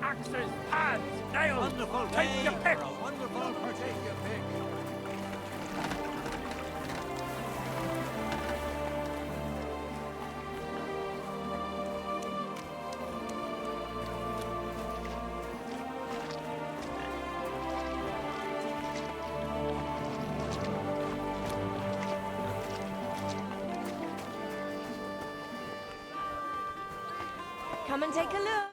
Axes, pads, nails. Wonderful Take day your pick. for a wonderful take your pick. Come and take a look.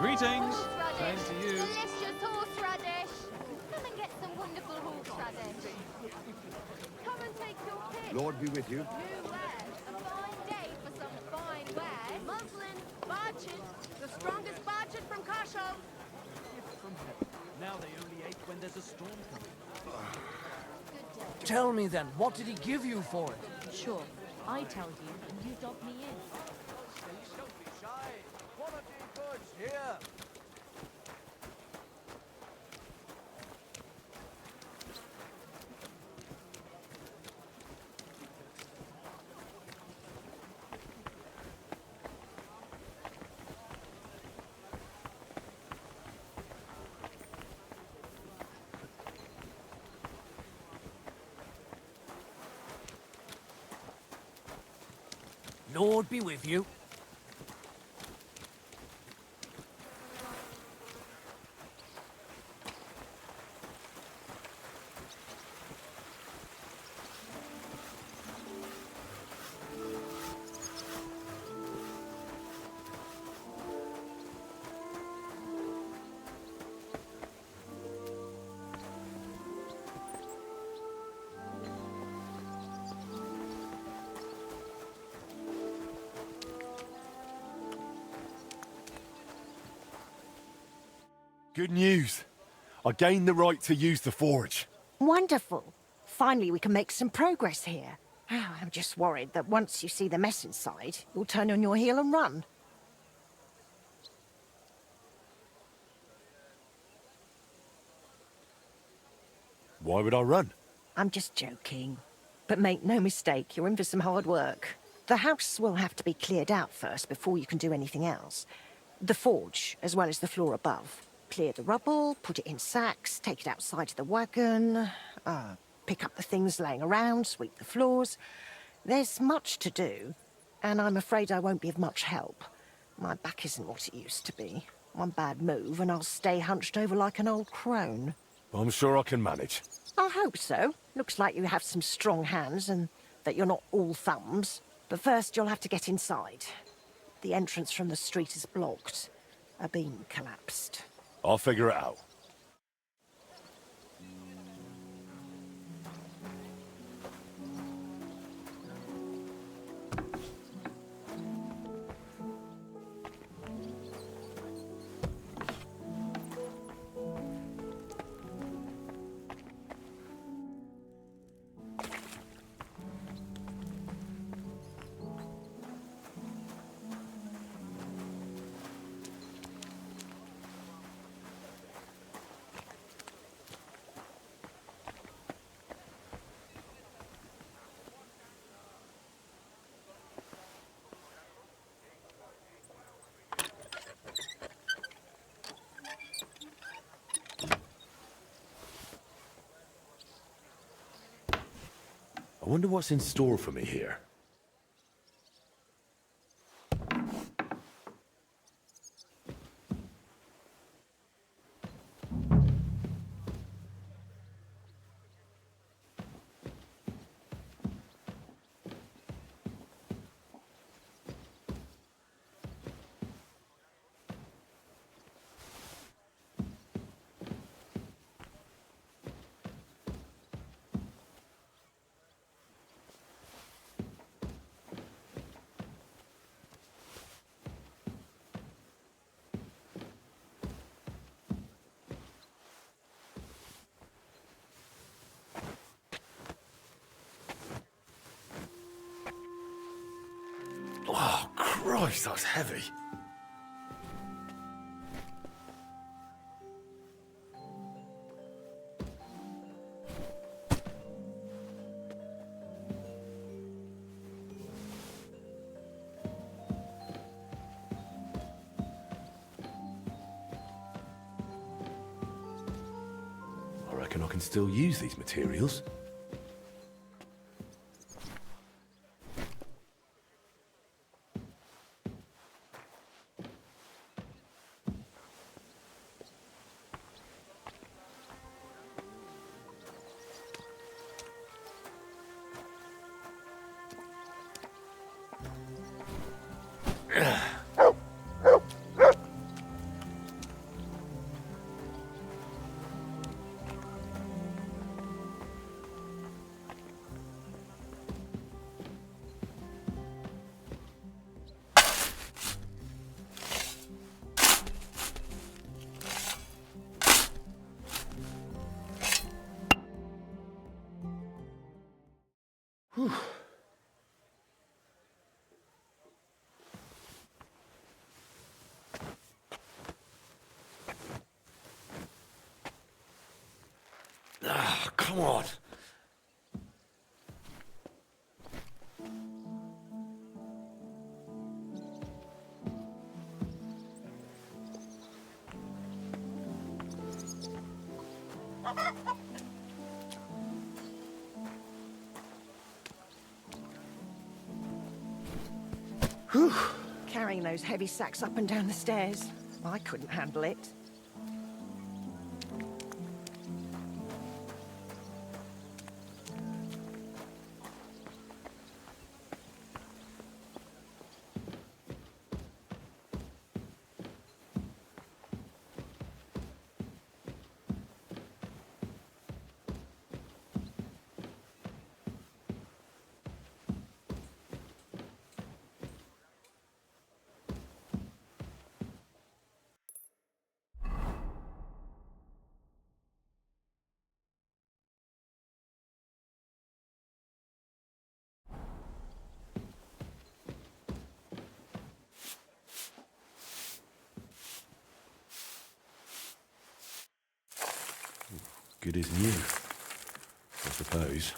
Greetings. Horseradish. Same to you. Delicious horseradish. Come and get some wonderful horseradish. Come and take your pick. Lord be with you. New wares. A fine day for some fine wares. Muslin, barchid, the strongest barchid from Cashel. Now they only ate when there's a storm coming. Tell me then, what did he give you for it? Sure, I tell you, and you dog me in. Don't be shy. Quality goods here. Lord be with you. Good news. I gained the right to use the forge. Wonderful. Finally, we can make some progress here. I'm just worried that once you see the mess inside, you'll turn on your heel and run. Why would I run? I'm just joking. But make no mistake, you're in for some hard work. The house will have to be cleared out first before you can do anything else. The forge, as well as the floor above. Clear the rubble, put it in sacks, take it outside to the wagon, pick up the things laying around, sweep the floors. There's much to do, and I'm afraid I won't be of much help. My back isn't what it used to be. One bad move and I'll stay hunched over like an old crone. I'm sure I can manage. I hope so. Looks like you have some strong hands and that you're not all thumbs. But first you'll have to get inside. The entrance from the street is blocked. A beam collapsed. I'll figure it out. I wonder what's in store for me here. Oh, Christ, that's heavy. reckon I can still use these materials. Ah, come on. Carrying those heavy sacks up and down the stairs. I couldn't handle it. Good as new, I suppose.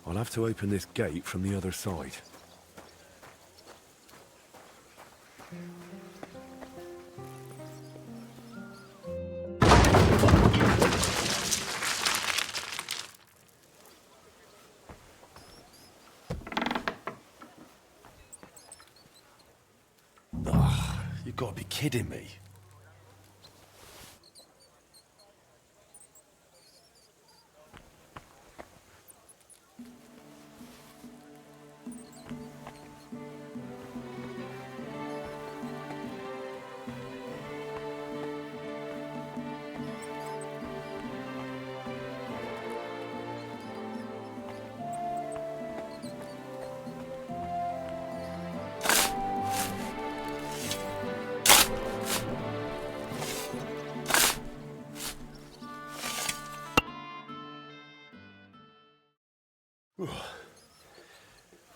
I'll have to open this gate from the other side. Ugh, you've got to be kidding me.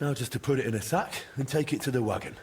Now just to put it in a sack and take it to the wagon.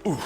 Ooh.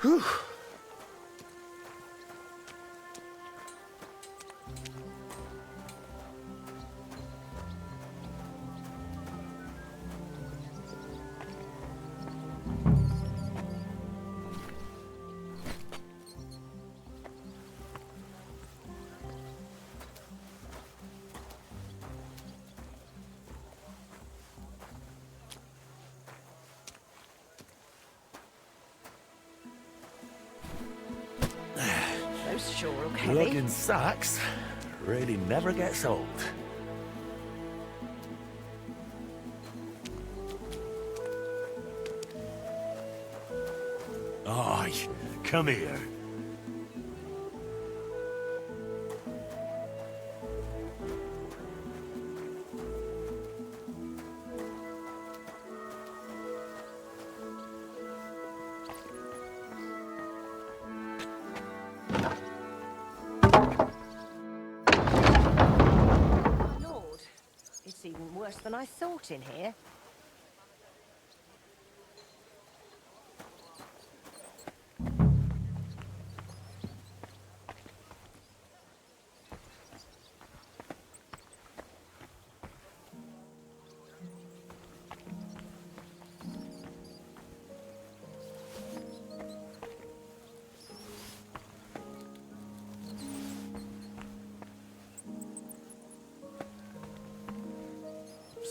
Whew. Those sure look heavy. Lugging sacks really never gets old. Aye, come here. Lord, it's even worse than I thought in here.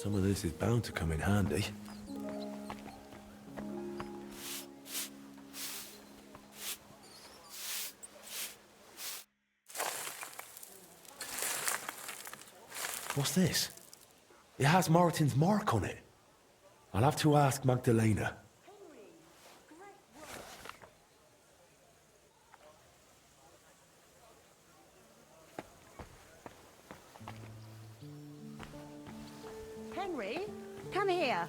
Some of this is bound to come in handy. What's this? It has Martin's mark on it. I'll have to ask Magdalena. Henry, come here.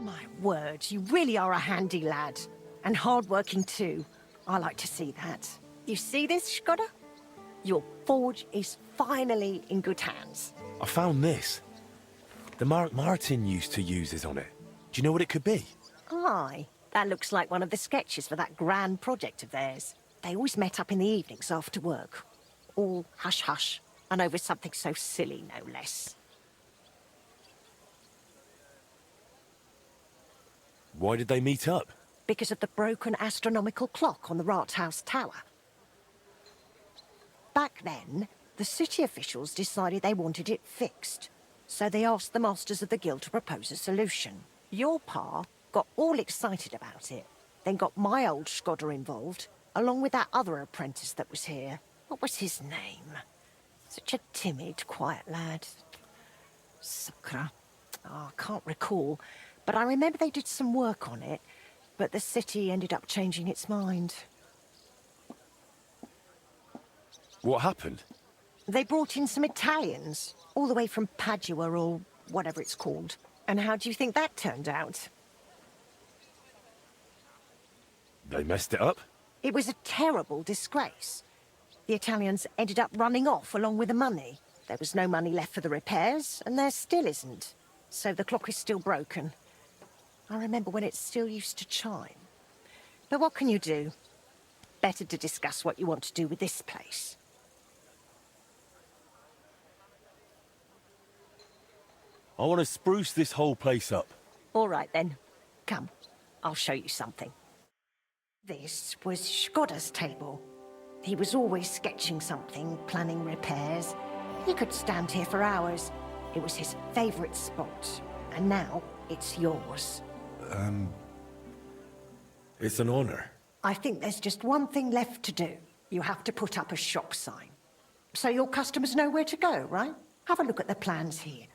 My word, you really are a handy lad. And hard-working too. I like to see that. You see this, Skoda? Your forge is finally in good hands. I found this. The mark Martin used to use is on it. Do you know what it could be? Aye, that looks like one of the sketches for that grand project of theirs. They always met up in the evenings after work. All hush-hush, and over something so silly, no less. Why did they meet up? Because of the broken astronomical clock on the Rathaus Tower. Back then, the city officials decided they wanted it fixed. So they asked the masters of the guild to propose a solution. Your pa got all excited about it, then got my old Skoda involved, along with that other apprentice that was here. What was his name? Such a timid, quiet lad. Sakra. Oh, I can't recall, but I remember they did some work on it, but the city ended up changing its mind. What happened? They brought in some Italians, all the way from Padua or whatever it's called. And how do you think that turned out? They messed it up? It was a terrible disgrace. The Italians ended up running off along with the money. There was no money left for the repairs, and there still isn't. So the clock is still broken. I remember when it still used to chime. But what can you do? Better to discuss what you want to do with this place. I want to spruce this whole place up. All right, then. Come, I'll show you something. This was Skoda's table. He was always sketching something, planning repairs. He could stand here for hours. It was his favourite spot. And now, it's yours. It's an honor. I think there's just one thing left to do. You have to put up a shop sign. So your customers know where to go, right? Have a look at the plans here.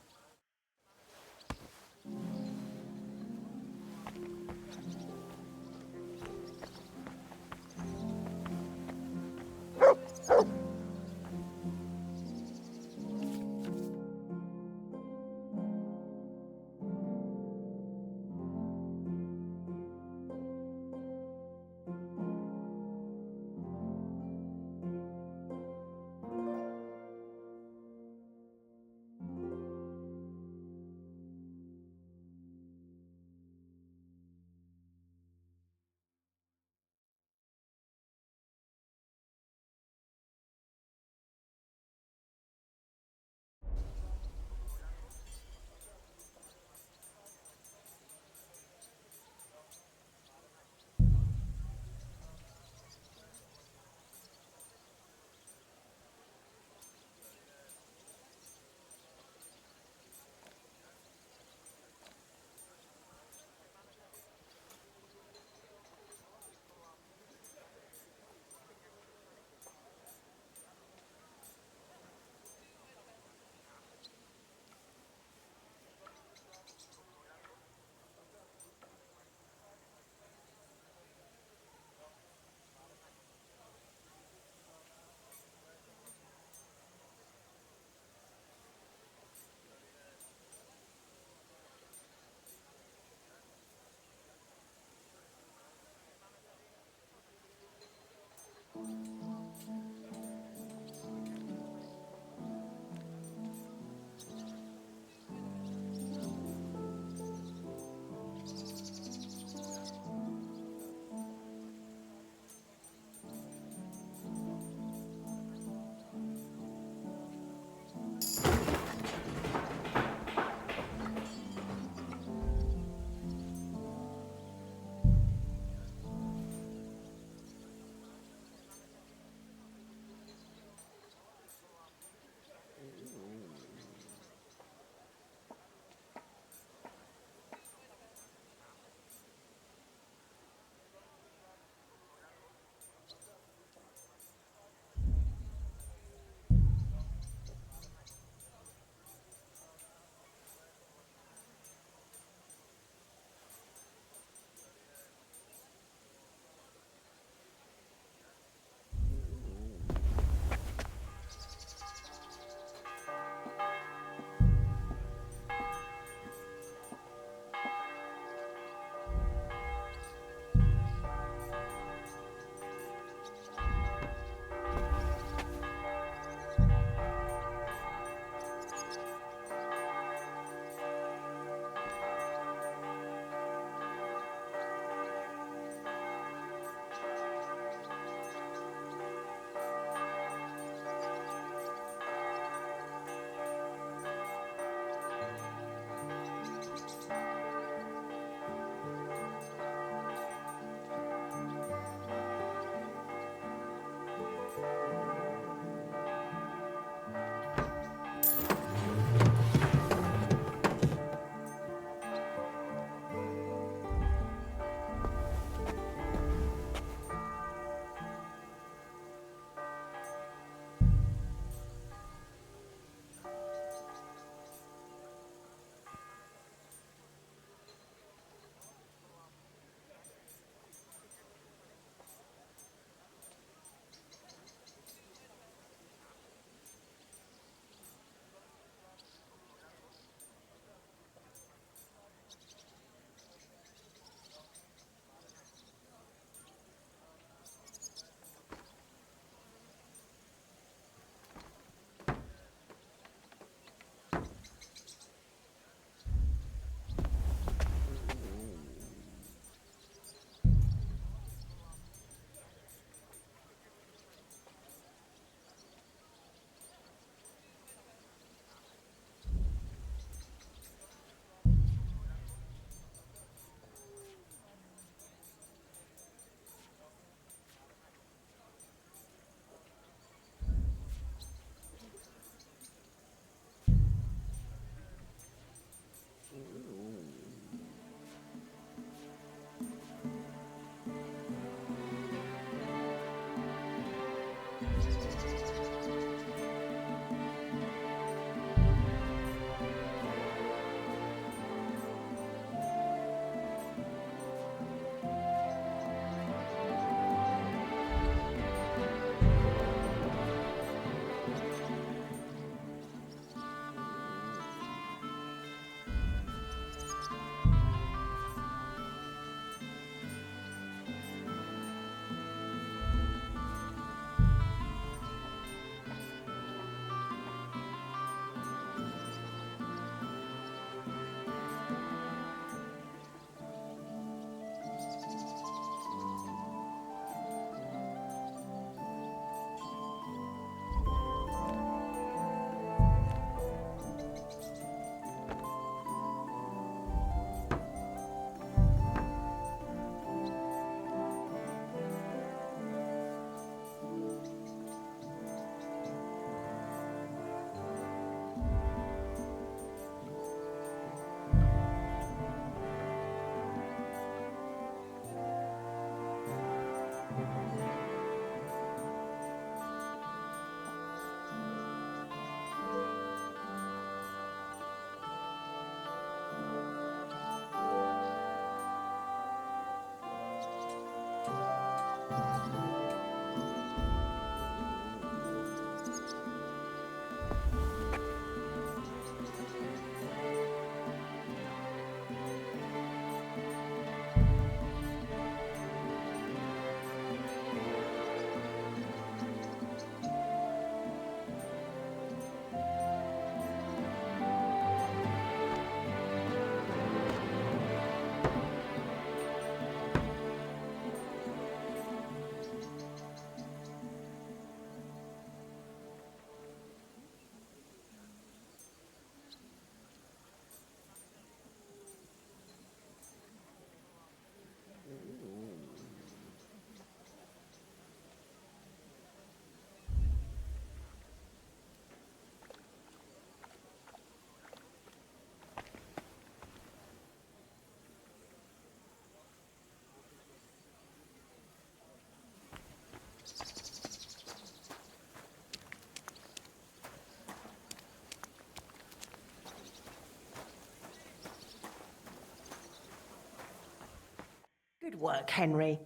Good work, Henry.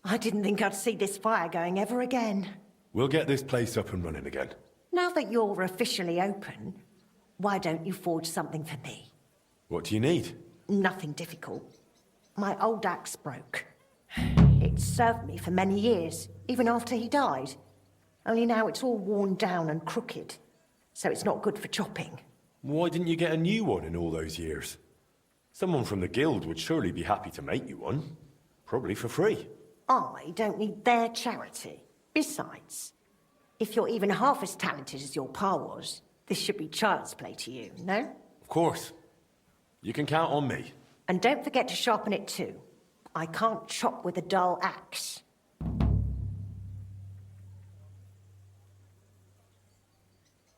I didn't think I'd see this fire going ever again. We'll get this place up and running again. Now that you're officially open, why don't you forge something for me? What do you need? Nothing difficult. My old axe broke. It served me for many years, even after he died. Only now it's all worn down and crooked, so it's not good for chopping. Why didn't you get a new one in all those years? Someone from the guild would surely be happy to make you one. Probably for free. I don't need their charity. Besides, if you're even half as talented as your pa was, this should be child's play to you, no? Of course. You can count on me. And don't forget to sharpen it too. I can't chop with a dull axe.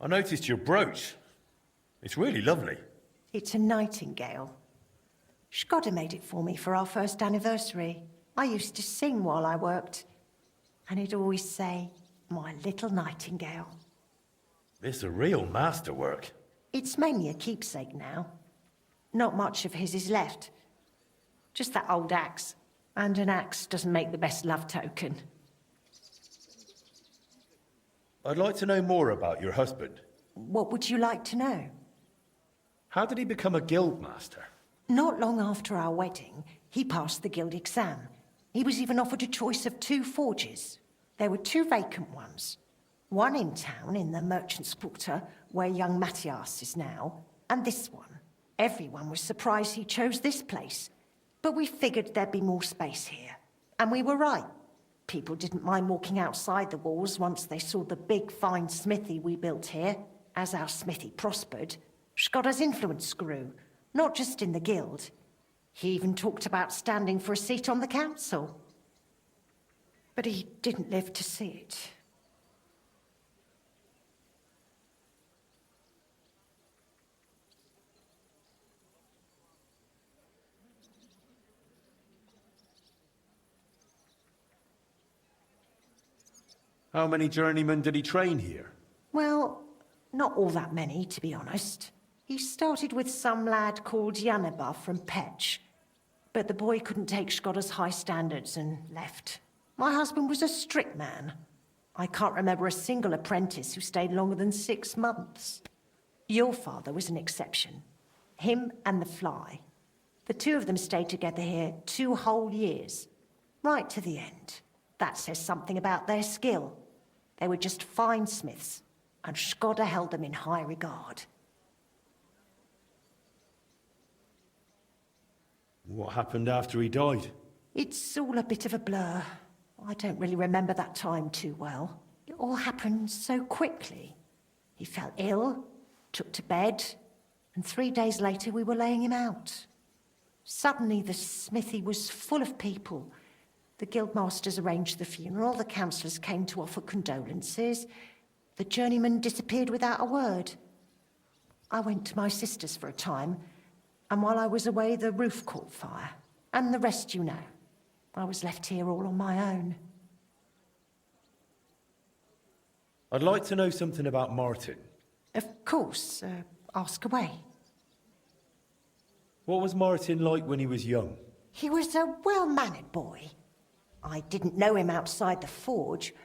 I noticed your brooch. It's really lovely. It's a nightingale. Shkoda made it for me for our first anniversary. I used to sing while I worked, and he'd always say, "My little nightingale." It's a real masterwork. It's mainly a keepsake now. Not much of his is left. Just that old axe. And an axe doesn't make the best love token. I'd like to know more about your husband. What would you like to know? How did he become a guild master? Not long after our wedding, he passed the guild exam. He was even offered a choice of 2 forges. There were 2 vacant ones. One in town, in the Merchant's Quarter, where young Matthias is now, and this one. Everyone was surprised he chose this place, but we figured there'd be more space here. And we were right. People didn't mind walking outside the walls once they saw the big, fine smithy we built here. As our smithy prospered, Shkoda's influence grew, not just in the guild. He even talked about standing for a seat on the council. But he didn't live to see it. How many journeymen did he train here? Well, not all that many, to be honest. He started with some lad called Yanaba from Petch, but the boy couldn't take Shkoda's high standards and left. My husband was a strict man. I can't remember a single apprentice who stayed longer than 6 months. Your father was an exception. Him and the Fly. The 2 of them stayed together here 2 whole years, right to the end. That says something about their skill. They were just fine smiths, and Shkoda held them in high regard. What happened after he died? It's all a bit of a blur. I don't really remember that time too well. It all happened so quickly. He fell ill, took to bed, and 3 days later we were laying him out. Suddenly the smithy was full of people. The guildmasters arranged the funeral, the councillors came to offer condolences. The journeyman disappeared without a word. I went to my sister's for a time, and while I was away, the roof caught fire. And the rest you know. I was left here all on my own. I'd like to know something about Martin. Of course, ask away. What was Martin like when he was young? He was a well-mannered boy. I didn't know him outside the forge,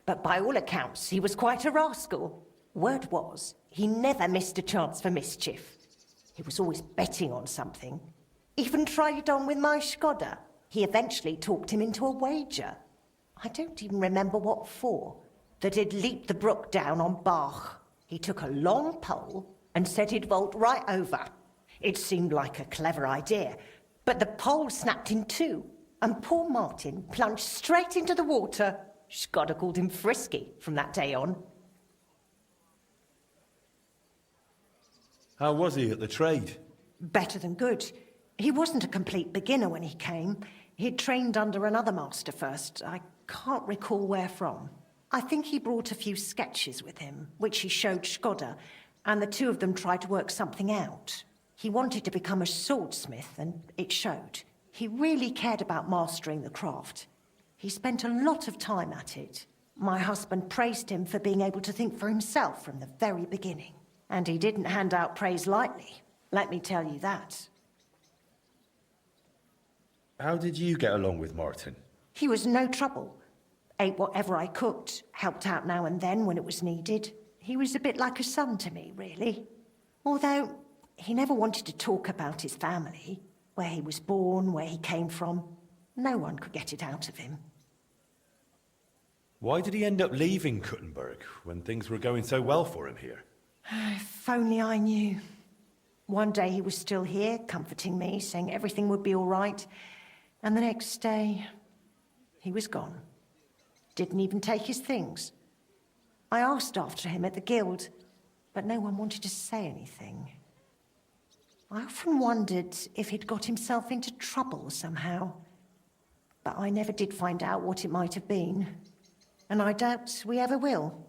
but by all accounts, he was quite a rascal. Word was, he never missed a chance for mischief. He was always betting on something. Even tried it on with my Shkoda. He eventually talked him into a wager. I don't even remember what for. That he'd leap the brook down on Bach. He took a long pole and said he'd vault right over. It seemed like a clever idea, but the pole snapped in 2, and poor Martin plunged straight into the water. Shkoda called him Frisky from that day on. How was he at the trade? Better than good. He wasn't a complete beginner when he came. He'd trained under another master first. I can't recall where from. I think he brought a few sketches with him, which he showed Shkoda, and the 2 of them tried to work something out. He wanted to become a swordsmith, and it showed. He really cared about mastering the craft. He spent a lot of time at it. My husband praised him for being able to think for himself from the very beginning. And he didn't hand out praise lightly, let me tell you that. How did you get along with Martin? He was no trouble. Ate whatever I cooked, helped out now and then when it was needed. He was a bit like a son to me, really. Although, he never wanted to talk about his family, where he was born, where he came from. No one could get it out of him. Why did he end up leaving Kuttenberg when things were going so well for him here? If only I knew. One day he was still here, comforting me, saying everything would be all right. And the next day, he was gone. Didn't even take his things. I asked after him at the guild, but no one wanted to say anything. I often wondered if he'd got himself into trouble somehow. But I never did find out what it might have been. And I doubt we ever will.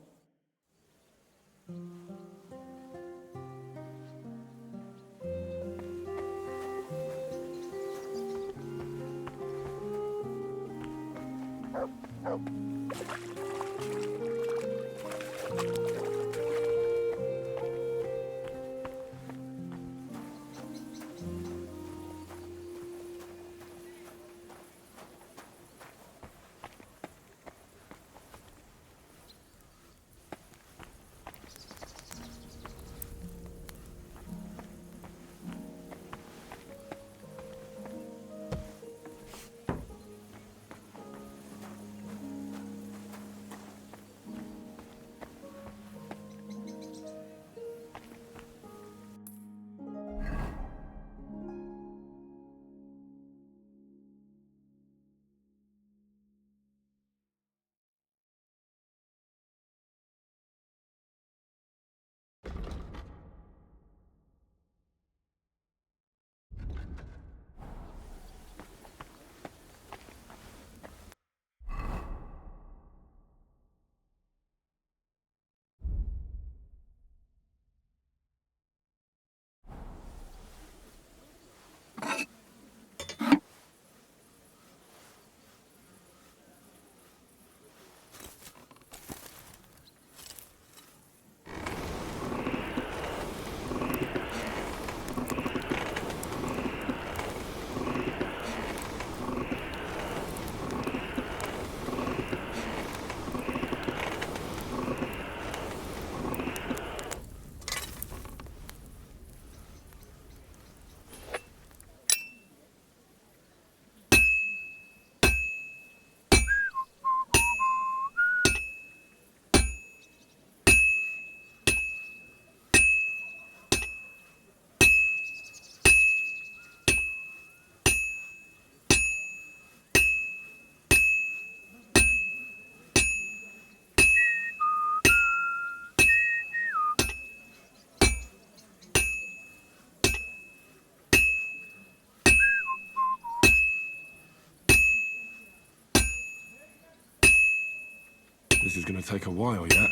This is gonna take a while yet.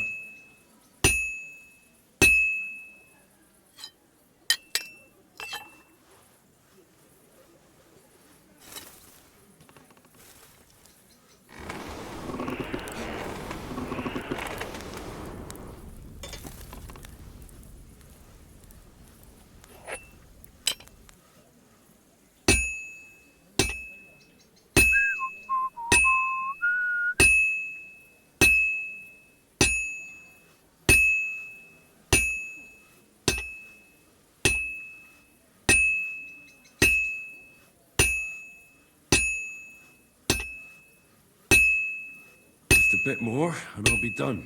Just a bit more, and I'll be done.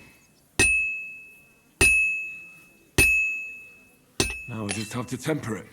Now I just have to temper it.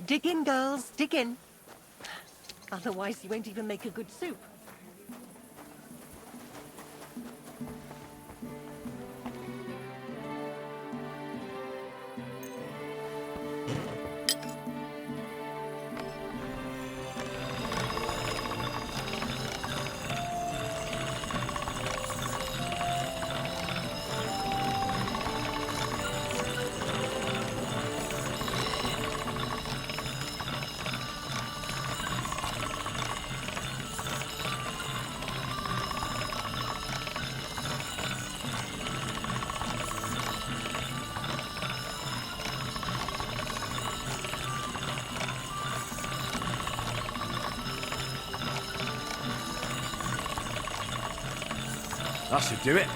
Dig in, girls, dig in. Otherwise, you won't even make a good soup. That should do it.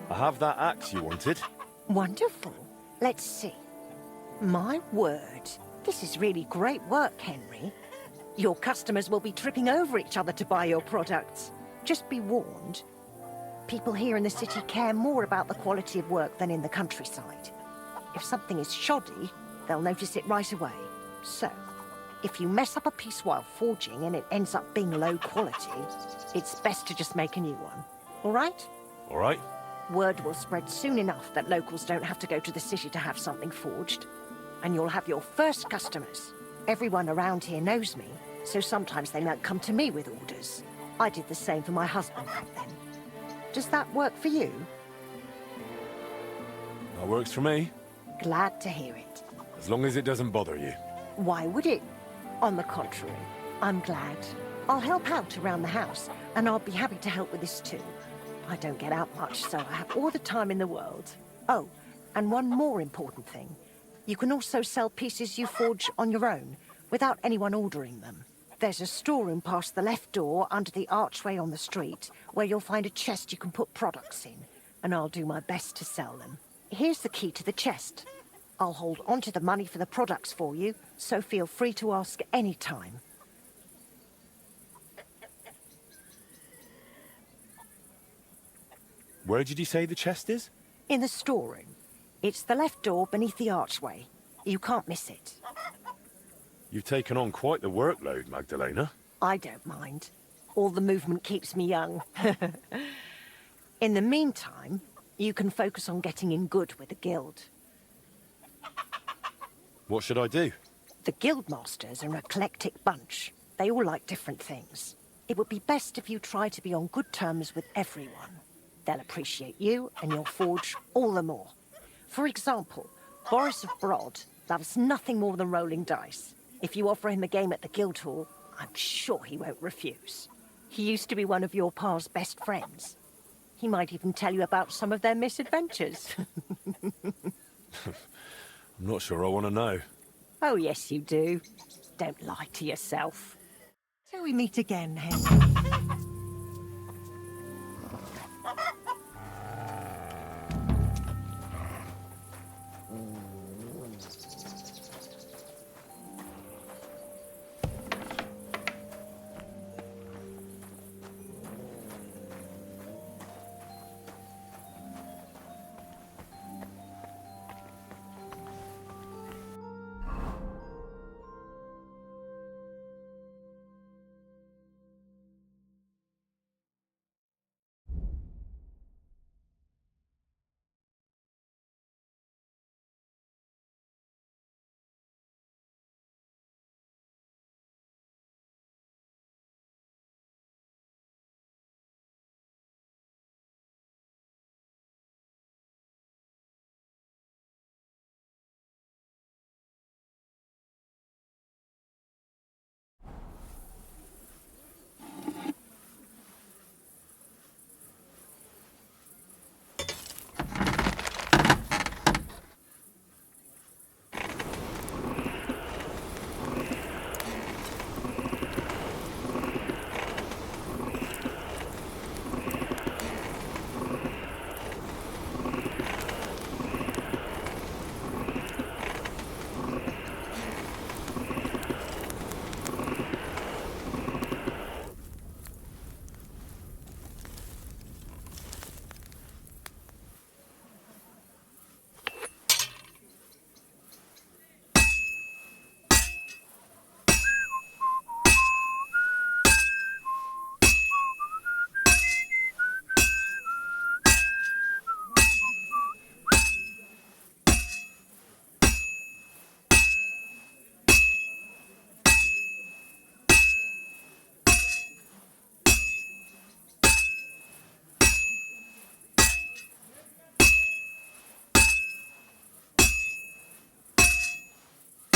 I have that axe you wanted. Wonderful. Let's see. My word. This is really great work, Henry. Your customers will be tripping over each other to buy your products. Just be warned. People here in the city care more about the quality of work than in the countryside. If something is shoddy, they'll notice it right away. So, if you mess up a piece while forging and it ends up being low quality, it's best to just make a new one. All right? All right. Word will spread soon enough that locals don't have to go to the city to have something forged. And you'll have your first customers. Everyone around here knows me, so sometimes they might come to me with orders. I did the same for my husband back then. Does that work for you? That works for me. Glad to hear it. As long as it doesn't bother you. Why would it? On the contrary, I'm glad. I'll help out around the house, and I'll be happy to help with this too. I don't get out much, so I have all the time in the world. Oh, and one more important thing. You can also sell pieces you forge on your own, without anyone ordering them. There's a storeroom past the left door under the archway on the street, where you'll find a chest you can put products in, and I'll do my best to sell them. Here's the key to the chest. I'll hold onto the money for the products for you, so feel free to ask any time. Where did you say the chest is? In the storeroom. It's the left door beneath the archway. You can't miss it. You've taken on quite the workload, Magdalena. I don't mind. All the movement keeps me young. In the meantime, you can focus on getting in good with the guild. What should I do? The guildmasters are an eclectic bunch. They all like different things. It would be best if you try to be on good terms with everyone. They'll appreciate you and your forge all the more. For example, Boris of Brod loves nothing more than rolling dice. If you offer him a game at the Guildhall, I'm sure he won't refuse. He used to be one of your pa's best friends. He might even tell you about some of their misadventures. I'm not sure I want to know. Oh, yes, you do. Don't lie to yourself. Till we meet again, Henry.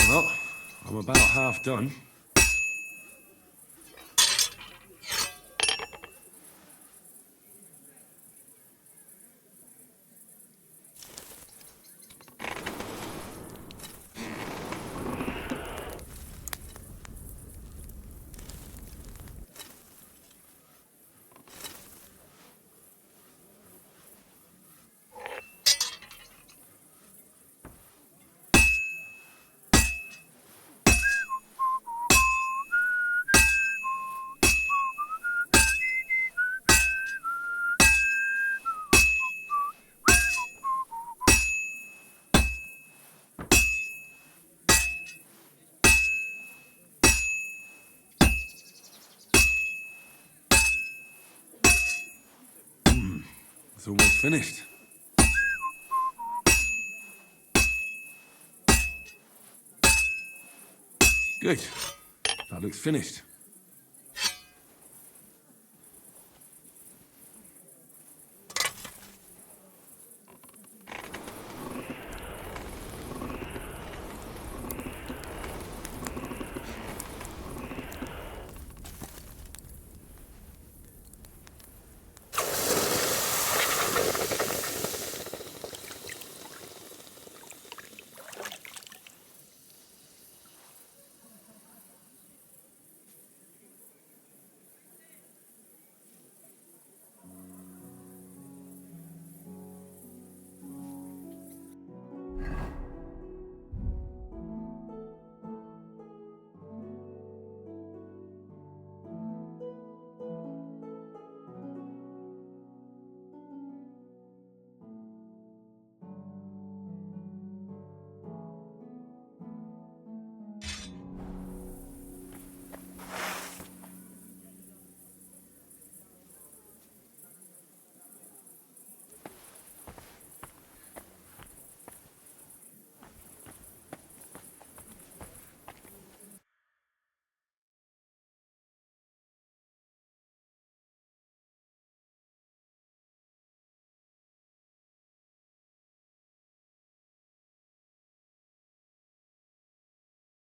Well, I'm about half done. It's almost finished. Good. That looks finished.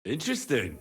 Interesting.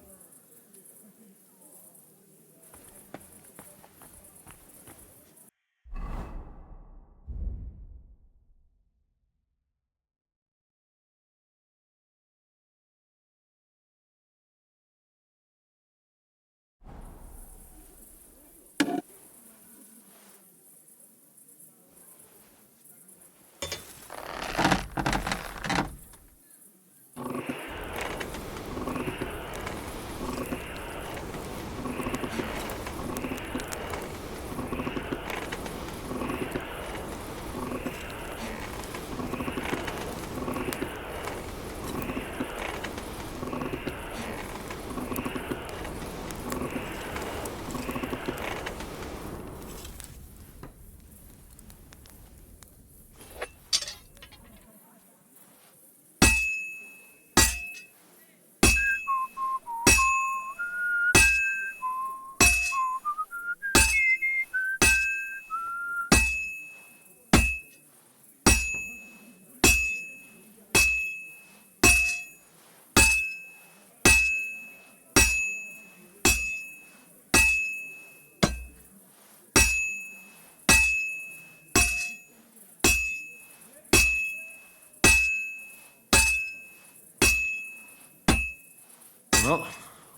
Well,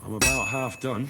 I'm about half done.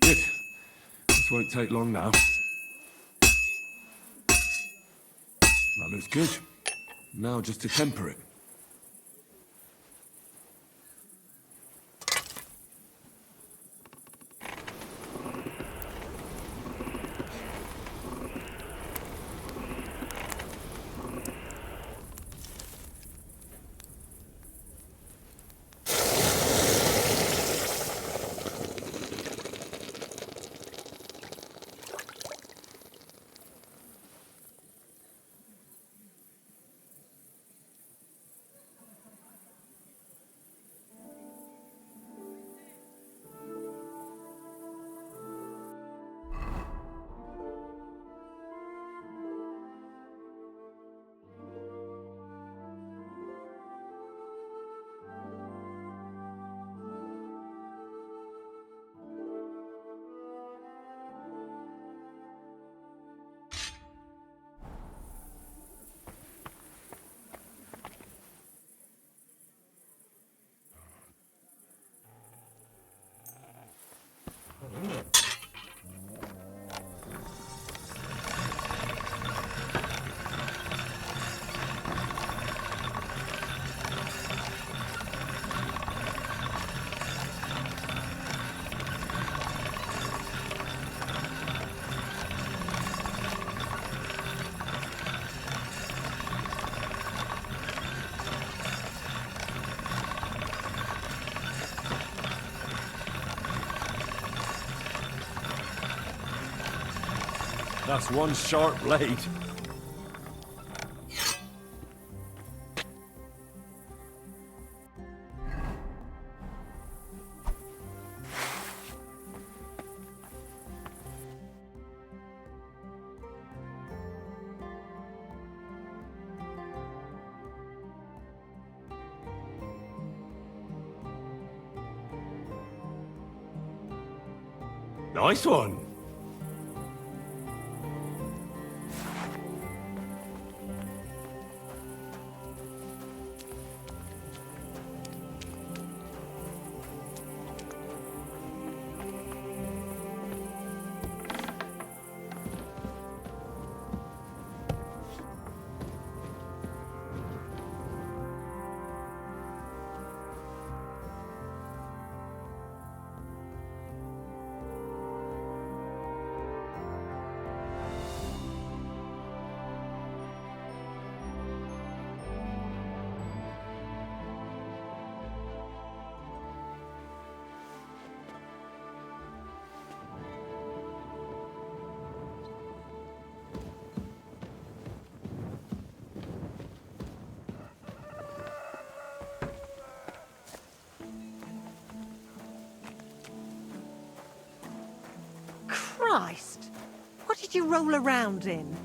Good. This won't take long now. That looks good. Now just to temper it. That's one sharp blade. Nice one. Christ! What did you roll around in?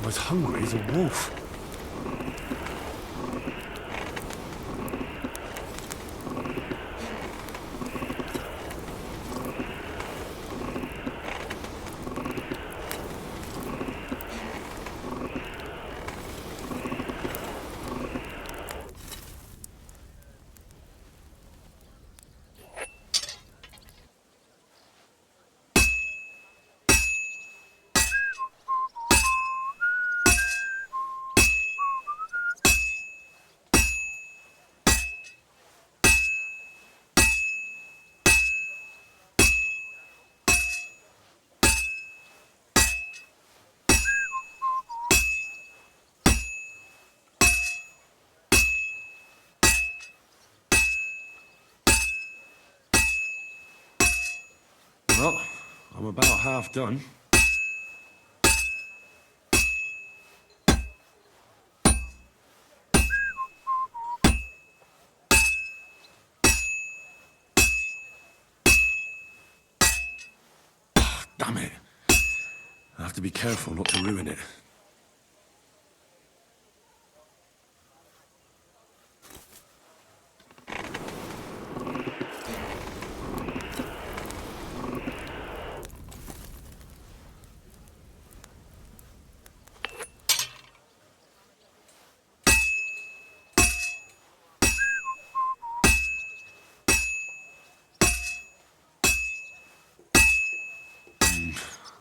I'm as hungry as a wolf. Well, I'm about half done. Damn it. I have to be careful not to ruin it.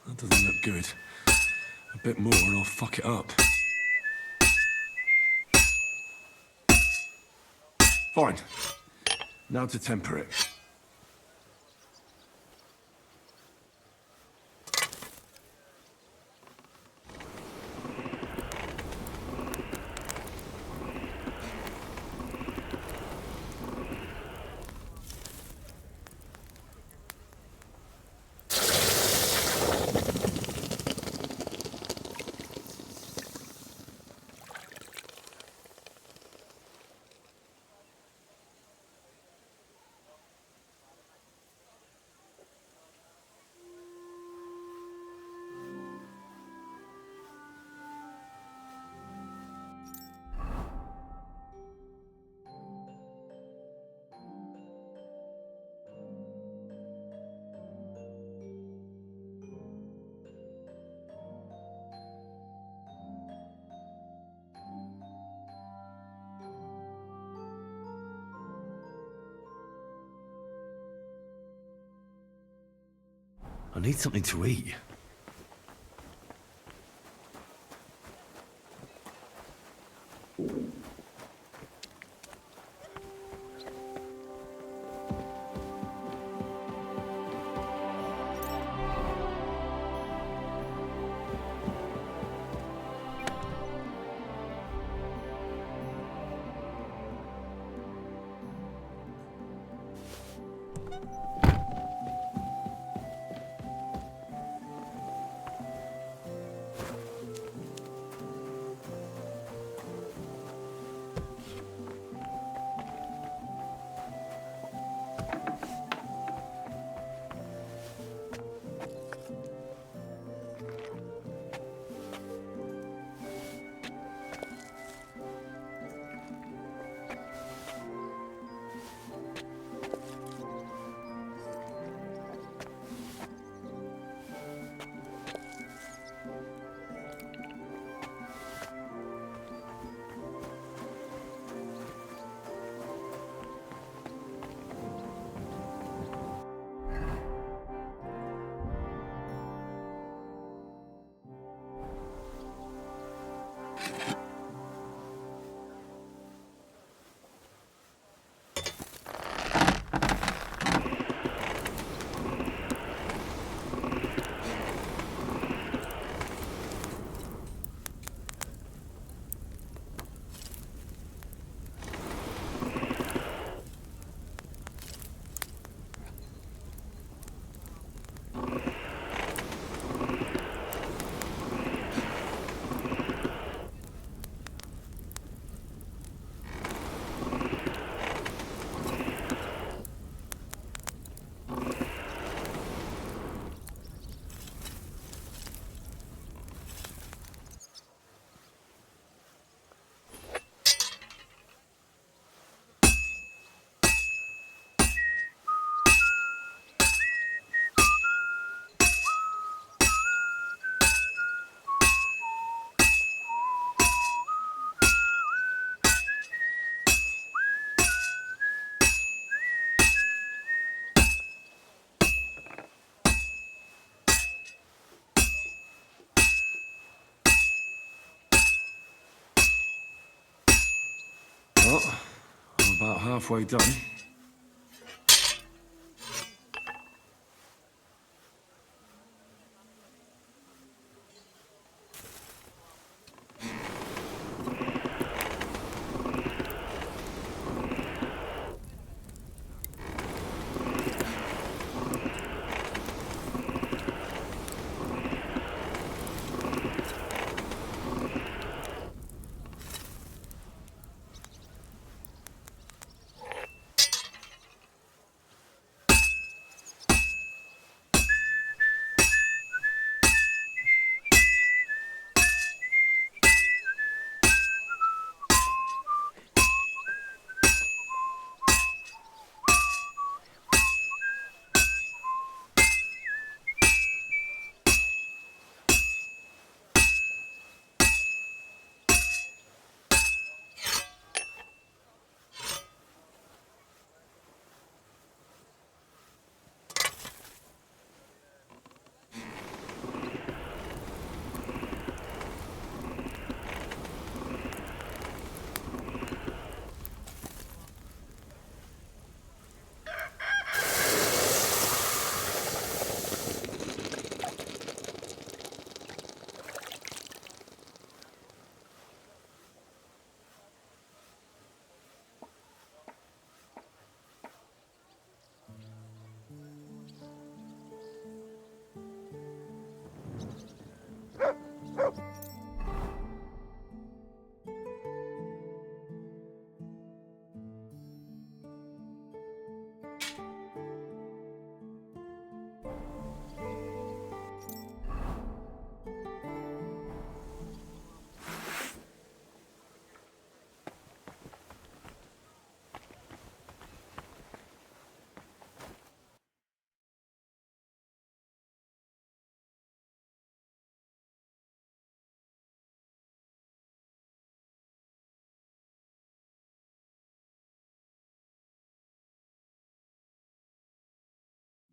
That doesn't look good. A bit more and I'll fuck it up. Fine. Now to temper it. I need something to eat. Well, I'm about halfway done.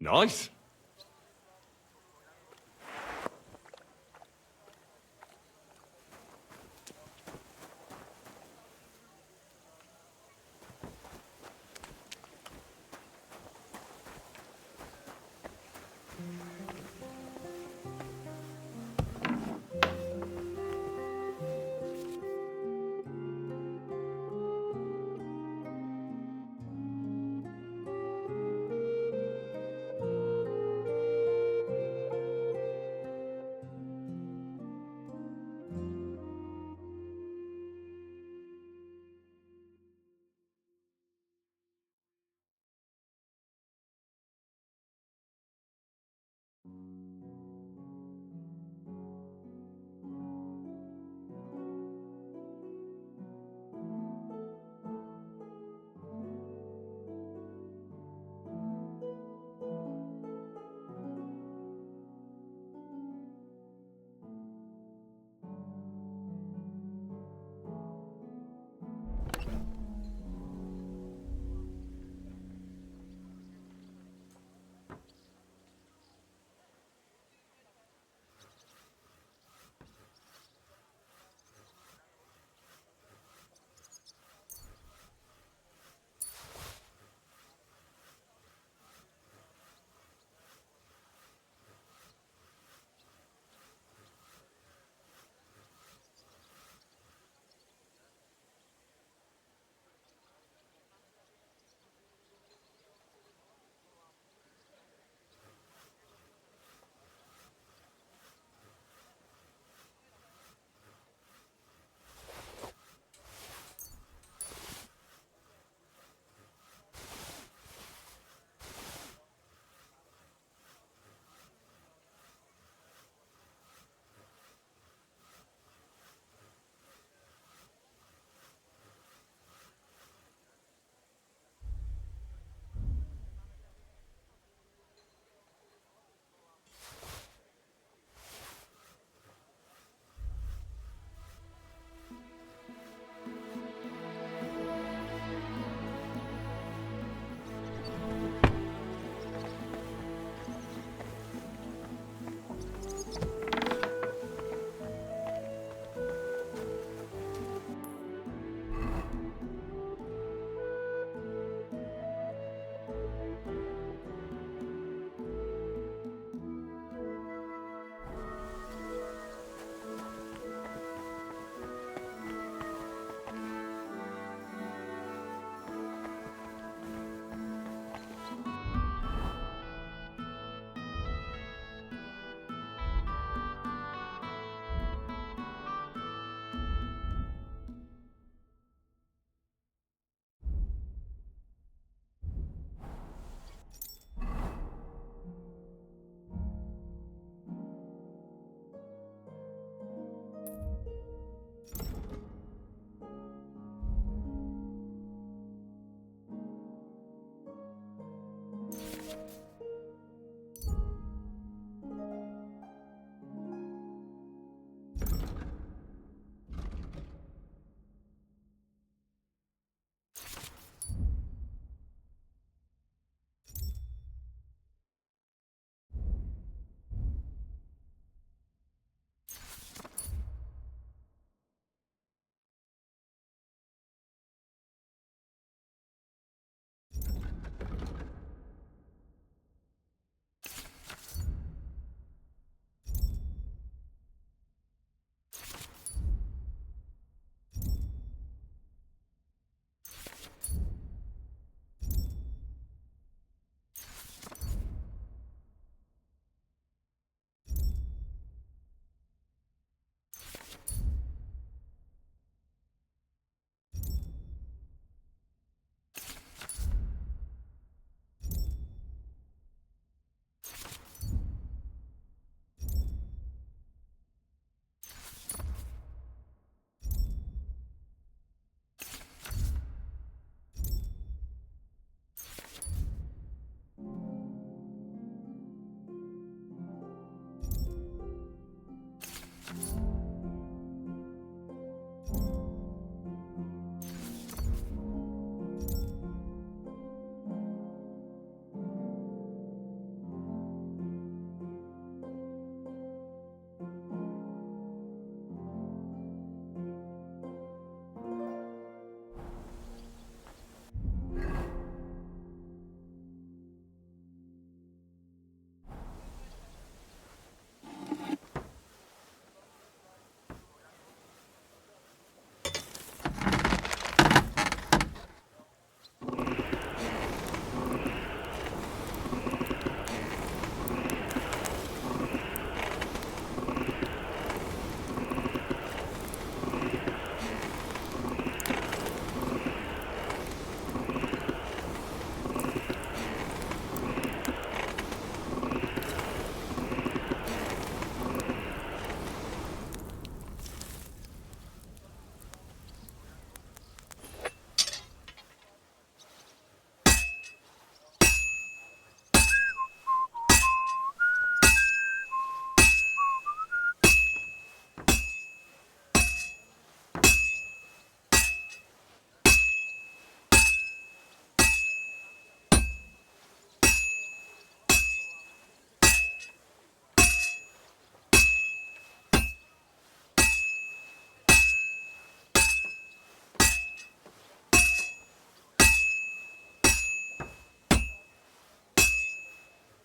Nice.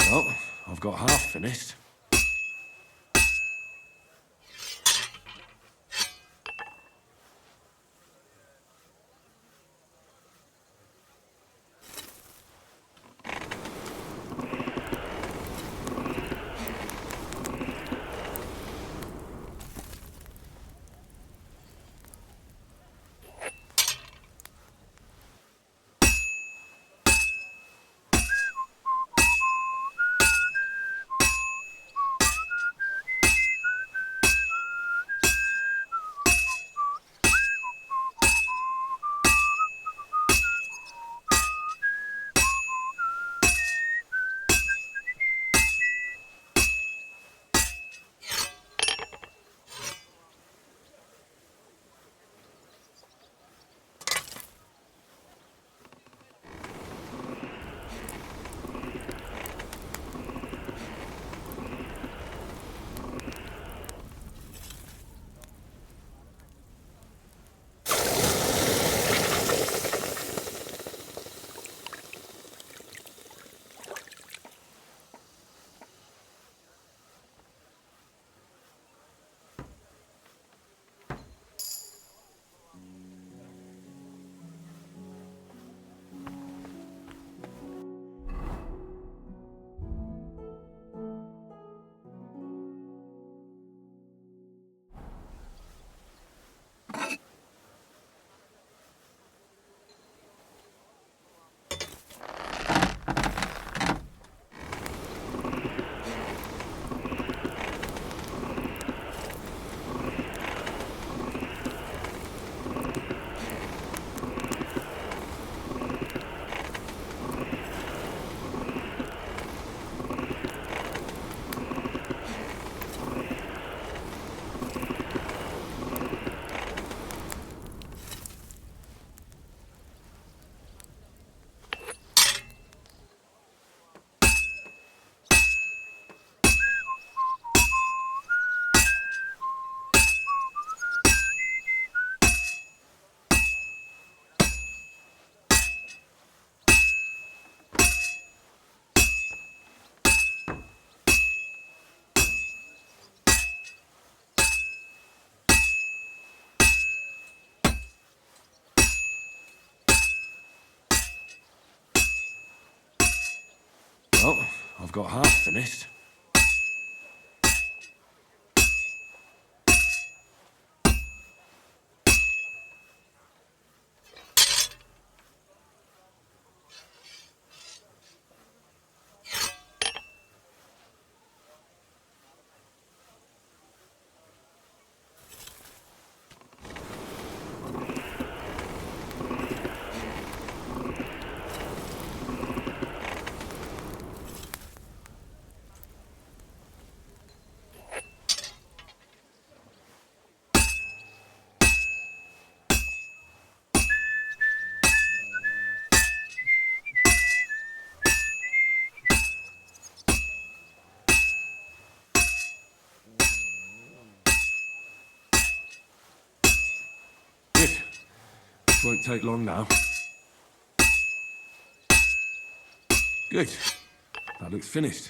Well, I've got half finished. Well, I've got half finished. Good. This won't take long now. Good. That looks finished.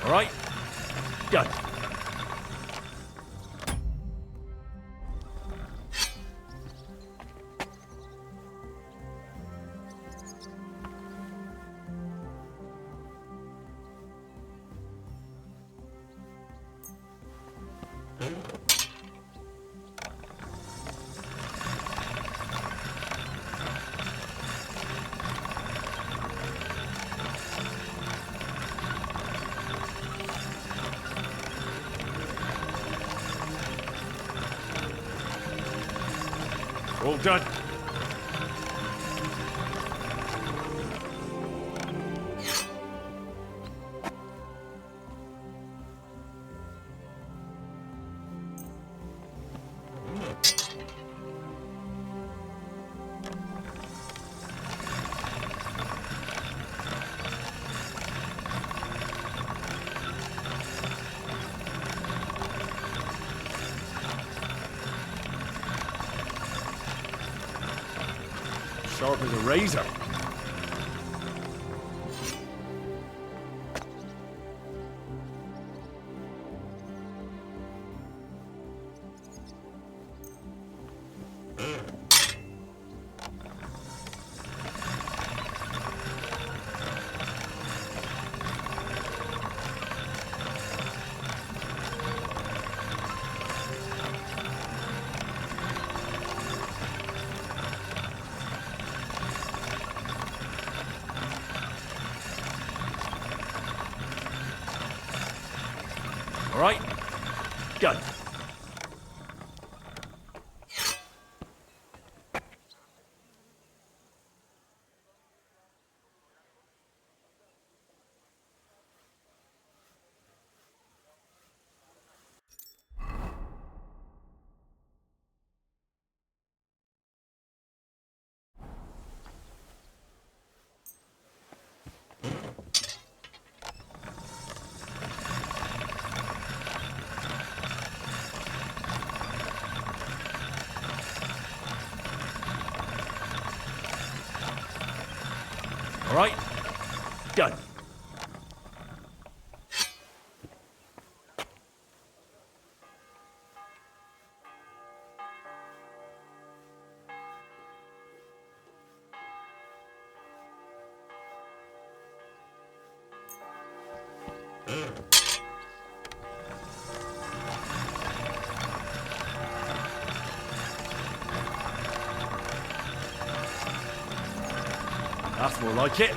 All right? Done. All done. Sharp as a razor. All right? Done. All right? Done. That's more like it.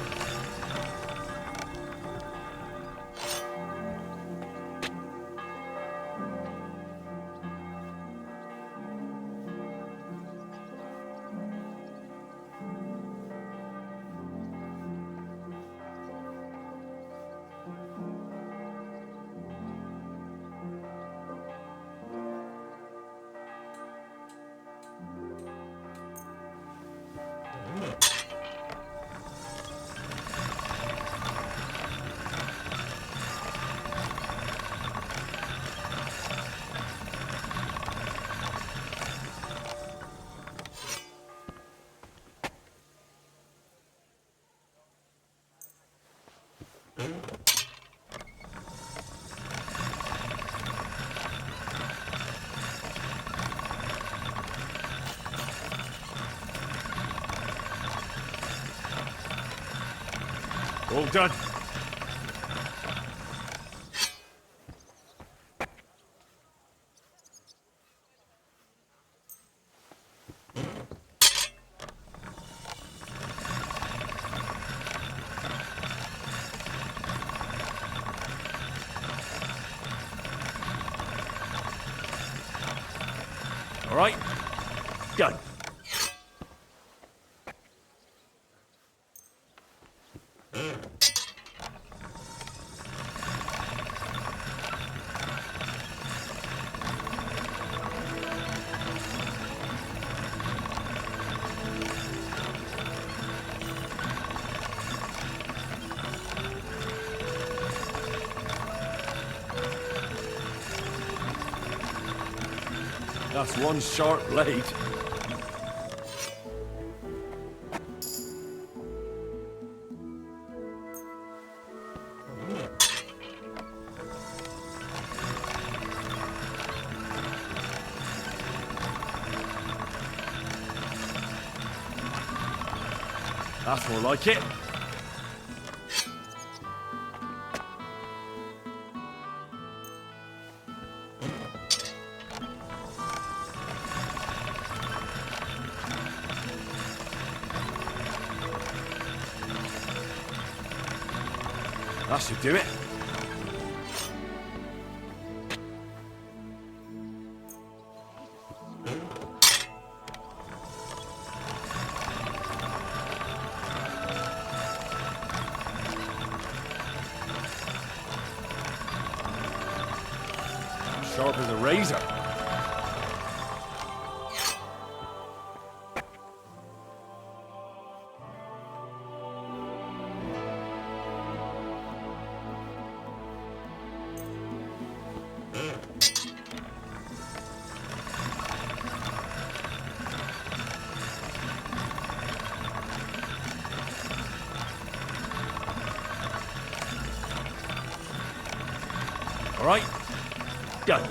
All done. All right? Done. That's one sharp blade. That's more like it. That should do it. Sharp as a razor. All right, done.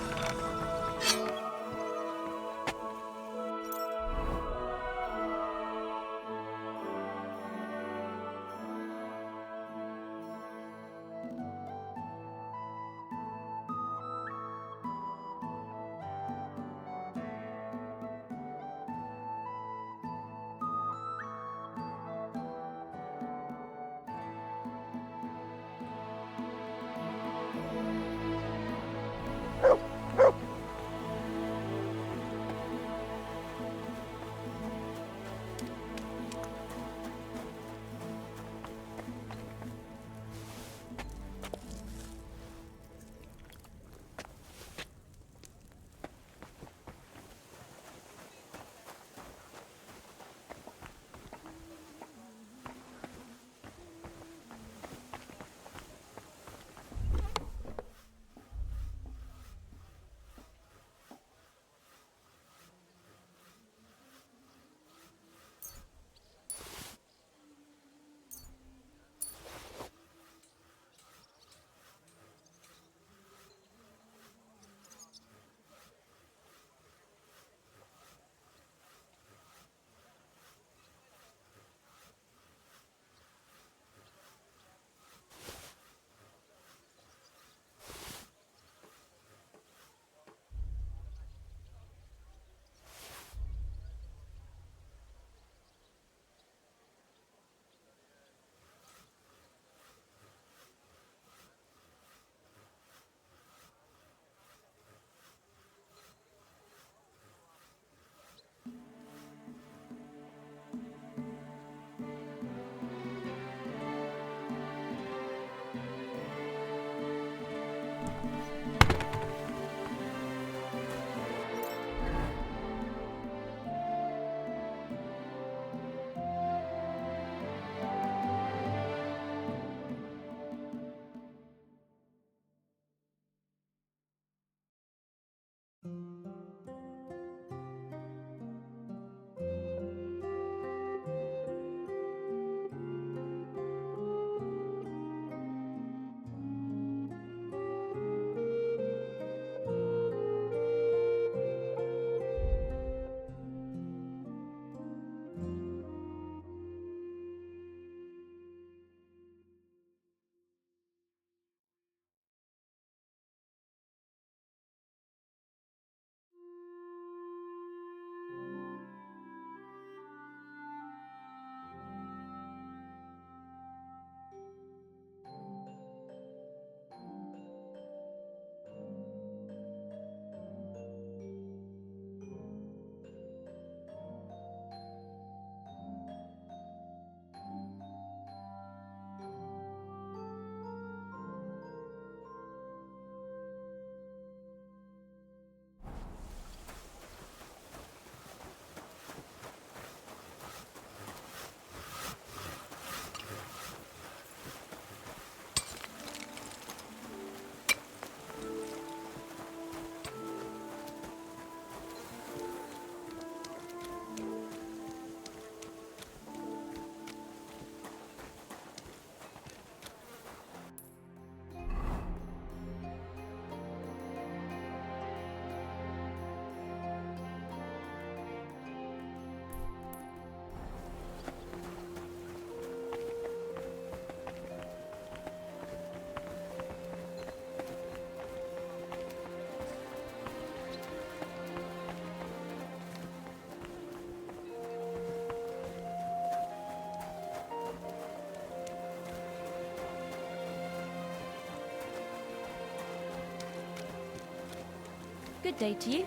Good day to you.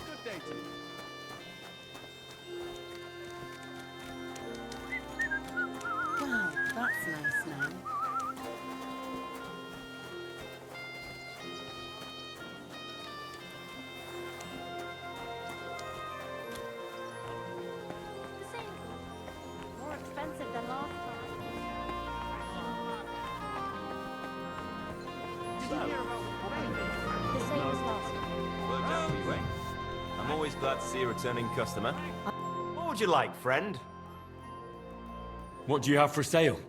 Good day to you. Well, that's nice now. The same. More expensive than last time. Did you hear about the plane? The same as last time. Worked out pretty well. I'm always glad to see a returning customer. What would you like, friend? What do you have for sale?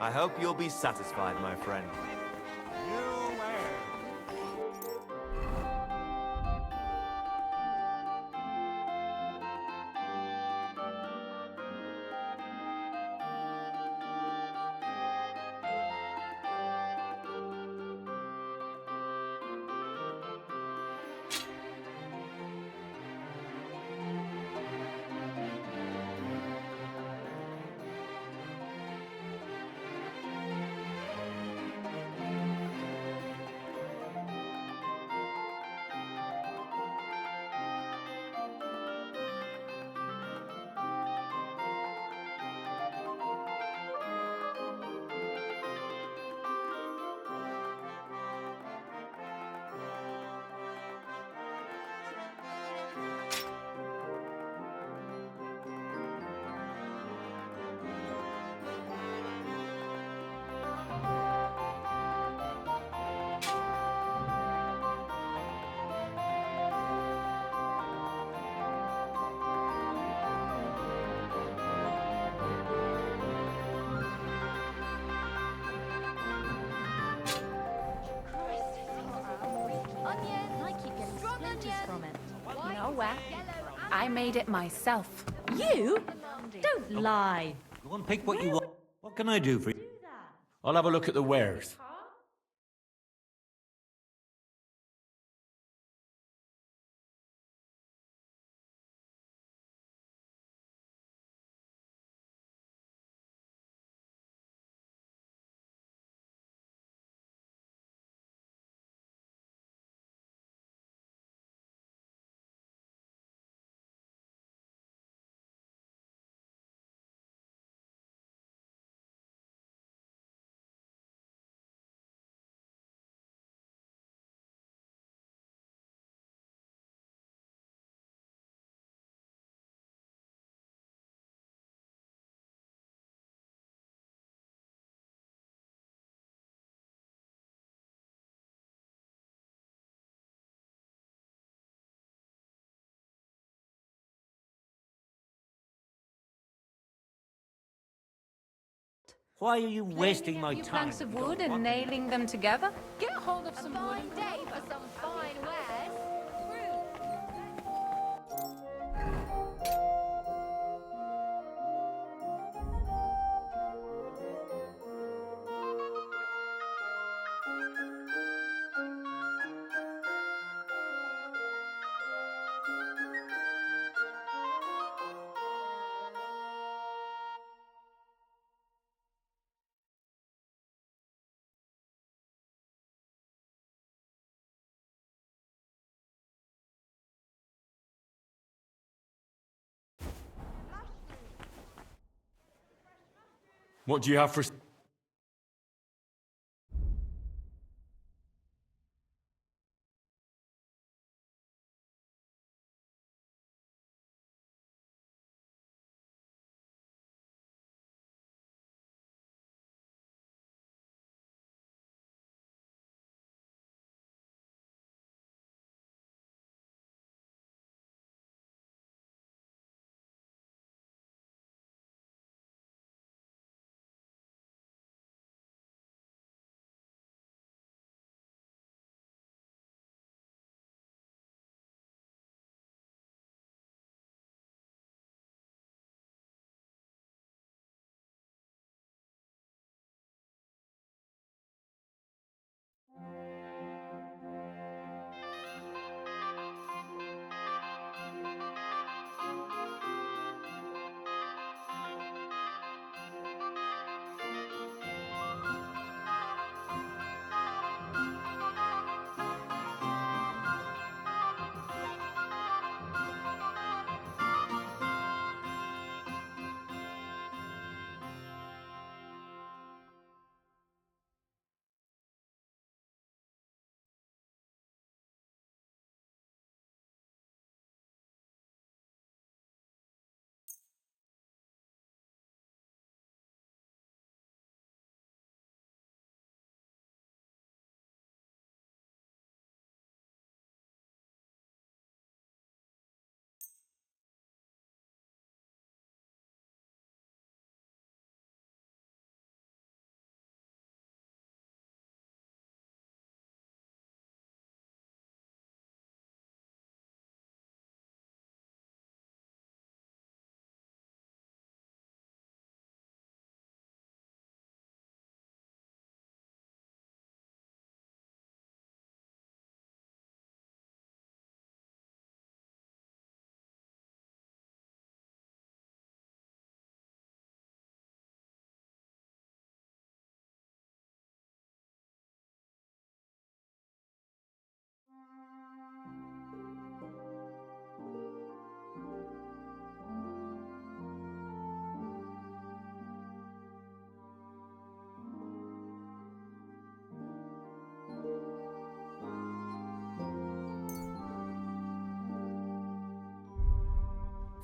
I hope you'll be satisfied, my friend. You where? I keep getting splinters from it. You know where? I made it myself. You? Don't lie. Go and pick what you want. What can I do for you? I'll have a look at the wares. Why are you wasting my time? Planks of wood and nailing them together? Get hold of A some fine wood. day for some fine wares. What do you have for...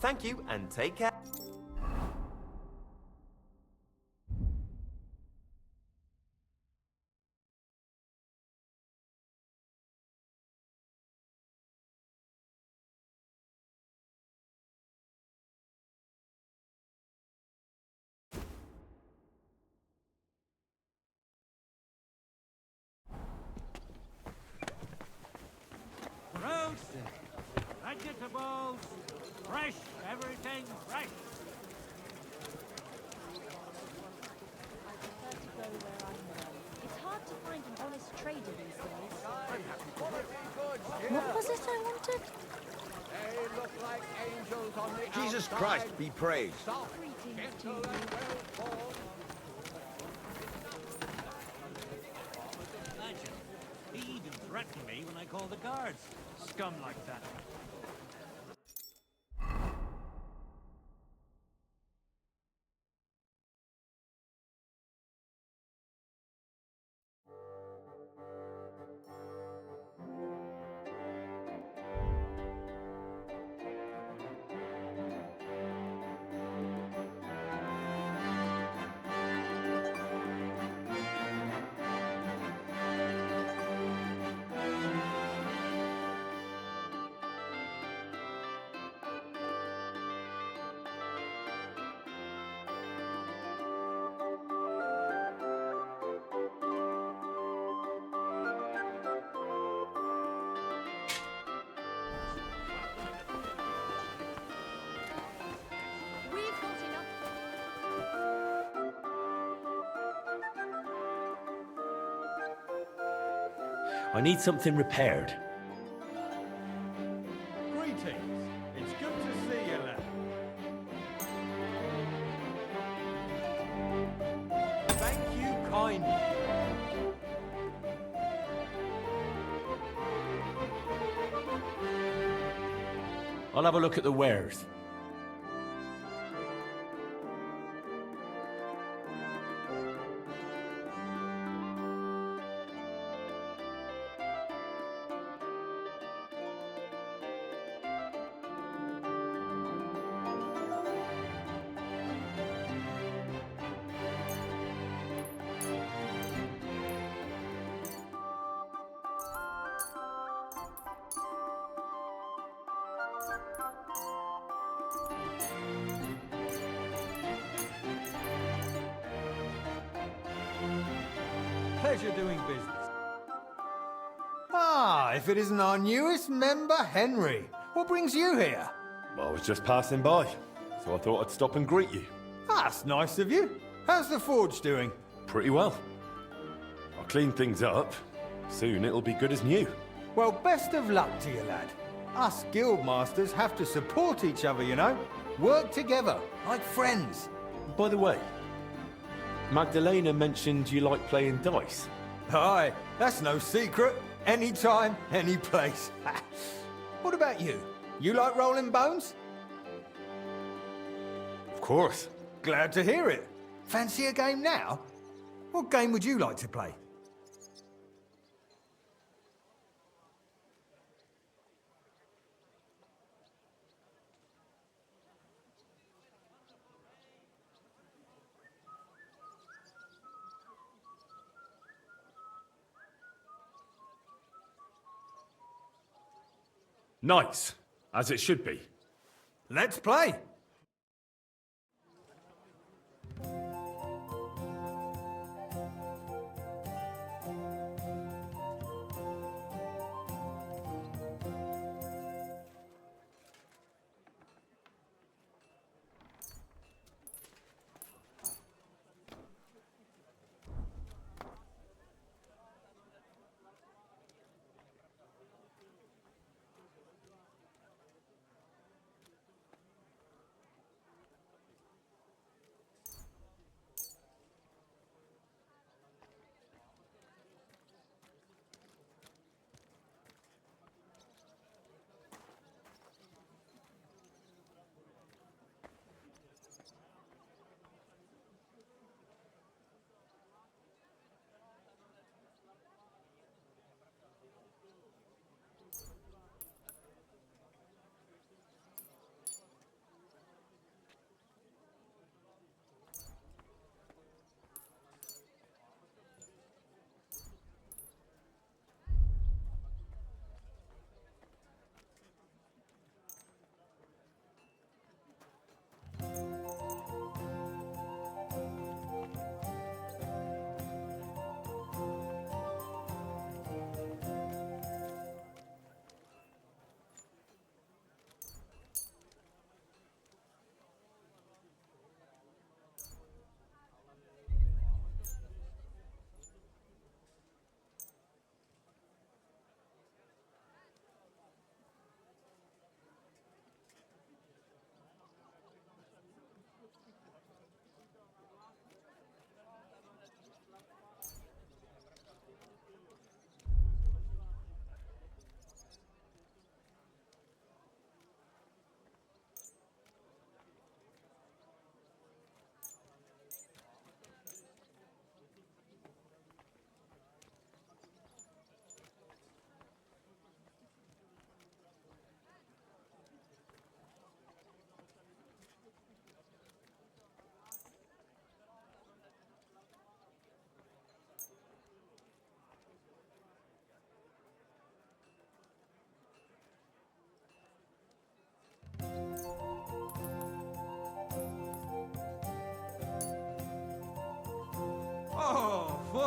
Thank you, and take care. Roasted. Vegetables. Fresh. Everything fresh. It's hard to find an honest trader these days. Quality goods. What was it I wanted? They look like angels on the Jesus outside. Christ be praised. Soft, gentle, and well-formed. Imagine. He even threatened me when I called the guards. Scum like that. We've got enough. I need something repaired. Greetings. It's good to see you, lad. Thank you kindly. I'll have a look at the wares. Pleasure doing business. Ah, if it isn't our newest member, Henry. What brings you here? I was just passing by, so I thought I'd stop and greet you. That's nice of you. How's the forge doing? Pretty well. I'll clean things up. Soon it'll be good as new. Well, best of luck to you, lad. Us guildmasters have to support each other, you know? Work together, like friends. By the way, Magdalena mentioned you like playing dice. Aye, that's no secret. Anytime, any place. What about you? You like rolling bones? Of course. Glad to hear it. Fancy a game now? What game would you like to play? Nice, as it should be. Let's play.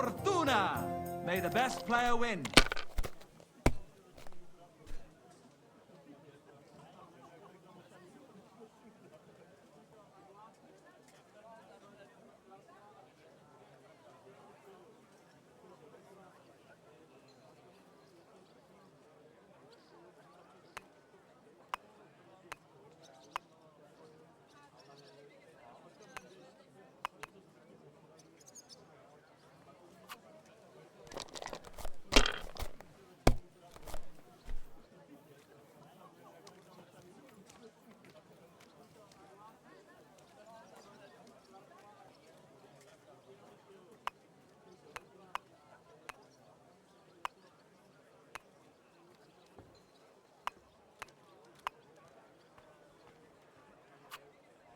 Fortuna! May the best player win.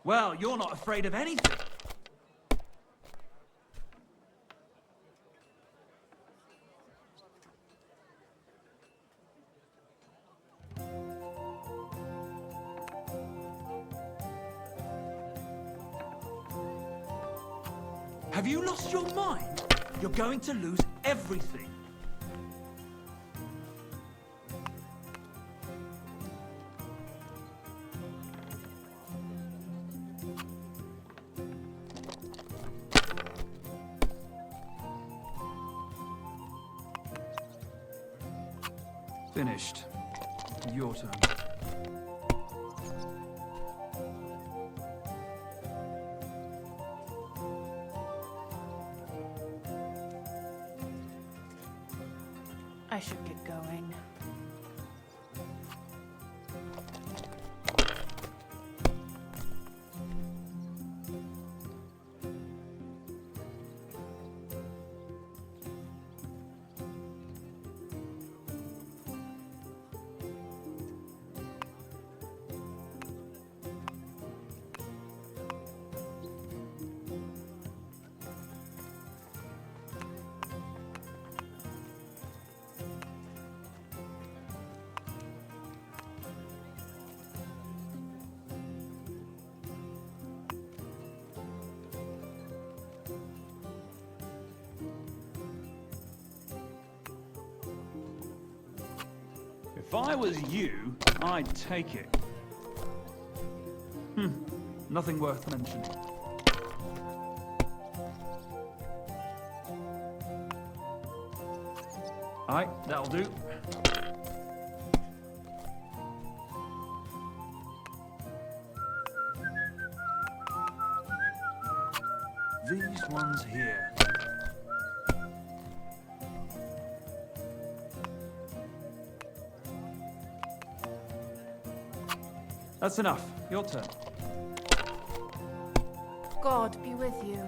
Well, you're not afraid of anything. Have you lost your mind? You're going to lose everything. Finished. Your turn. I should get going. If I was you, I'd take it. Nothing worth mentioning. Aye, that'll do. These ones here. That's enough. Your turn. God be with you.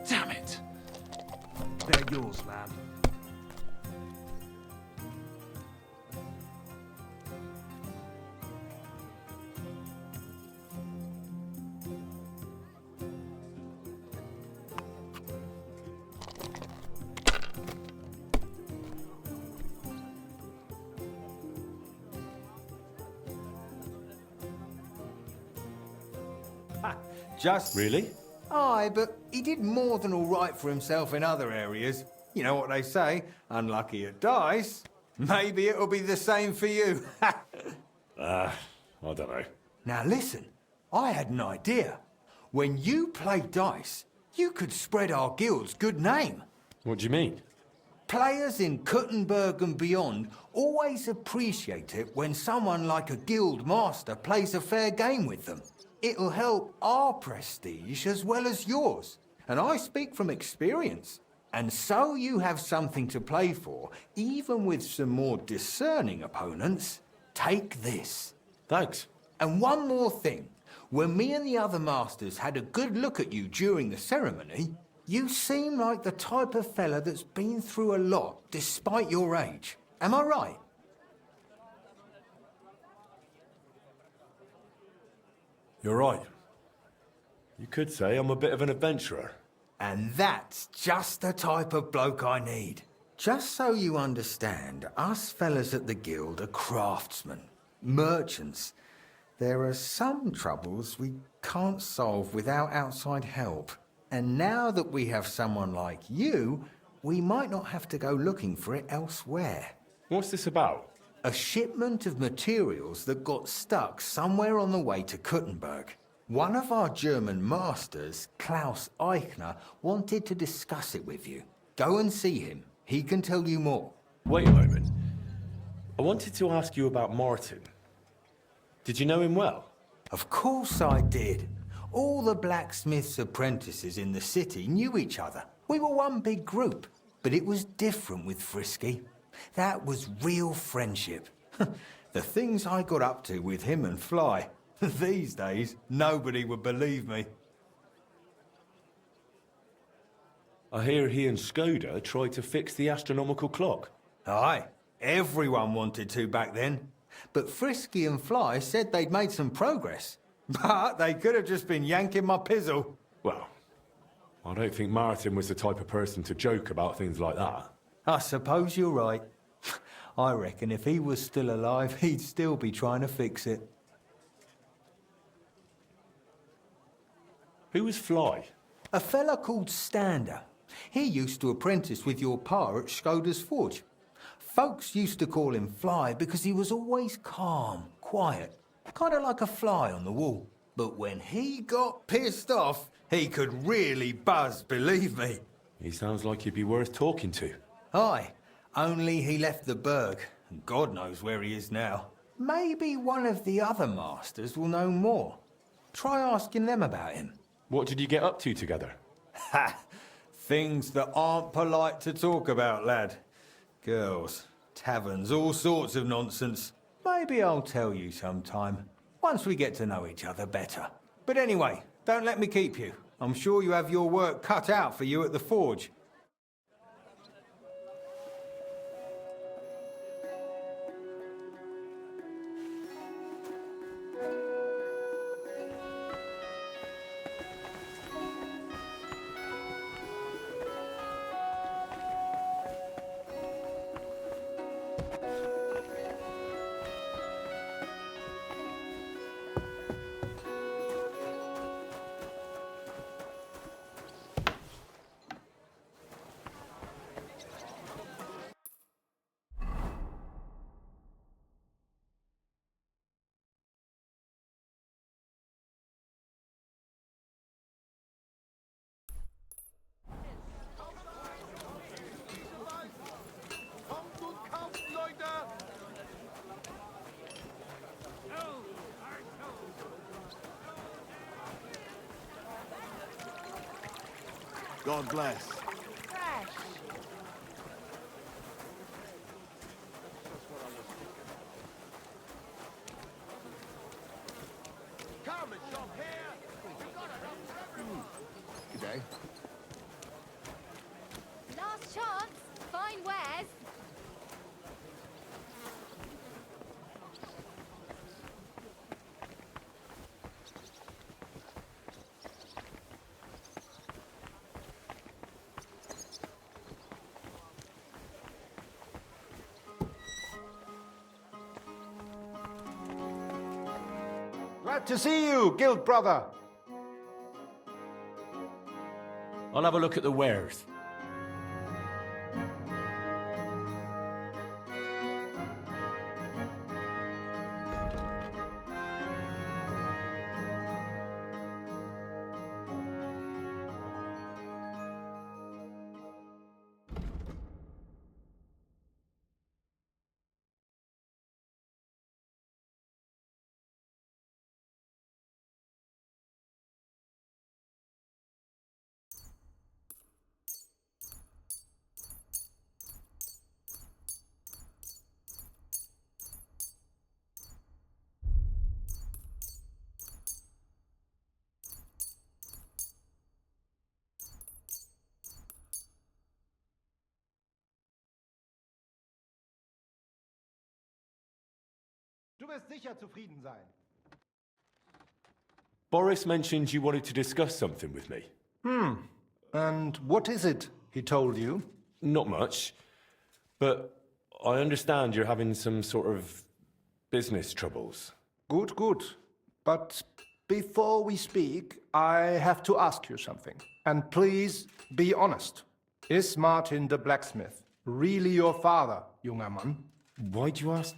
Damn it! They're yours, lad. Just... Really? Aye, but he did more than all right for himself in other areas. You know what they say, unlucky at dice. Maybe it'll be the same for you. I don't know. Now listen, I had an idea. When you play dice, you could spread our guild's good name. What do you mean? Players in Kuttenberg and beyond always appreciate it when someone like a guild master plays a fair game with them. It'll help our prestige as well as yours. And I speak from experience. And so you have something to play for, even with some more discerning opponents. Take this. Thanks. And one more thing. When me and the other masters had a good look at you during the ceremony, you seem like the type of fella that's been through a lot, despite your age. Am I right? You're right. You could say I'm a bit of an adventurer. And that's just the type of bloke I need. Just so you understand, us fellas at the Guild are craftsmen, merchants. There are some troubles we can't solve without outside help. And now that we have someone like you, we might not have to go looking for it elsewhere. What's this about? A shipment of materials that got stuck somewhere on the way to Kuttenberg. One of our German masters, Klaus Eichner, wanted to discuss it with you. Go and see him. He can tell you more. Wait a moment. I wanted to ask you about Martin. Did you know him well? Of course I did. All the blacksmith's apprentices in the city knew each other. We were one big group, but it was different with Frisky. That was real friendship. The things I got up to with him and Fly. These days, nobody would believe me. I hear he and Skoda tried to fix the astronomical clock. Aye, everyone wanted to back then. But Frisky and Fly said they'd made some progress. But they could have just been yanking my pizzle. Well, I don't think Martin was the type of person to joke about things like that. I suppose you're right. I reckon if he was still alive, he'd still be trying to fix it. Who was Fly? A fella called Stander. He used to apprentice with your pa at Skoda's Forge. Folks used to call him Fly because he was always calm, quiet, kind of like a fly on the wall. But when he got pissed off, he could really buzz, believe me. He sounds like he'd be worth talking to. Aye, only he left the burg, and God knows where he is now. Maybe one of the other masters will know more. Try asking them about him. What did you get up to together? Ha! Things that aren't polite to talk about, lad. Girls, taverns, all sorts of nonsense. Maybe I'll tell you sometime, once we get to know each other better. But anyway, don't let me keep you. I'm sure you have your work cut out for you at the Forge. God bless. Fresh. Come and shop here. We've got enough for everyone. Good day. Last chance. Fine wares. Glad to see you, guild brother. I'll have a look at the wares. wirst sicher zufrieden sein. Boris mentioned you wanted to discuss something with me. And what is it he told you? Not much, but I understand you're having some sort of business troubles. Good, good. But before we speak, I have to ask you something. And please be honest. Is Martin the blacksmith really your father, junger Mann? Why do you ask?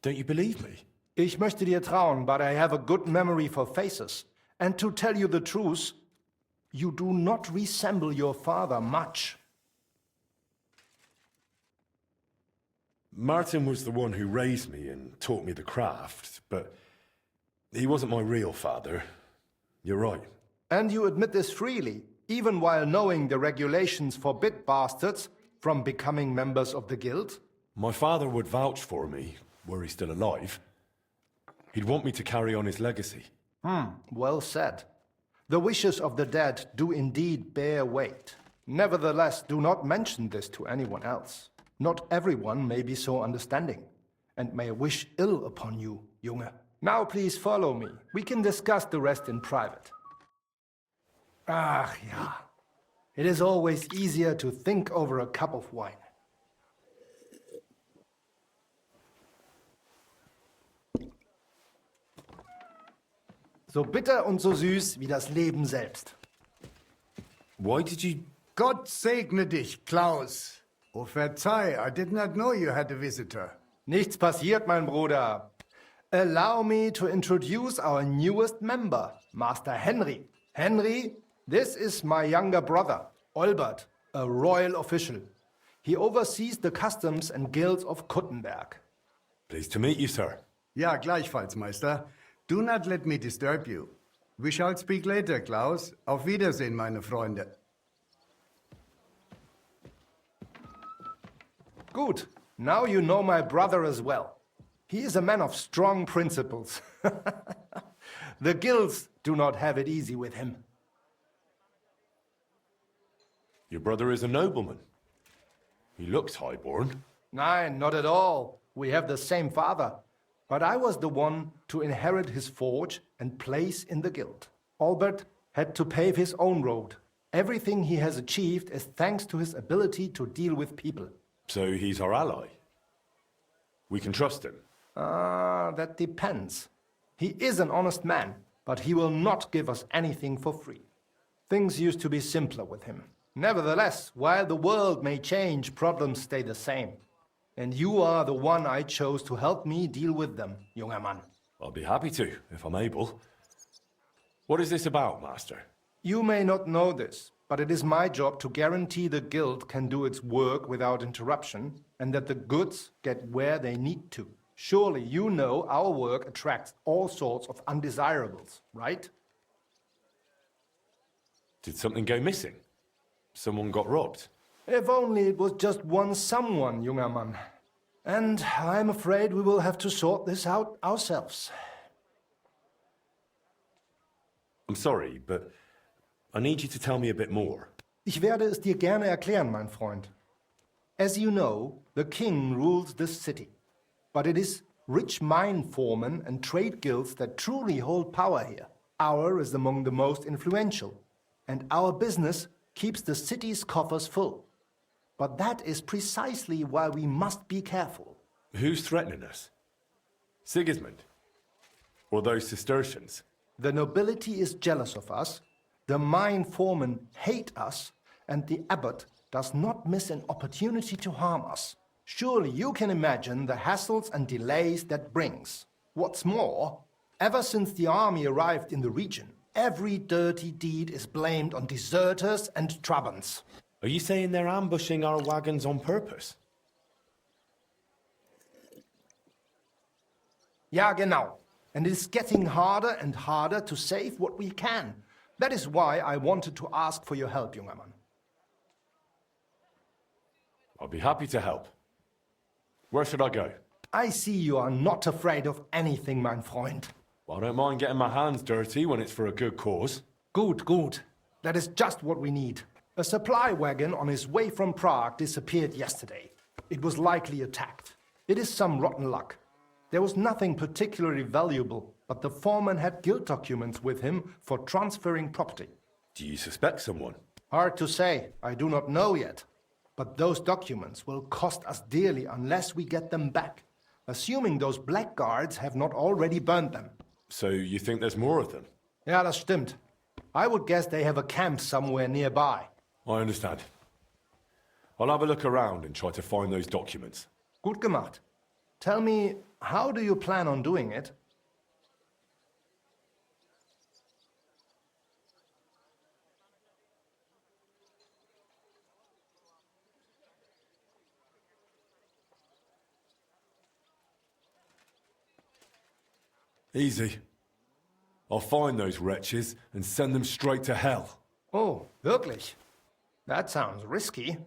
Don't you believe me? Ich möchte dir trauen, but I have a good memory for faces. And to tell you the truth, you do not resemble your father much. Martin was the one who raised me and taught me the craft, but he wasn't my real father. You're right. And you admit this freely, even while knowing the regulations forbid bastards from becoming members of the guild? My father would vouch for me, were he still alive. He'd want me to carry on his legacy. Well said. The wishes of the dead do indeed bear weight. Nevertheless, do not mention this to anyone else. Not everyone may be so understanding, and may wish ill upon you, Junge. Now please follow me. We can discuss the rest in private. Ach ja. It is always easier to think over a cup of wine. So bitter und so süß wie das Leben selbst. Why did you... Gott segne dich, Klaus. Oh, verzeih, I did not know you had a visitor. Nichts passiert, mein Bruder. Allow me to introduce our newest member, Master Henry. Henry, this is my younger brother, Olbert, a royal official. He oversees the customs and guilds of Kuttenberg. Pleased to meet you, sir. Ja, gleichfalls, Meister. Do not let me disturb you. We shall speak later, Klaus. Auf Wiedersehen, meine Freunde. Good. Now you know my brother as well. He is a man of strong principles. The guilds do not have it easy with him. Your brother is a nobleman. He looks highborn. Nein, not at all. We have the same father. But I was the one to inherit his forge and place in the guild. Albert had to pave his own road. Everything he has achieved is thanks to his ability to deal with people. So he's our ally. We can trust him. That depends. He is an honest man, but he will not give us anything for free. Things used to be simpler with him. Nevertheless, while the world may change, problems stay the same. And you are the one I chose to help me deal with them, junger Mann. I'll be happy to, if I'm able. What is this about, Master? You may not know this, but it is my job to guarantee the guild can do its work without interruption, and that the goods get where they need to. Surely you know our work attracts all sorts of undesirables, right? Did something go missing? Someone got robbed? If only it was just one someone, junger Mann. And I'm afraid we will have to sort this out ourselves. I'm sorry, but I need you to tell me a bit more. Ich werde es dir gerne erklären, mein Freund. As you know, the king rules this city. But it is rich mine foremen and trade guilds that truly hold power here. Our is among the most influential. And our business keeps the city's coffers full. But that is precisely why we must be careful. Who's threatening us? Sigismund? Or those Cistercians? The nobility is jealous of us, the mine foremen hate us, and the abbot does not miss an opportunity to harm us. Surely you can imagine the hassles and delays that brings. What's more, ever since the army arrived in the region, every dirty deed is blamed on deserters and Trabants. Are you saying they're ambushing our wagons on purpose? Ja, genau. And it is getting harder and harder to save what we can. That is why I wanted to ask for your help, junger Mann. I'll be happy to help. Where should I go? I see you are not afraid of anything, mein Freund. Well, I don't mind getting my hands dirty when it's for a good cause. Good, good. That is just what we need. A supply wagon on his way from Prague disappeared yesterday. It was likely attacked. It is some rotten luck. There was nothing particularly valuable, but the foreman had guild documents with him for transferring property. Do you suspect someone? Hard to say. I do not know yet. But those documents will cost us dearly unless we get them back, assuming those blackguards have not already burned them. So you think there's more of them? Ja, das stimmt. I would guess they have a camp somewhere nearby. I understand. I'll have a look around and try to find those documents. Gut gemacht. Tell me, how do you plan on doing it? Easy. I'll find those wretches and send them straight to hell. Oh, wirklich? That sounds risky.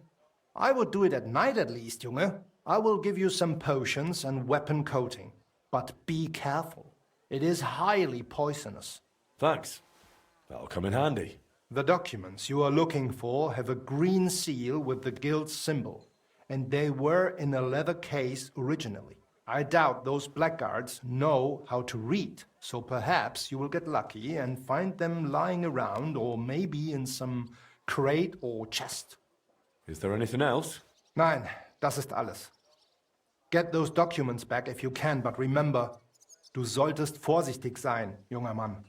I would do it at night at least, Junge. I will give you some potions and weapon coating. But be careful. It is highly poisonous. Thanks. That'll come in handy. The documents you are looking for have a green seal with the guild's symbol, and they were in a leather case originally. I doubt those blackguards know how to read, so perhaps you will get lucky and find them lying around or maybe in some crate or chest. Is there anything else? Nein, das ist alles. Get those documents back if you can, but remember, du solltest vorsichtig sein, junger Mann.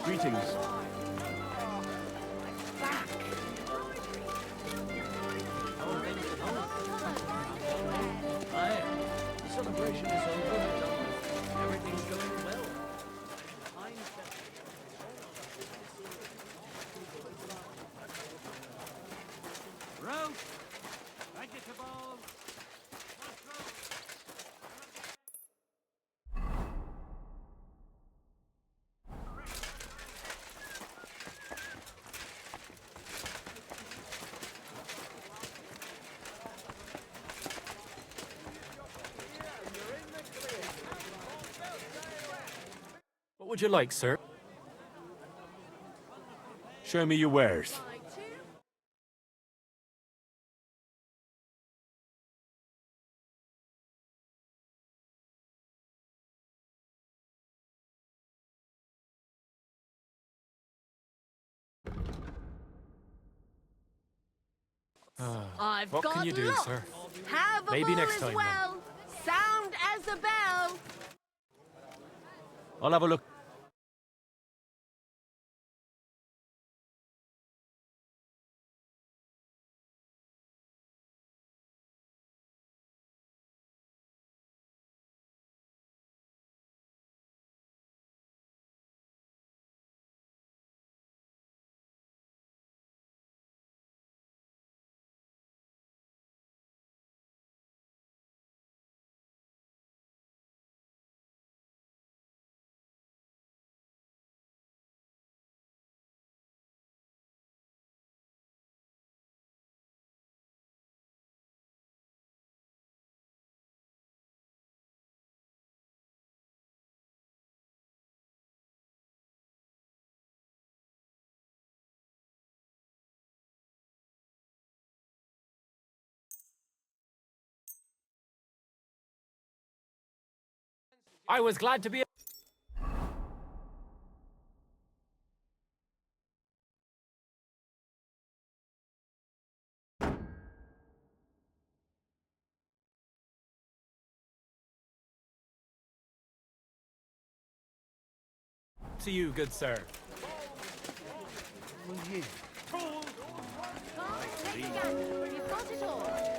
Greetings. Aye. The celebration is over. Everything's going well. Roast, vegetables, mushrooms. What would you like, sir? Show me your wares. I've What got can you do, lots. sir? Have a Maybe ball next as time, then. well. Sound as a bell. I'll have a look. I was glad to be. To you, good sir. Come, take a gander. You've got it all.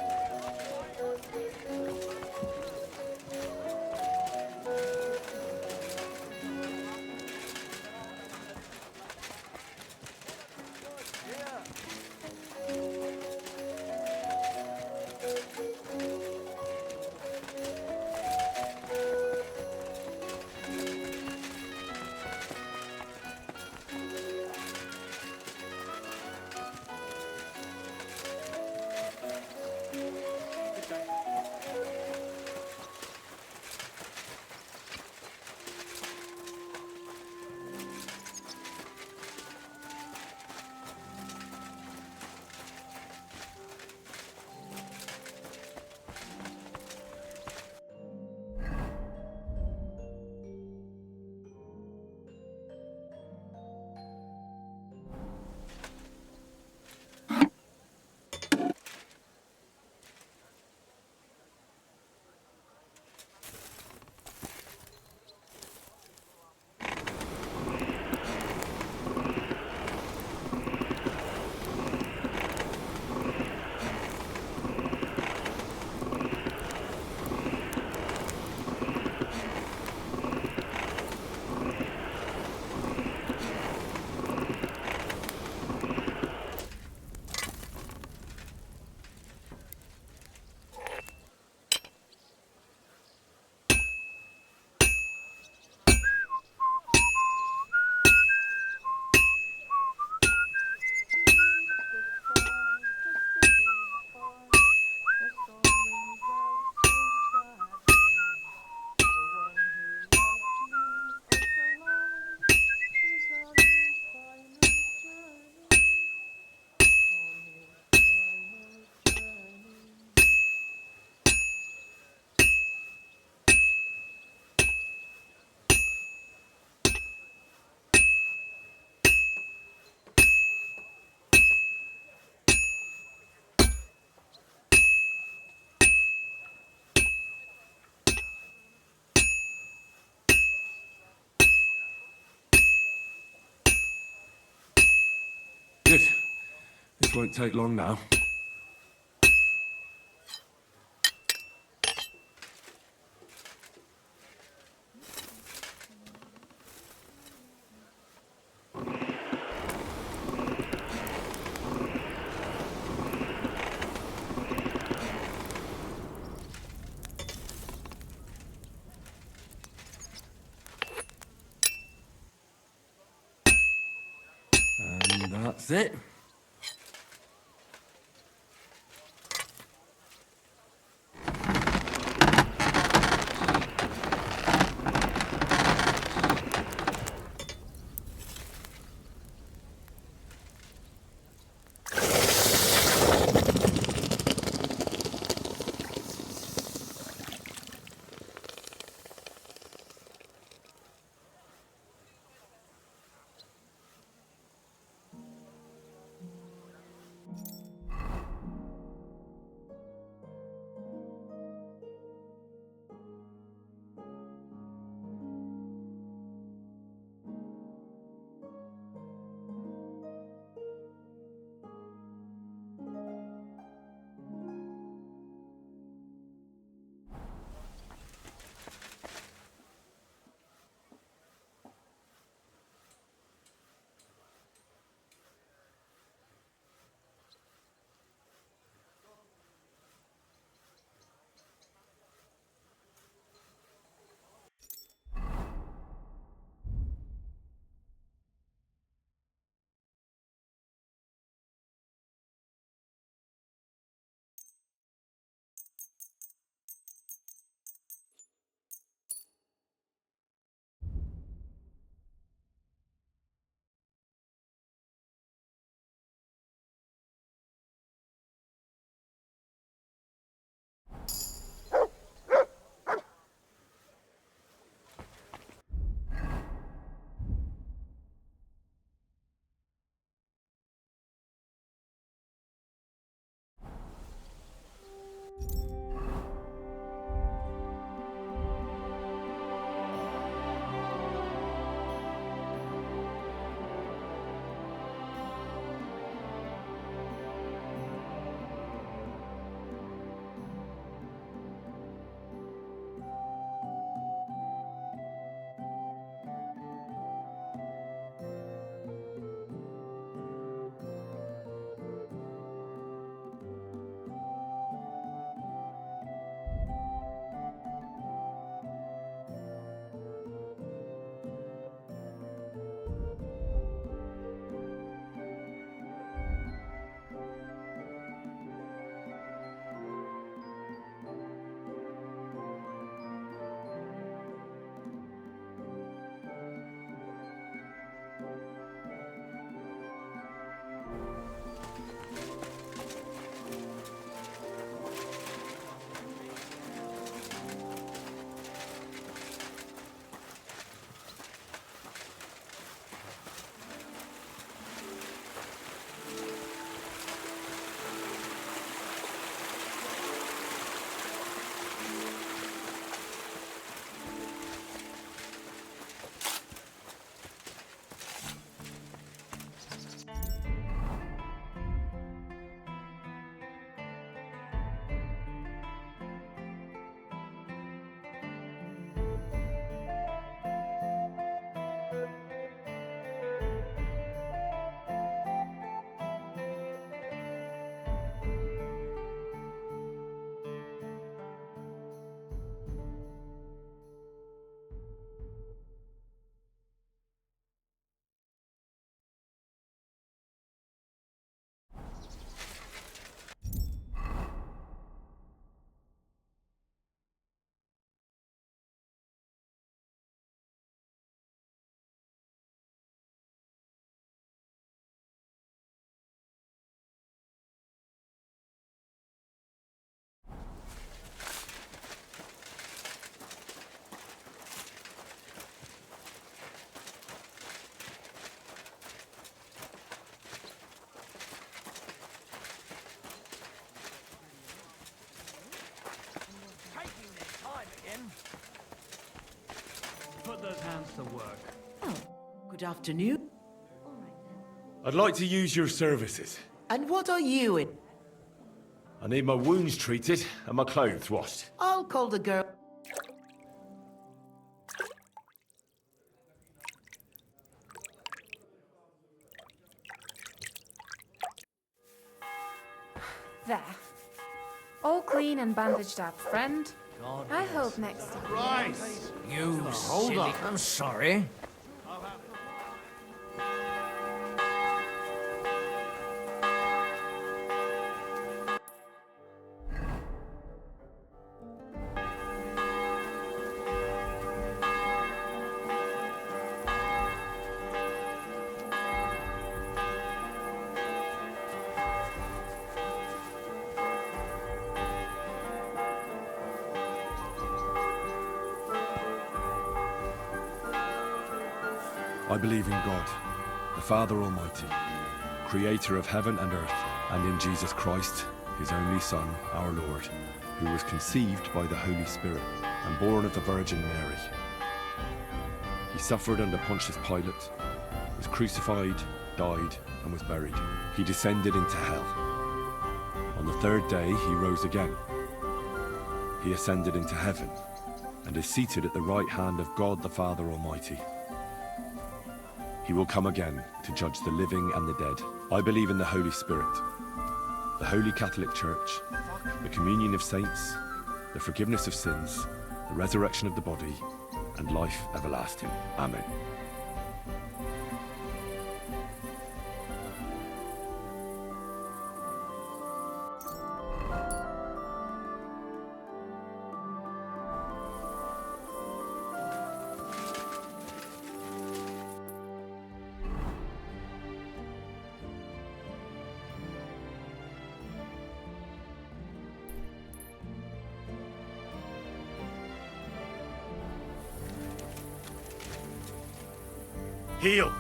Good. This won't take long now. And that's it. Put those hands to work. Oh, good afternoon. All right then. I'd like to use your services. And what are you in? I need my wounds treated and my clothes washed. I'll call the girl. There. All clean and bandaged up, friend. I hope next time. Right. You hold on. I'm sorry. I believe in God, the Father Almighty, creator of heaven and earth, and in Jesus Christ, his only Son, our Lord, who was conceived by the Holy Spirit and born of the Virgin Mary. He suffered under Pontius Pilate, was crucified, died, and was buried. He descended into hell. On the third day, he rose again. He ascended into heaven and is seated at the right hand of God the Father Almighty. He will come again to judge the living and the dead. I believe in the Holy Spirit, the Holy Catholic Church, the communion of saints, the forgiveness of sins, the resurrection of the body, and life everlasting. Amen. Heal!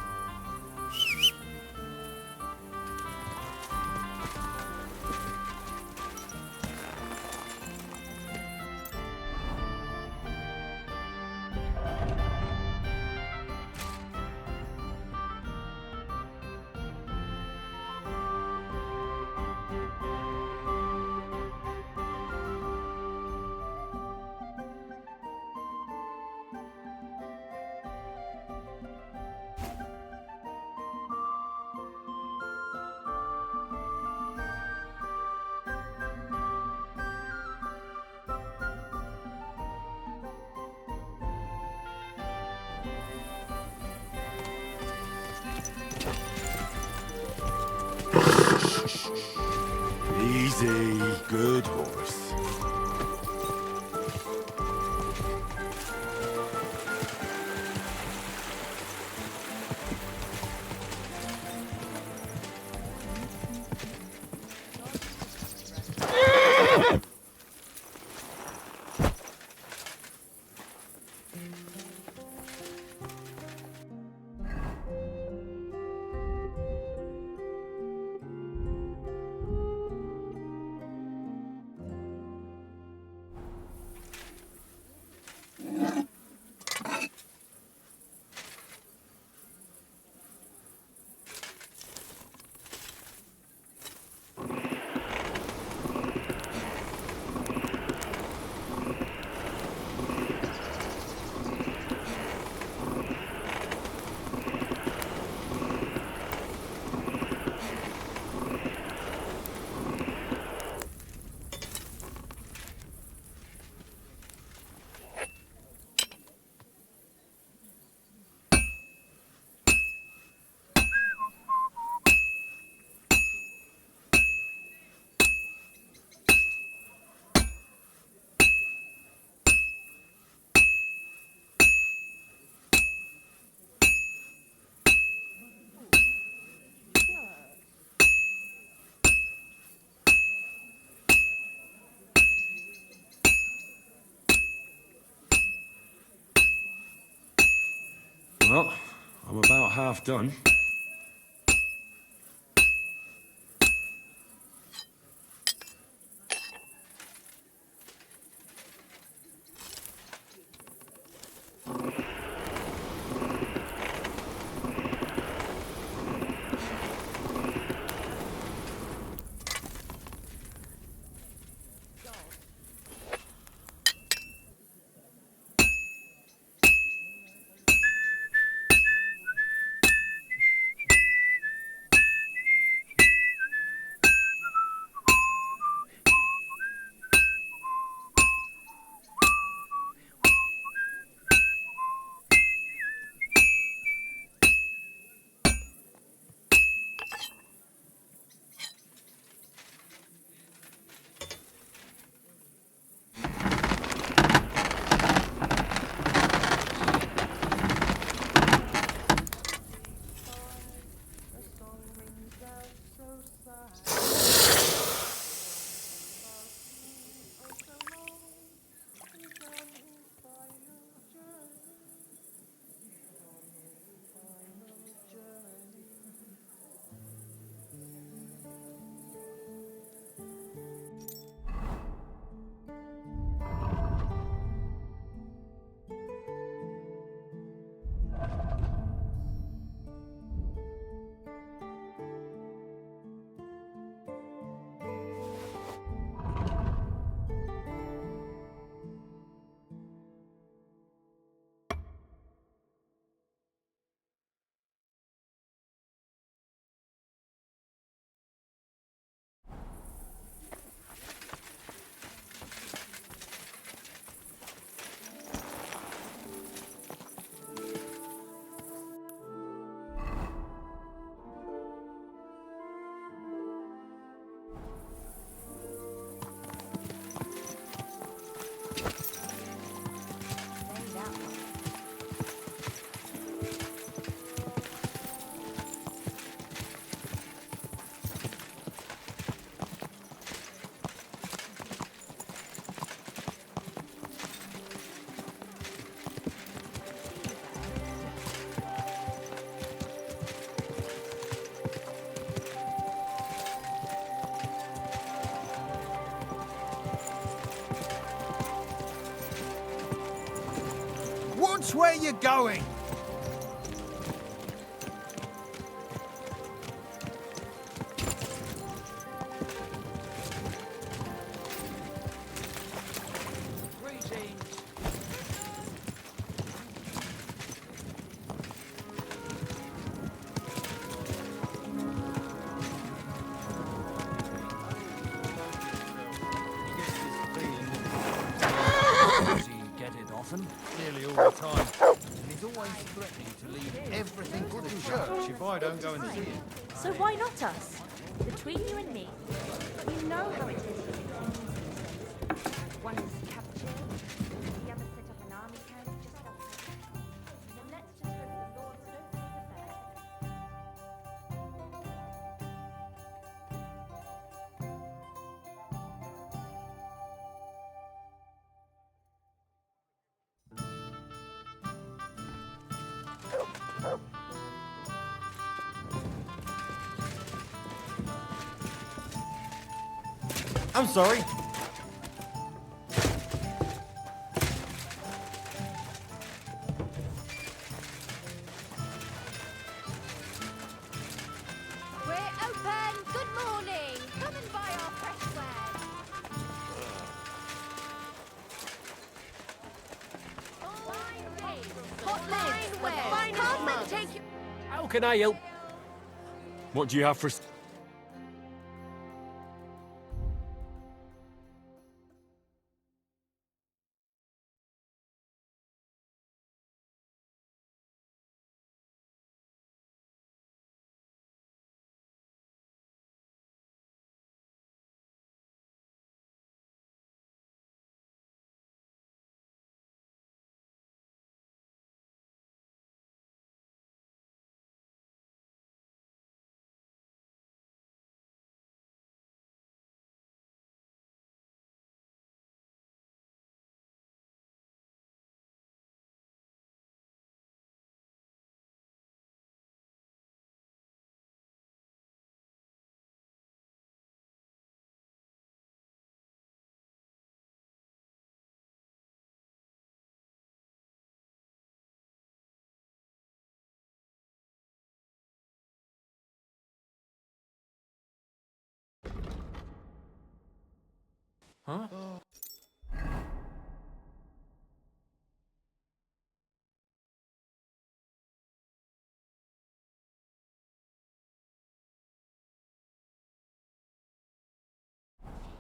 Easy, good horse. Well, I'm about half done. Watch where you're going! Does he get it often? Nearly all the time. And he's always threatening to leave everything to the church if I don't go and see him. So why not us? Between you and me, you know how it is. One is captured, the other set up an army camp just outside. Then let's just hope the Lord's no pleased affair. I'm sorry. We're open! Good morning! Come and buy our fresh wares! Hot line wares! Come and take you... How can I help? What do you have for... Huh?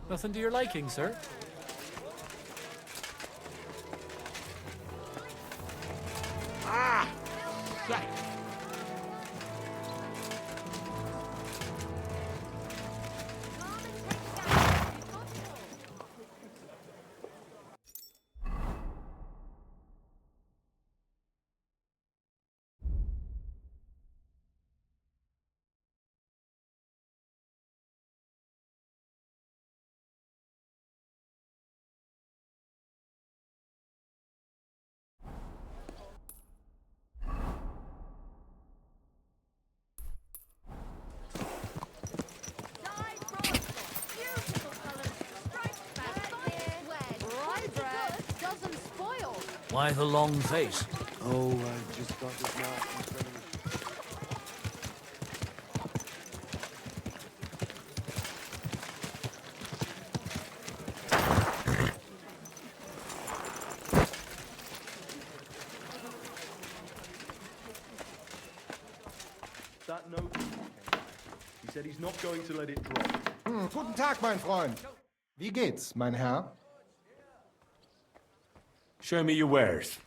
Nothing to your liking, sir? Ah! Shit! Why the long face? Oh, I just got this mark in front of me. That note came back. He said he's not going to let it drop. Guten Tag, mein Freund. Wie geht's, mein Herr? Show me your wares.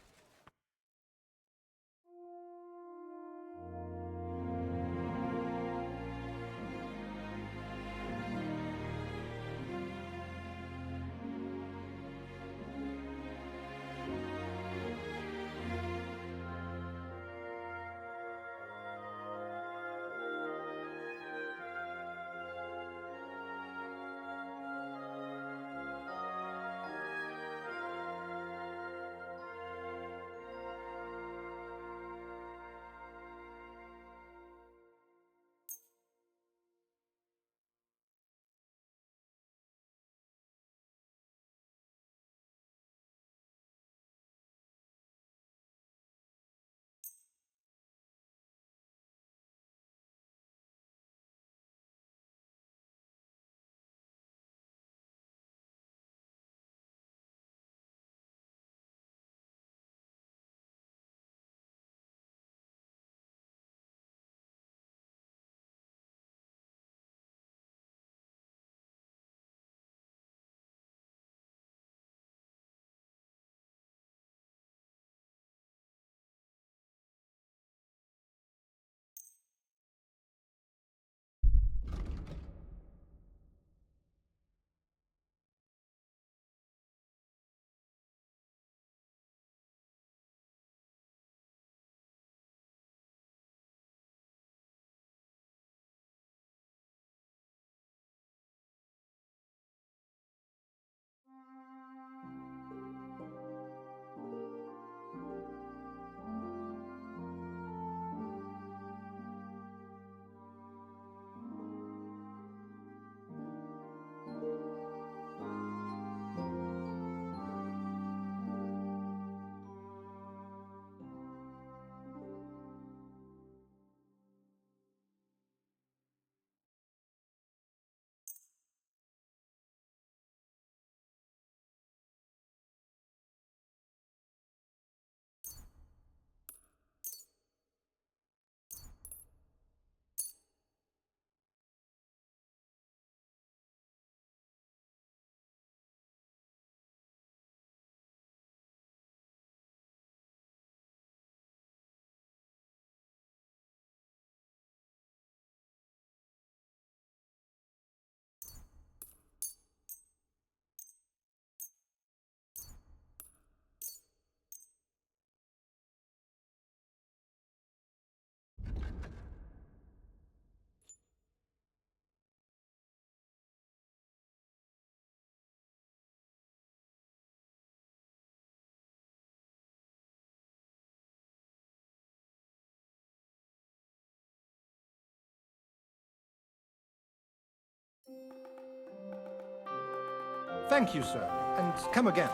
Thank you, sir, and come again.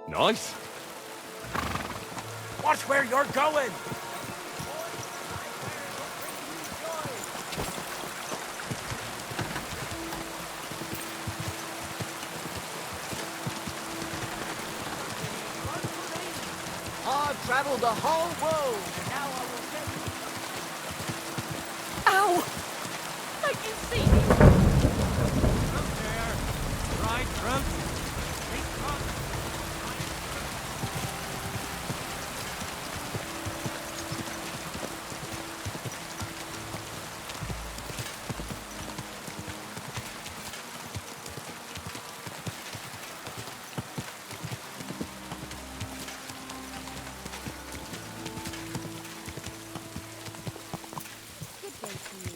Nice. Watch where you're going! I've traveled the whole world, and now I will Ow! get Like you see me? Right, front. Good day to you.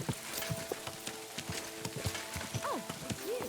Oh, it's you.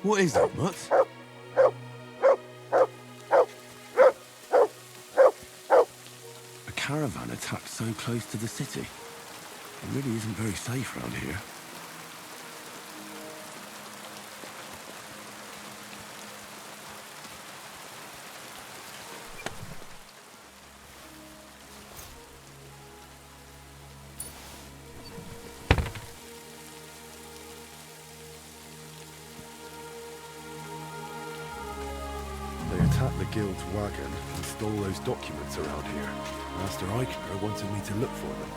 What is that, Mutt? A caravan attacked so close to the city. It really isn't very safe around here. They attacked the guild's wagon and stole those documents around here. Master Eichner wanted me to look for them.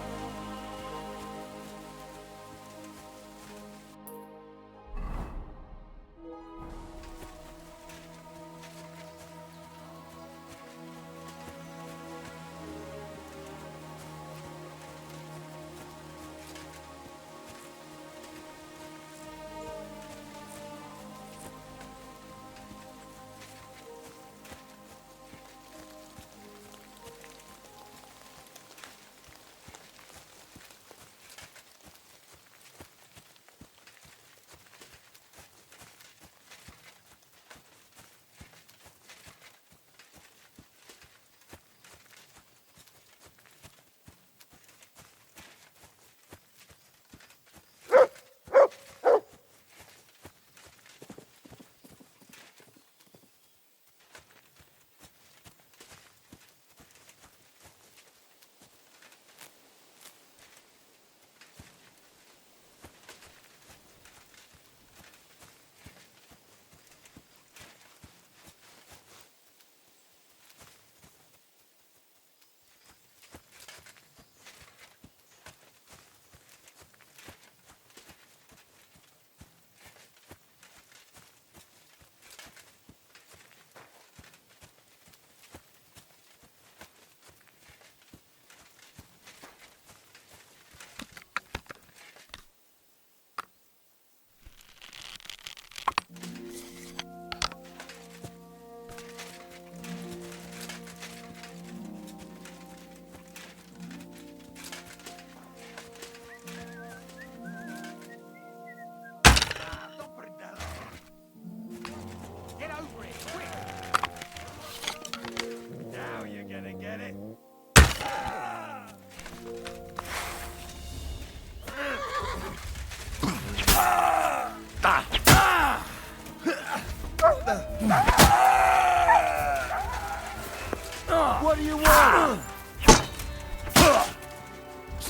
What do you want?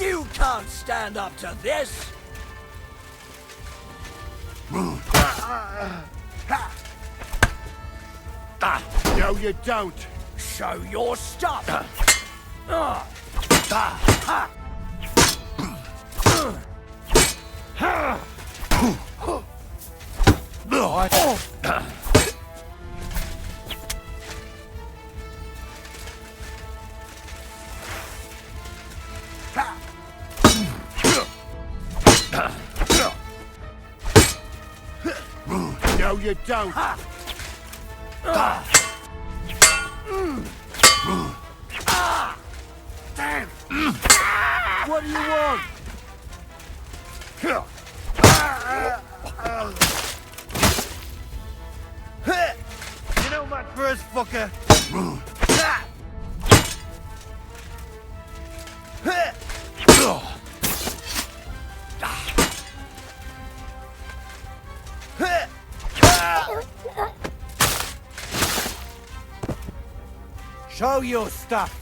You can't stand up to this! No, you don't. Show your stuff! No, you don't. Damn! What do you want? You know my first fucker. Show your stuff!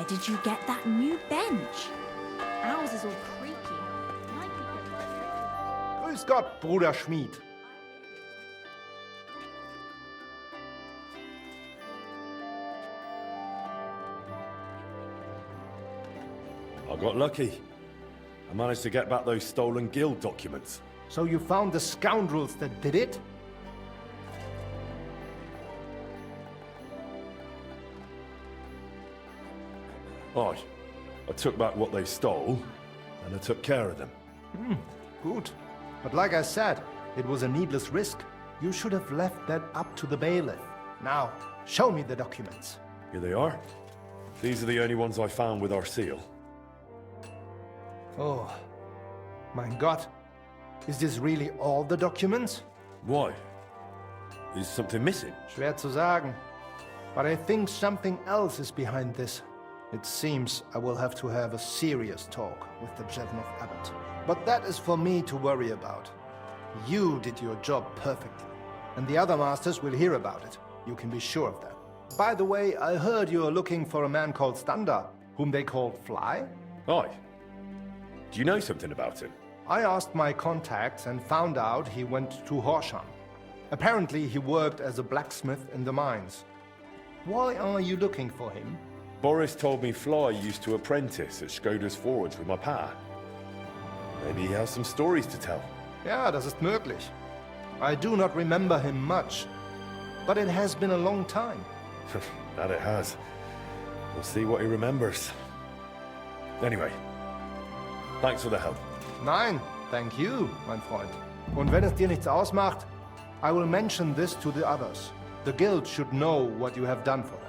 Where did you get that new bench? Ours is all creaky. Might be good. Grüß Gott, Bruder Schmied. I got lucky. I managed to get back those stolen guild documents. So you found the scoundrels that did it? Aye. I took back what they stole, and I took care of them. Good. But like I said, it was a needless risk. You should have left that up to the bailiff. Now, show me the documents. Here they are. These are the only ones I found with our seal. Oh, mein Gott. Is this really all the documents? Why? Is something missing? Schwer zu sagen. But I think something else is behind this. It seems I will have to have a serious talk with the Jevnov Abbot. But that is for me to worry about. You did your job perfectly, and the other masters will hear about it. You can be sure of that. By the way, I heard you are looking for a man called Standa, whom they called Fly? Aye. Do you know something about him? I asked my contacts and found out he went to Horsham. Apparently he worked as a blacksmith in the mines. Why are you looking for him? Boris told me Fly used to apprentice at Skoda's Forge with my pa. Maybe he has some stories to tell. Ja, das ist möglich. I do not remember him much, but it has been a long time. That it has. We'll see what he remembers. Anyway, thanks for the help. Nein, thank you, mein Freund. Und wenn es dir nichts ausmacht, I will mention this to the others. The guild should know what you have done for them.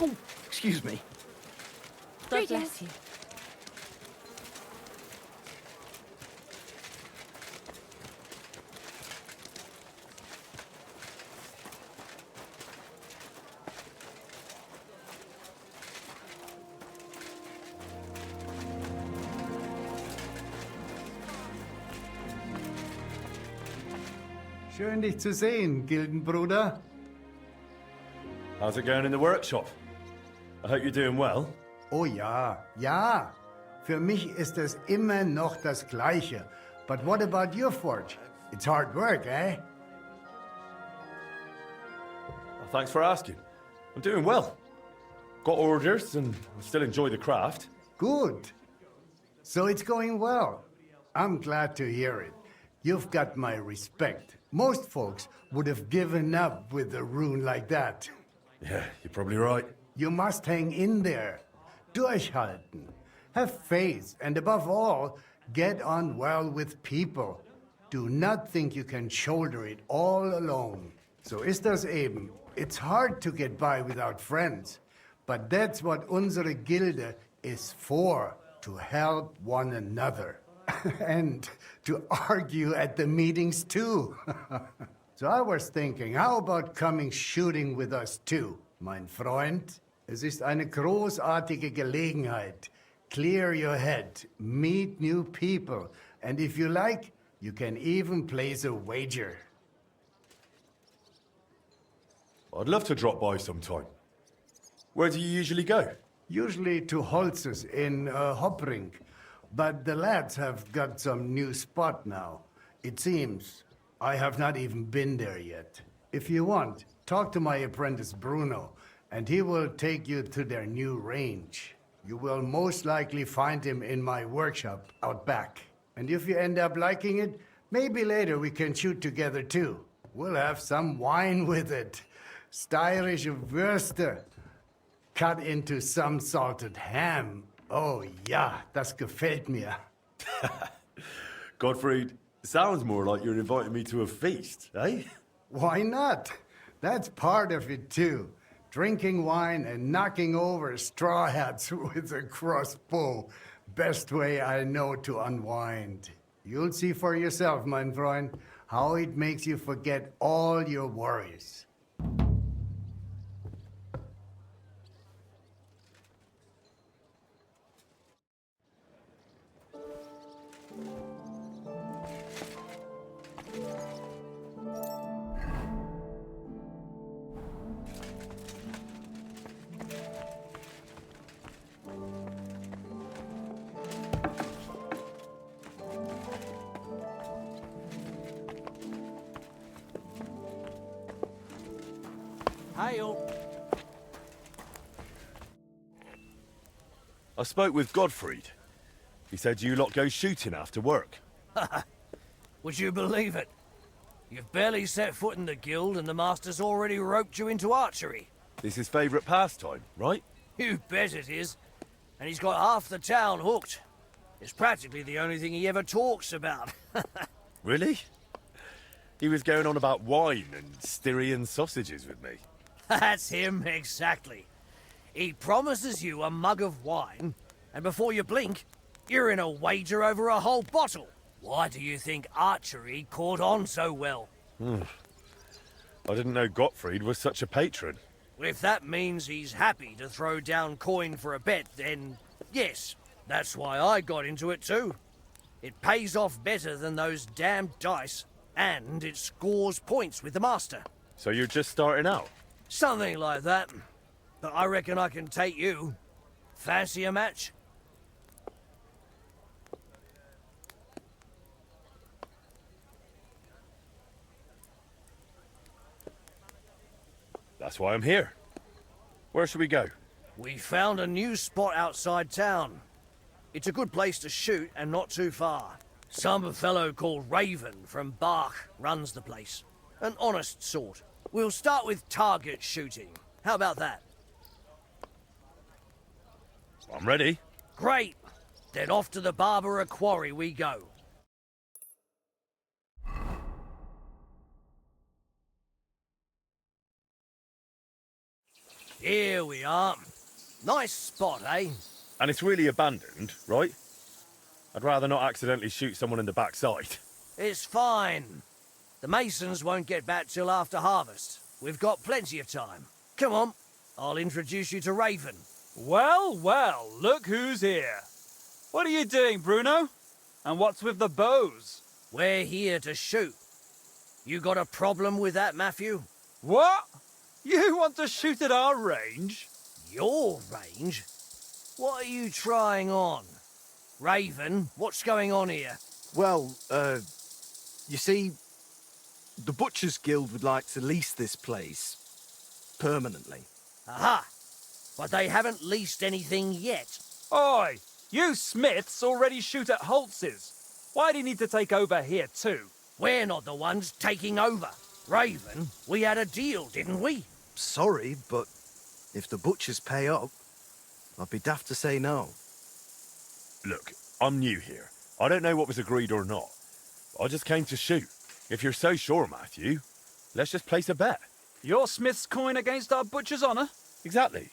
Oh, excuse me. God bless you. Schön, dich zu sehen, Gildenbruder. How's it going in the workshop? I hope you're doing well. Oh ja, ja. Für mich ist es immer noch das Gleiche. But what about your forge? It's hard work, eh? Well, thanks for asking. I'm doing well. Got orders and I still enjoy the craft. Good. So it's going well. I'm glad to hear it. You've got my respect. Most folks would have given up with a rune like that. Yeah, you're probably right. You must hang in there. Durchhalten. Have faith, and above all, get on well with people. Do not think you can shoulder it all alone. So ist das eben. It's hard to get by without friends. But that's what unsere Gilde is for, to help one another. And to argue at the meetings too. So I was thinking, how about coming shooting with us too, mein Freund? Es ist eine großartige Gelegenheit. Clear your head, meet new people, and if you like, you can even place a wager. I'd love to drop by sometime. Where do you usually go? Usually to Holz's in Hopring, but the lads have got some new spot now. It seems. I have not even been there yet. If you want, talk to my apprentice Bruno, and he will take you to their new range. You will most likely find him in my workshop out back. And if you end up liking it, maybe later we can shoot together too. We'll have some wine with it. Steirische Würste. Cut into some salted ham. Oh ja, das gefällt mir. Gottfried, sounds more like you're inviting me to a feast, eh? Why not? That's part of it too. Drinking wine and knocking over straw hats with a crossbow. Best way I know to unwind. You'll see for yourself, mein Freund, how it makes you forget all your worries. Hail. I spoke with Gottfried. He said you lot go shooting after work. Would you believe it? You've barely set foot in the guild and the master's already roped you into archery. This is his favourite pastime, right? You bet it is. And he's got half the town hooked. It's practically the only thing he ever talks about. Really? He was going on about wine and Styrian sausages with me. That's him, exactly. He promises you a mug of wine, and before you blink, you're in a wager over a whole bottle. Why do you think archery caught on so well? I didn't know Gottfried was such a patron. If that means he's happy to throw down coin for a bet, then yes, that's why I got into it too. It pays off better than those damned dice, and it scores points with the master. So you're just starting out? Something like that. But I reckon I can take you. Fancy a match? That's why I'm here. Where should we go? We found a new spot outside town. It's a good place to shoot and not too far. Some fellow called Raven from Bach runs the place. An honest sort. We'll start with target shooting. How about that? I'm ready. Great. Then off to the Barbara Quarry we go. Here we are. Nice spot, eh? And it's really abandoned, right? I'd rather not accidentally shoot someone in the backside. It's fine. The masons won't get back till after harvest. We've got plenty of time. Come on, I'll introduce you to Raven. Well, well, look who's here. What are you doing, Bruno? And what's with the bows? We're here to shoot. You got a problem with that, Matthew? What? You want to shoot at our range? Your range? What are you trying on? Raven, what's going on here? Well, you see, the Butchers Guild would like to lease this place permanently. Aha! But they haven't leased anything yet. Oi! You Smiths already shoot at Holtz's. Why do you need to take over here too? We're not the ones taking over. Raven, we had a deal, didn't we? Sorry, but if the Butchers pay up, I'd be daft to say no. Look, I'm new here. I don't know what was agreed or not. I just came to shoot. If you're so sure, Matthew, let's just place a bet. Your Smith's coin against our butcher's honour? Exactly.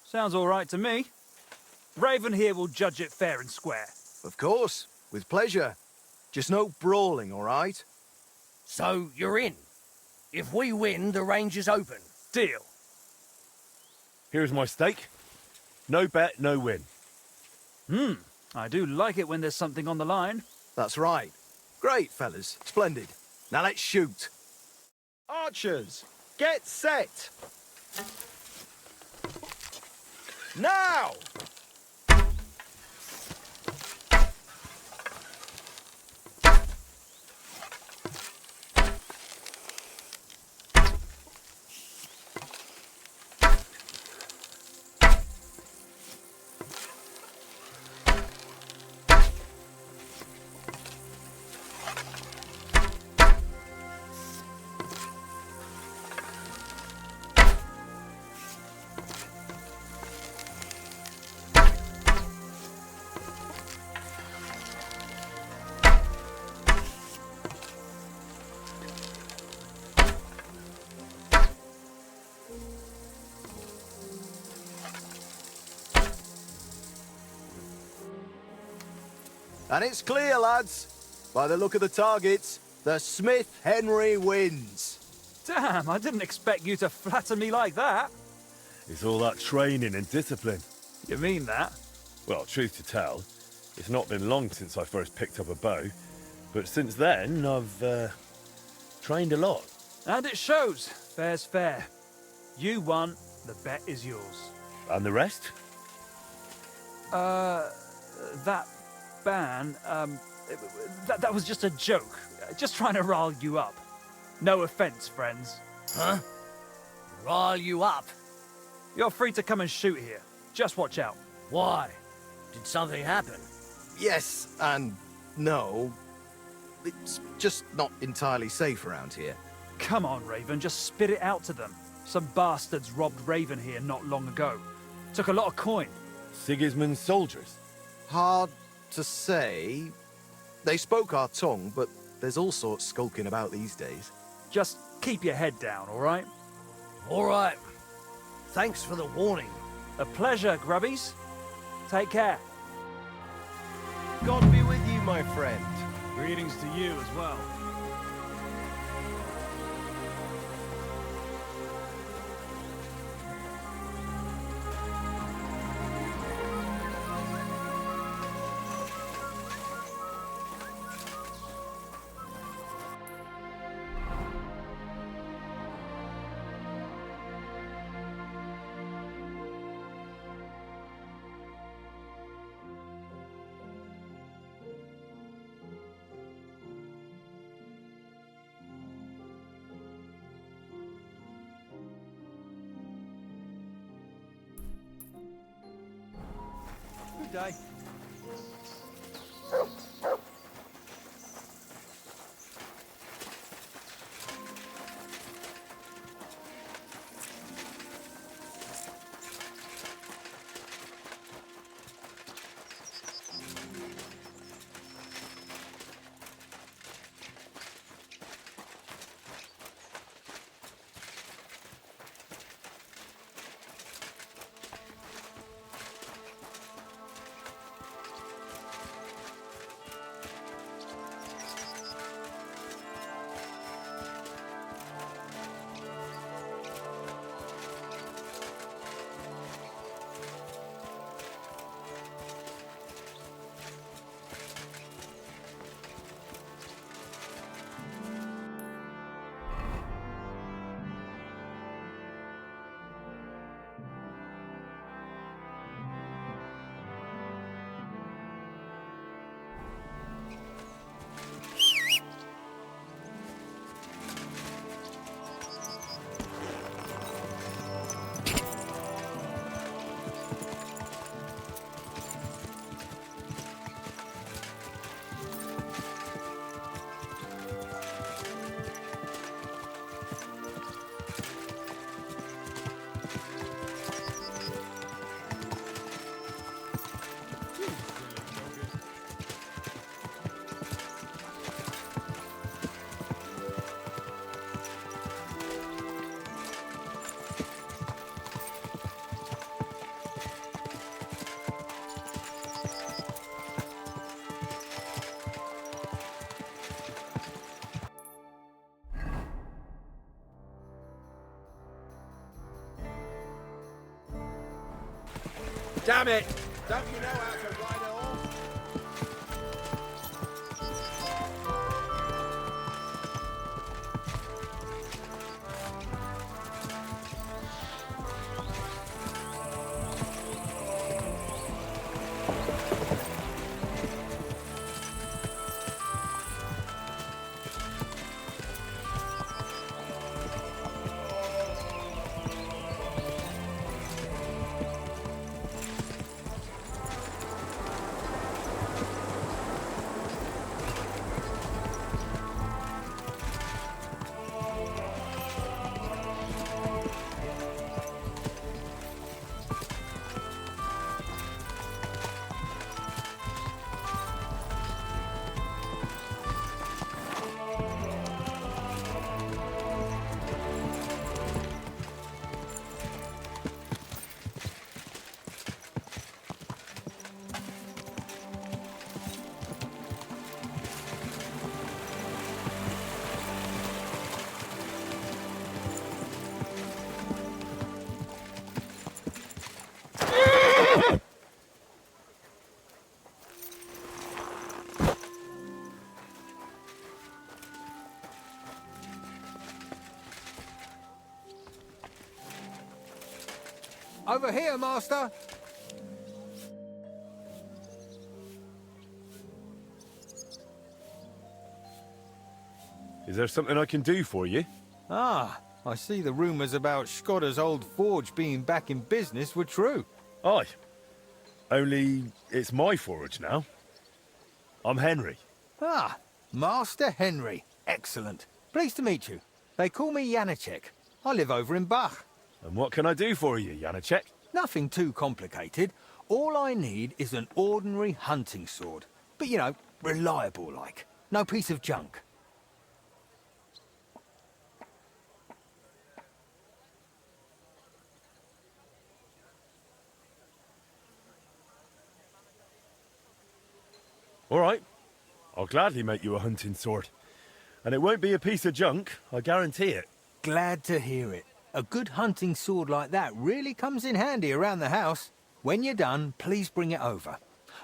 Sounds all right to me. Raven here will judge it fair and square. Of course, with pleasure. Just no brawling, all right? So you're in. If we win, the range is open. Deal. Here's my stake. No bet, no win. I do like it when there's something on the line. That's right. Great, fellas. Splendid. Now let's shoot. Archers, get set. Now! And it's clear, lads. By the look of the targets, the Smith Henry wins. Damn, I didn't expect you to flatter me like that. It's all that training and discipline. You mean that? Well, truth to tell, it's not been long since I first picked up a bow, but since then, I've trained a lot. And it shows. Fair's fair. You won, the bet is yours. And the rest? That ban, that was just a joke. Just trying to rile you up. No offense, friends. Huh? Rile you up? You're free to come and shoot here. Just watch out. Why? Did something happen? Yes and no. It's just not entirely safe around here. Come on, Raven, just spit it out to them. Some bastards robbed Raven here not long ago. Took a lot of coin. Sigismund's soldiers? Hard to say. They spoke our tongue, but there's all sorts skulking about these days. Just keep your head down, all right? All right. Thanks for the warning. A pleasure, grubbies. Take care. God be with you, my friend. Greetings to you as well. Good day. Damn it! Don't you know how to ride a horse? Over here, master. Is there something I can do for you? Ah, I see the rumours about Skodda's old forge being back in business were true. Aye. Only it's my forge now. I'm Henry. Ah, Master Henry. Excellent. Pleased to meet you. They call me Janacek. I live over in Bach. And what can I do for you, Janacek? Nothing too complicated. All I need is an ordinary hunting sword. But, you know, reliable like. No piece of junk. All right. I'll gladly make you a hunting sword. And it won't be a piece of junk, I guarantee it. Glad to hear it. A good hunting sword like that really comes in handy around the house. When you're done, please bring it over.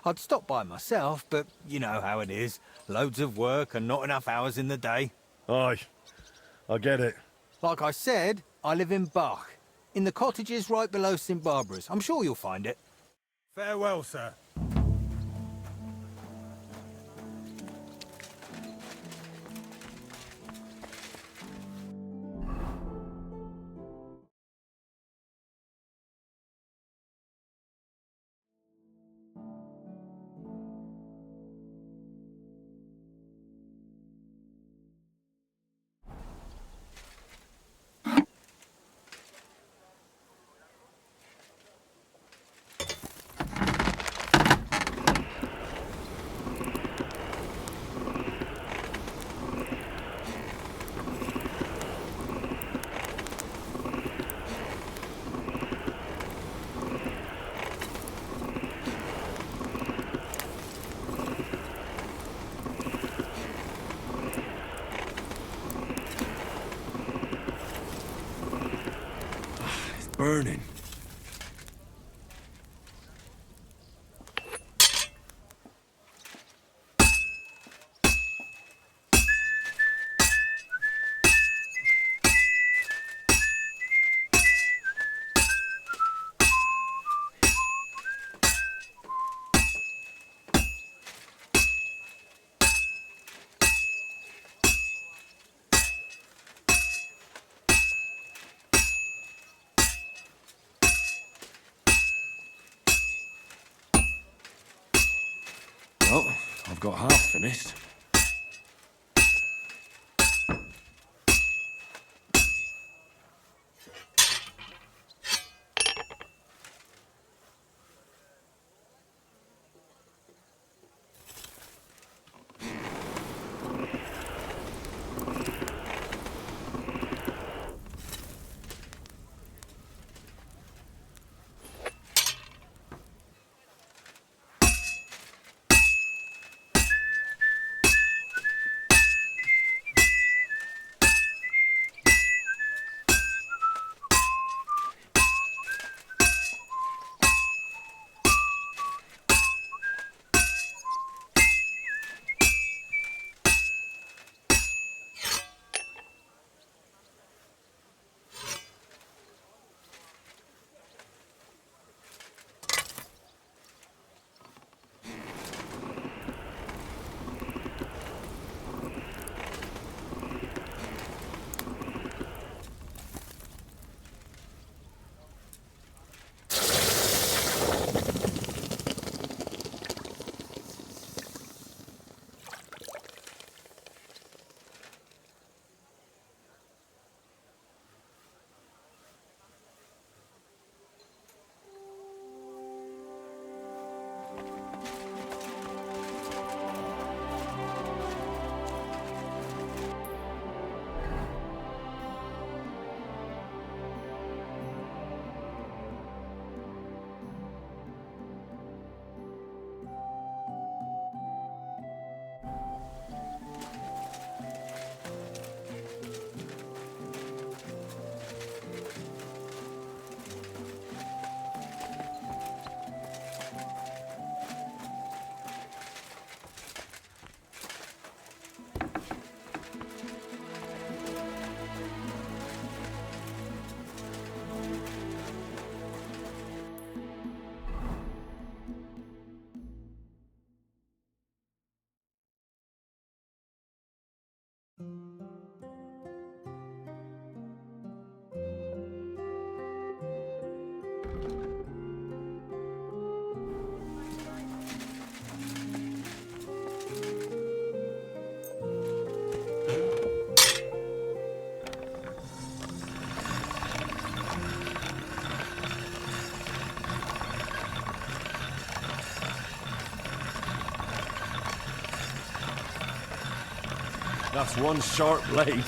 I'd stop by myself, but you know how it is. Loads of work and not enough hours in the day. Aye, I get it. Like I said, I live in Bach, in the cottages right below St. Barbara's. I'm sure you'll find it. Farewell, sir. Burning. Well, I've got half finished. That's one sharp blade.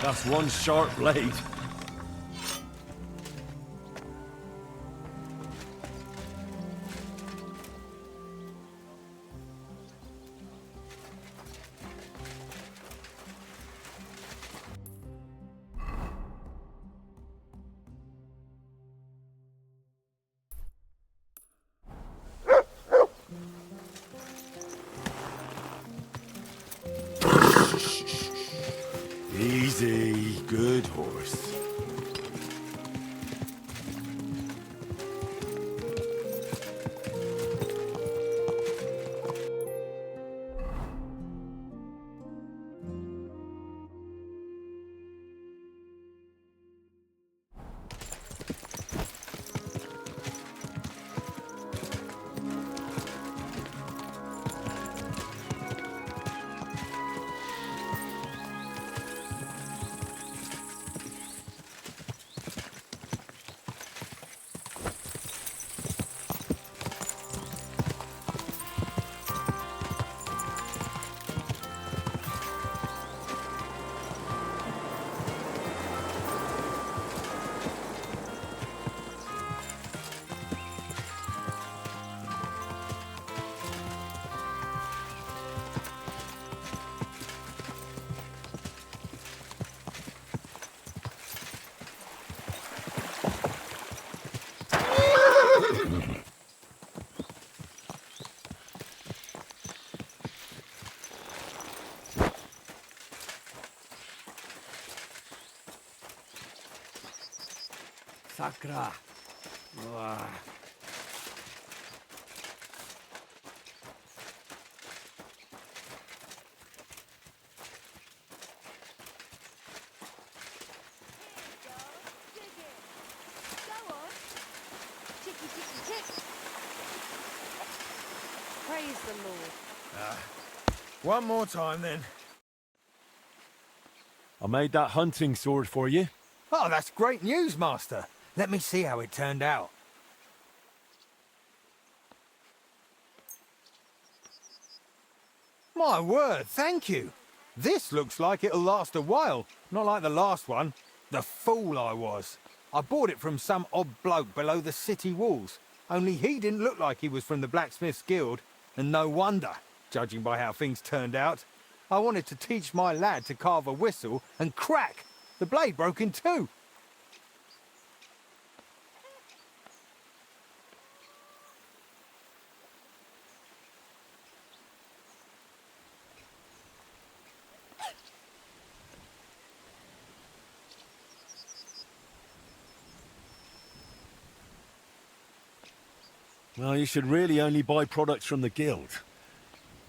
That's one sharp blade. Easy, good horse. Sacra. Praise the Lord. One more time, then. I made that hunting sword for you. Oh, that's great news, Master. Let me see how it turned out. My word, thank you. This looks like it'll last a while, not like the last one. The fool I was. I bought it from some odd bloke below the city walls. Only he didn't look like he was from the Blacksmith's Guild, and no wonder, judging by how things turned out. I wanted to teach my lad to carve a whistle, and crack! The blade broke in two. Well, you should really only buy products from the guild.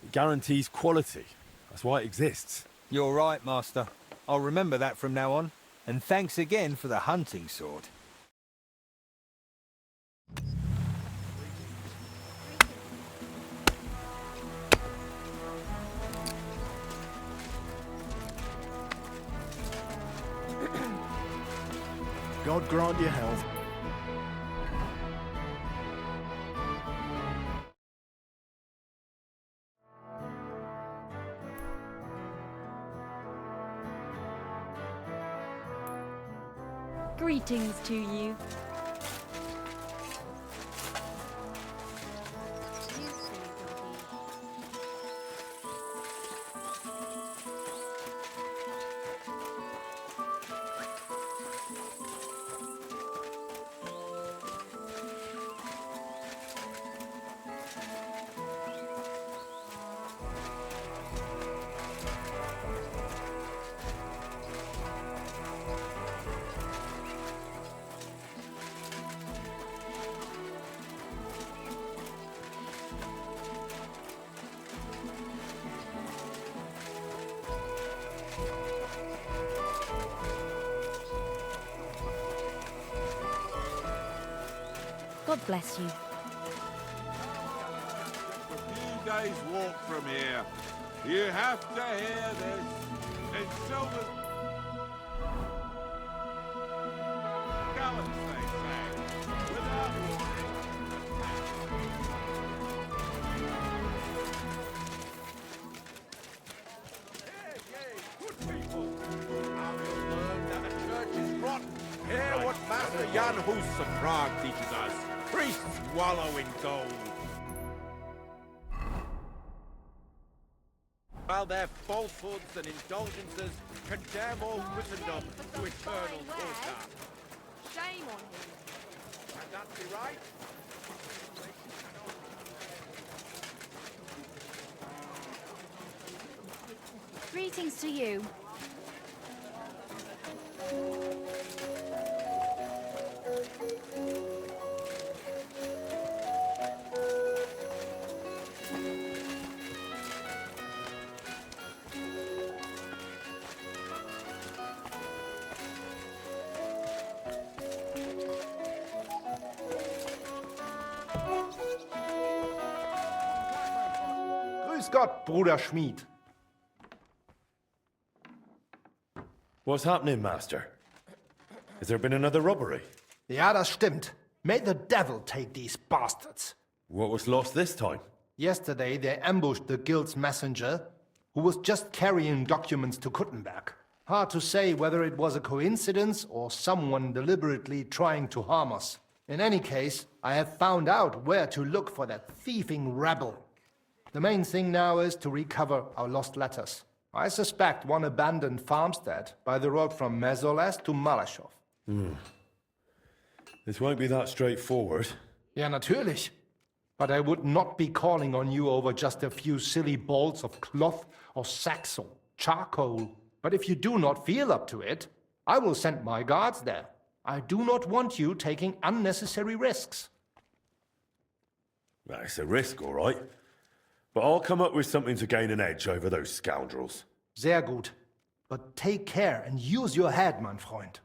It guarantees quality. That's why it exists. You're right, Master. I'll remember that from now on. And thanks again for the hunting sword. God grant you health. Greetings to you. God bless you. A few days' walk from here. You have to hear this. It's Silver's gallants, they say. Without warning. Good people. Now you'll learn that the church is rotten. Hear what Master Jan Hus of Prague teaches us. Priests wallow in gold. While their falsehoods and indulgences condemn all Christendom to eternal torture. Shame on him. And that be right? Greetings to you. Grüß Gott, Bruder Schmied. What's happening, Master? Has there been another robbery? Ja, das stimmt. May the devil take these bastards. What was lost this time? Yesterday, they ambushed the guild's messenger, who was just carrying documents to Kuttenberg. Hard to say whether it was a coincidence or someone deliberately trying to harm us. In any case, I have found out where to look for that thieving rebel. The main thing now is to recover our lost letters. I suspect one abandoned farmstead by the road from Mezoles to Malashov. This won't be that straightforward. Ja, natürlich. But I would not be calling on you over just a few silly bolts of cloth or sacks or charcoal. But if you do not feel up to it, I will send my guards there. I do not want you taking unnecessary risks. Well, it's a risk, all right. But I'll come up with something to gain an edge over those scoundrels. Sehr gut. But take care and use your head, mein Freund.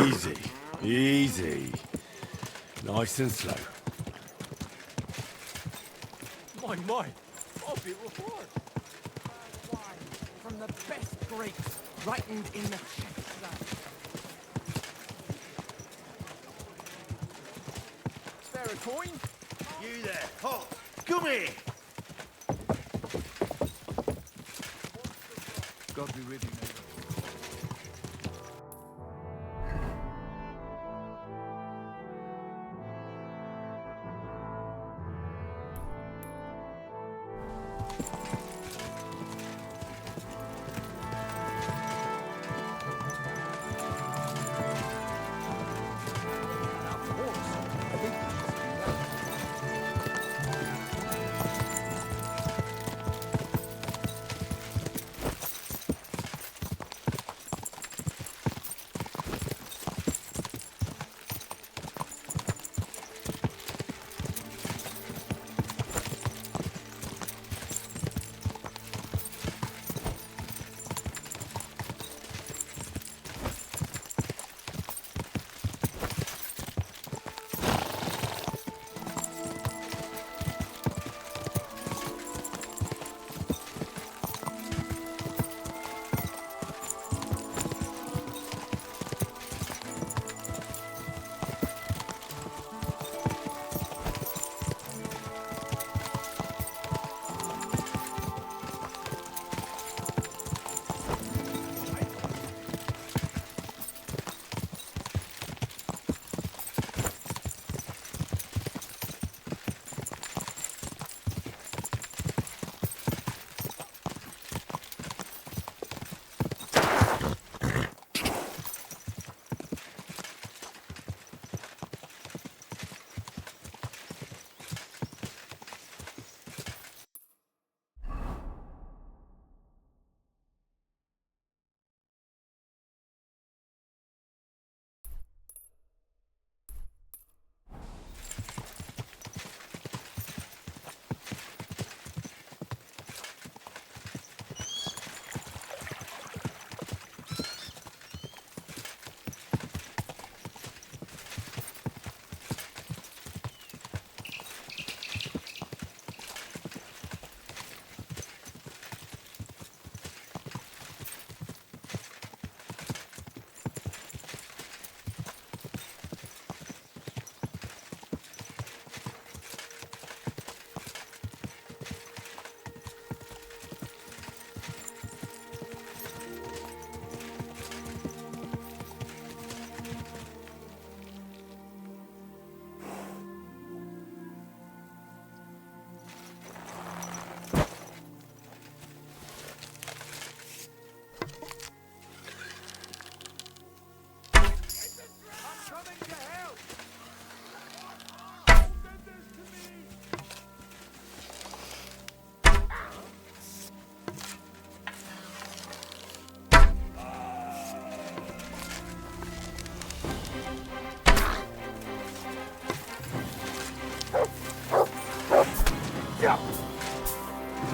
Easy, easy. Nice and slow. My. I'll be reward. Wine from the best grapes, ripened in the chef's lab. Spare a coin? You there, Hop. Come here. God be with you, neighbor.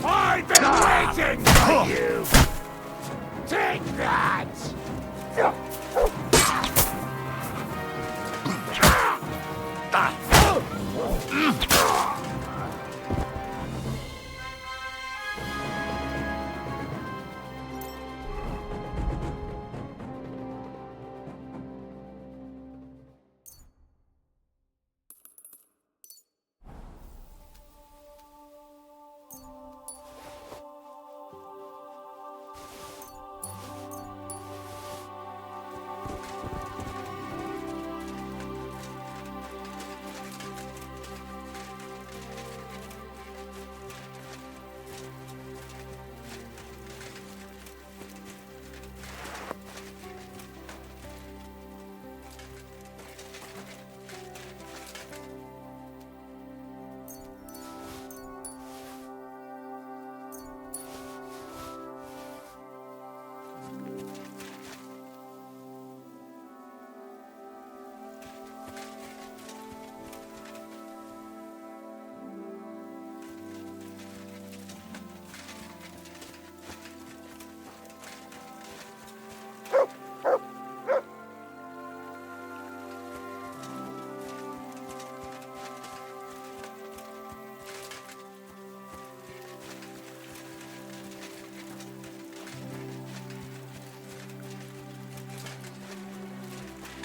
I've been waiting for you! Take that!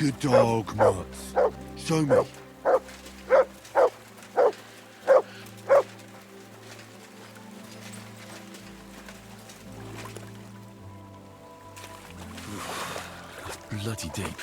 Good dog, Mutz. Show me. bloody deep.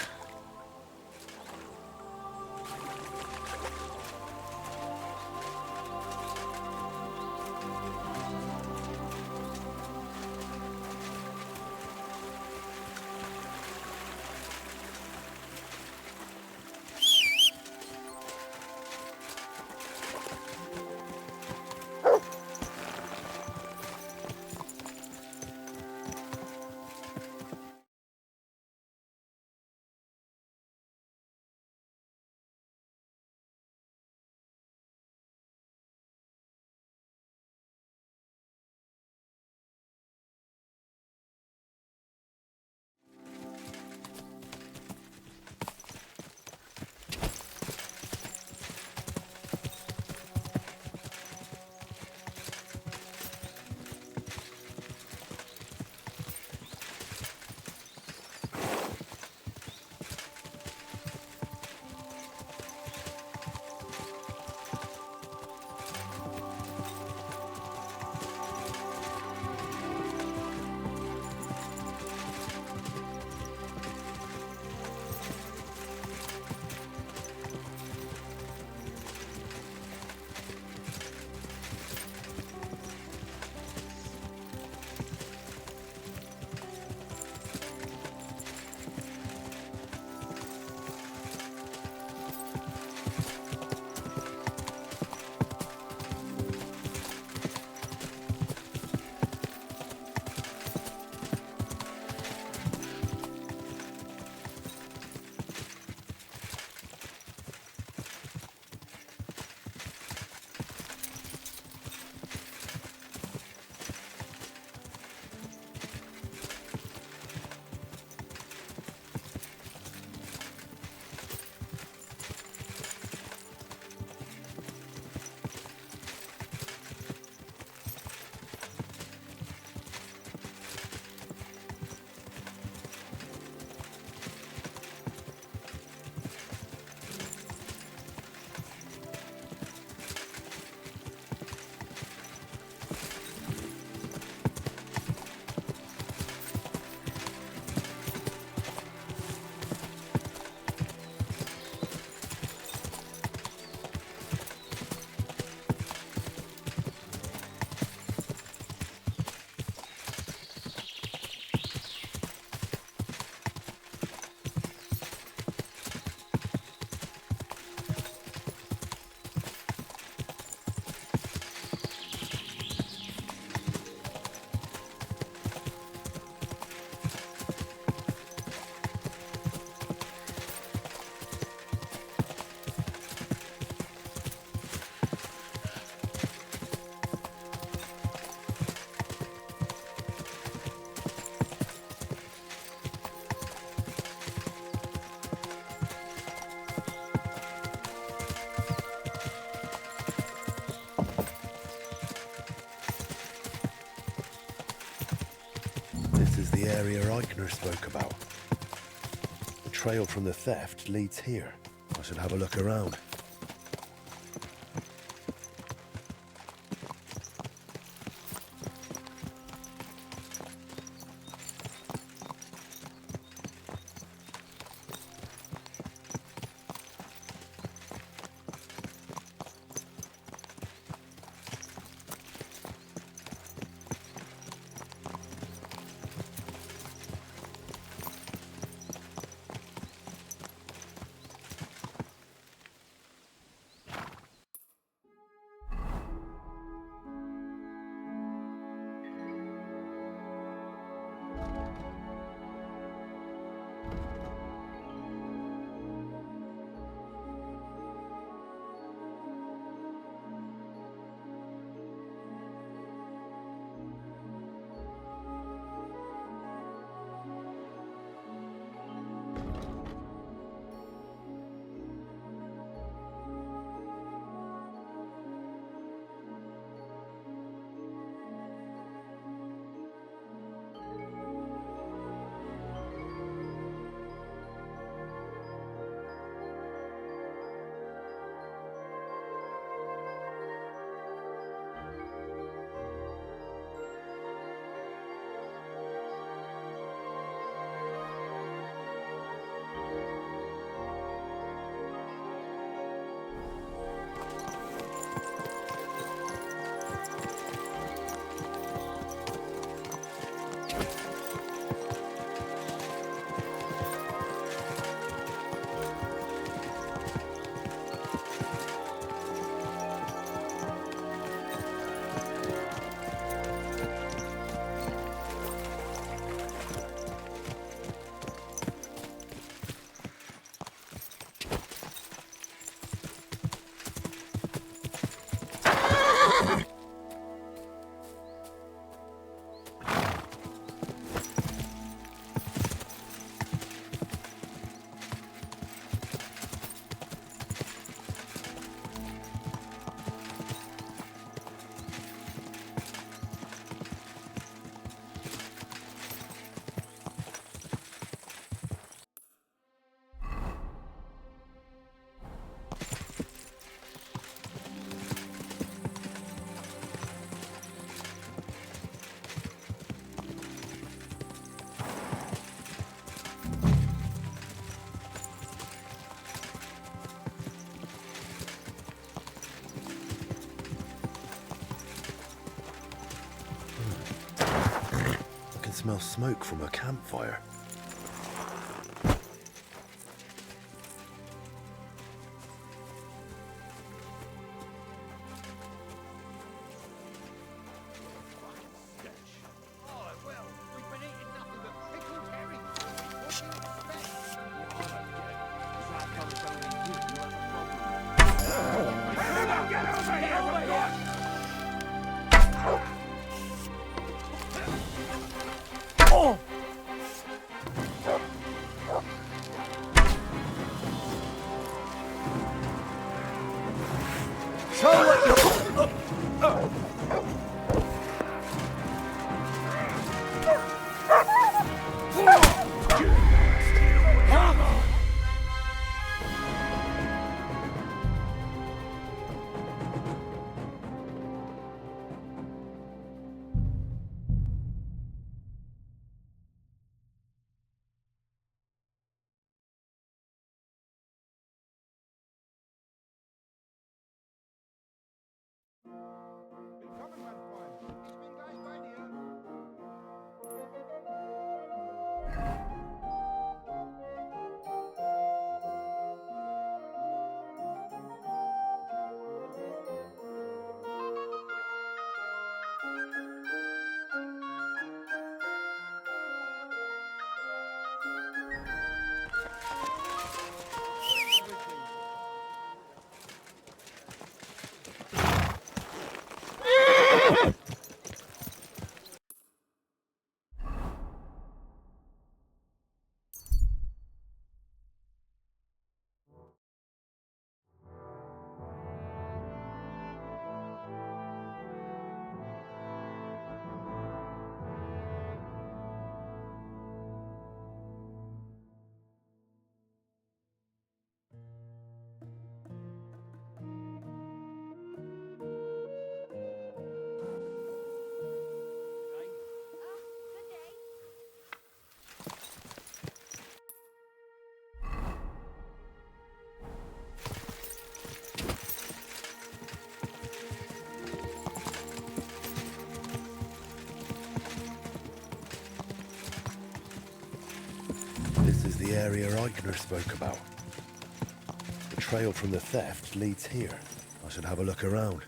This is the area Eichner spoke about. The trail from the theft leads here. I should have a look around. smell smoke from a campfire. This is the area Eichner spoke about. The trail from the theft leads here. I should have a look around.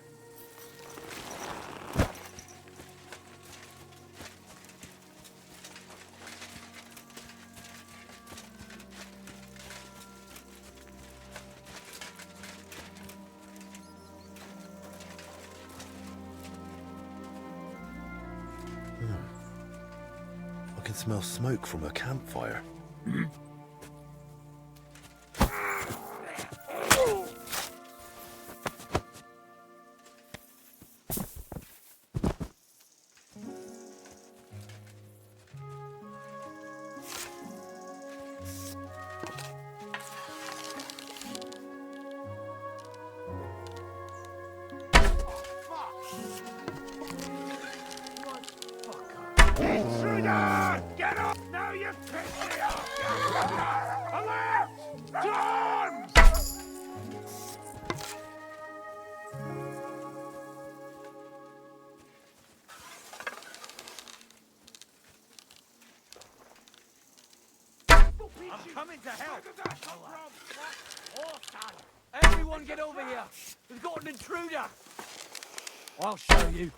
I can smell smoke from a campfire. Intruder! Get up! Now you've pissed me off! Alert! To arms! I'm coming to help. Everyone get over here. We've got an intruder. I'll show you.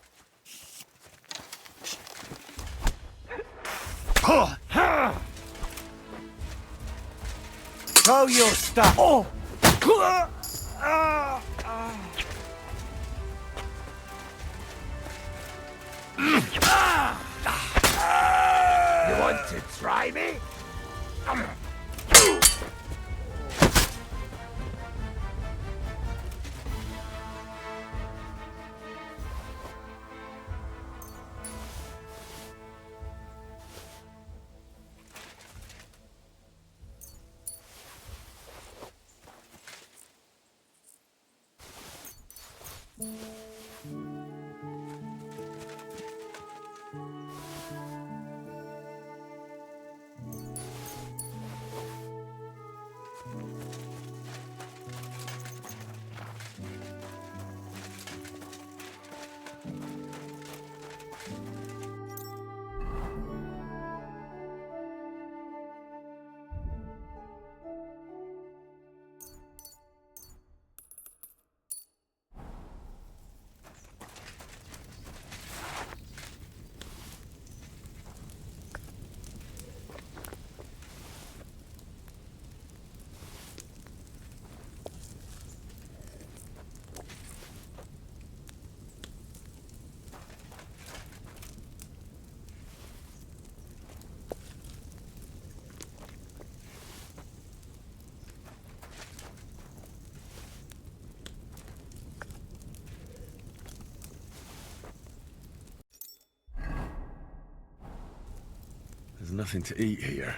Show your stuff. Oh. You want to try me? There's nothing to eat here.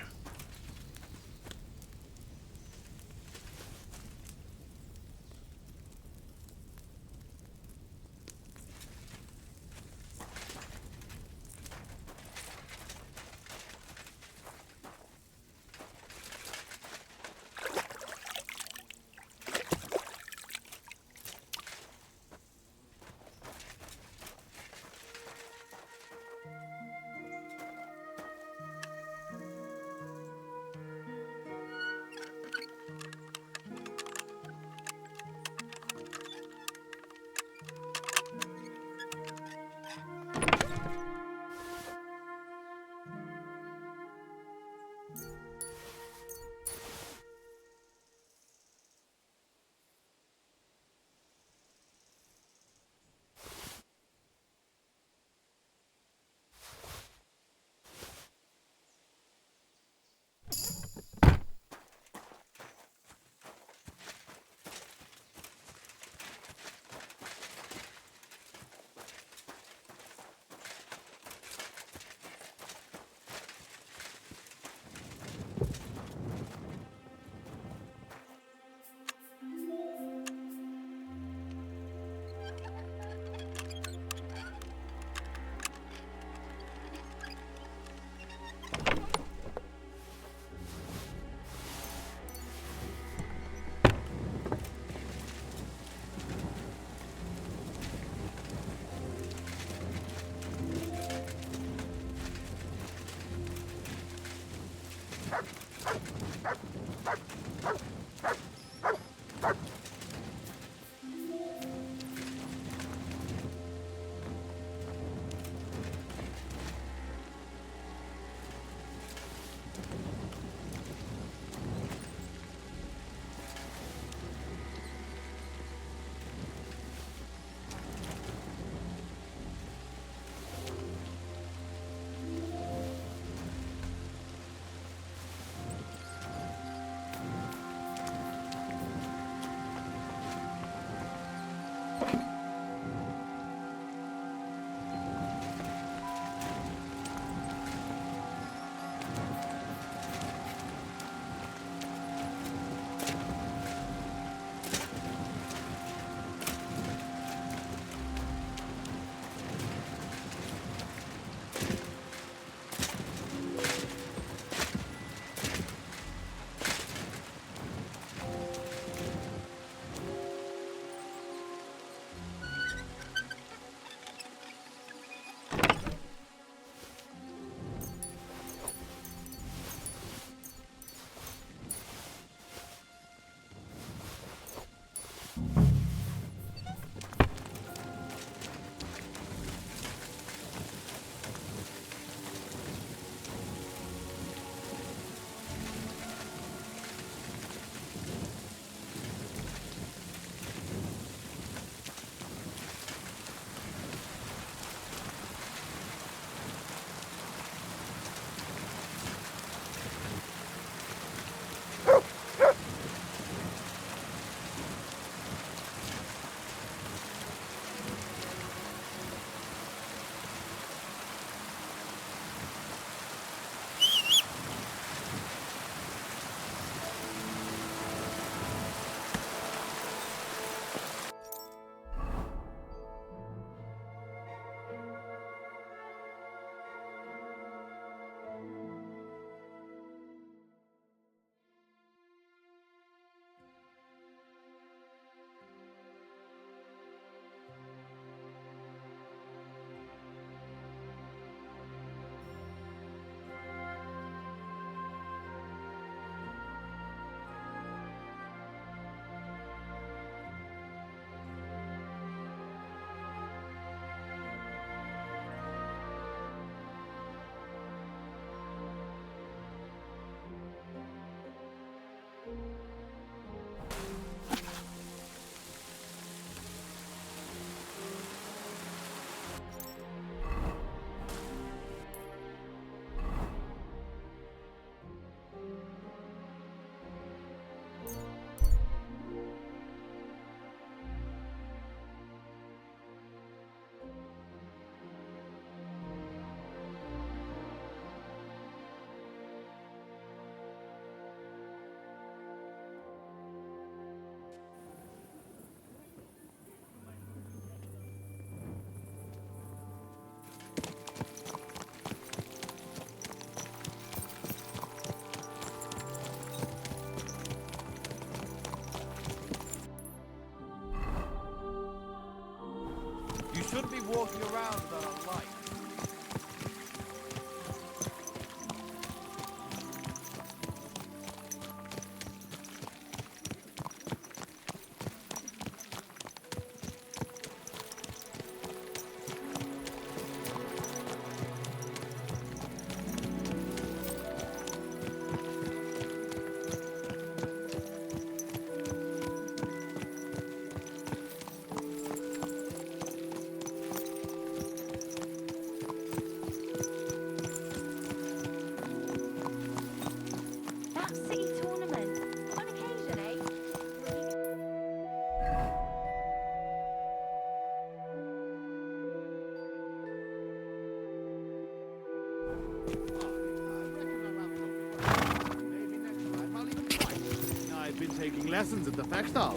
I've been taking lessons at the Fechtal,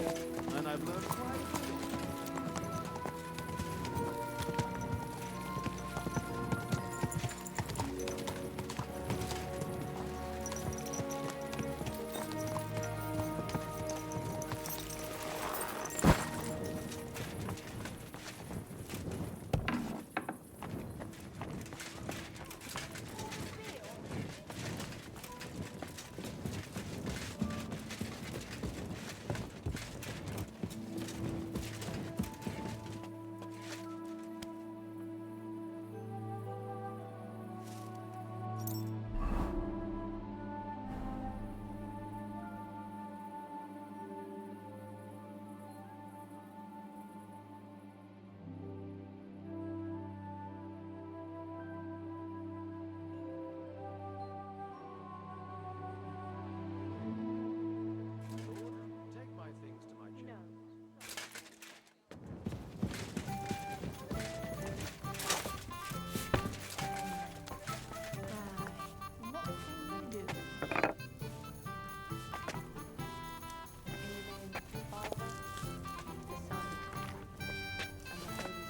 and I've learned quite a bit.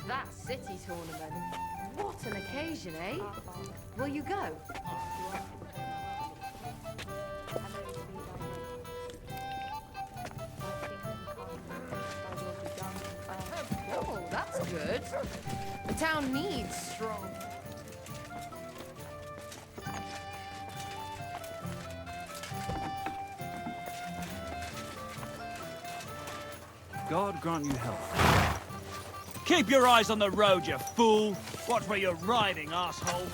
That city tournament. What an occasion, eh? Will you go? Oh, that's good. The town needs strong. God grant you health. Keep your eyes on the road, you fool! Watch where you're riding, asshole!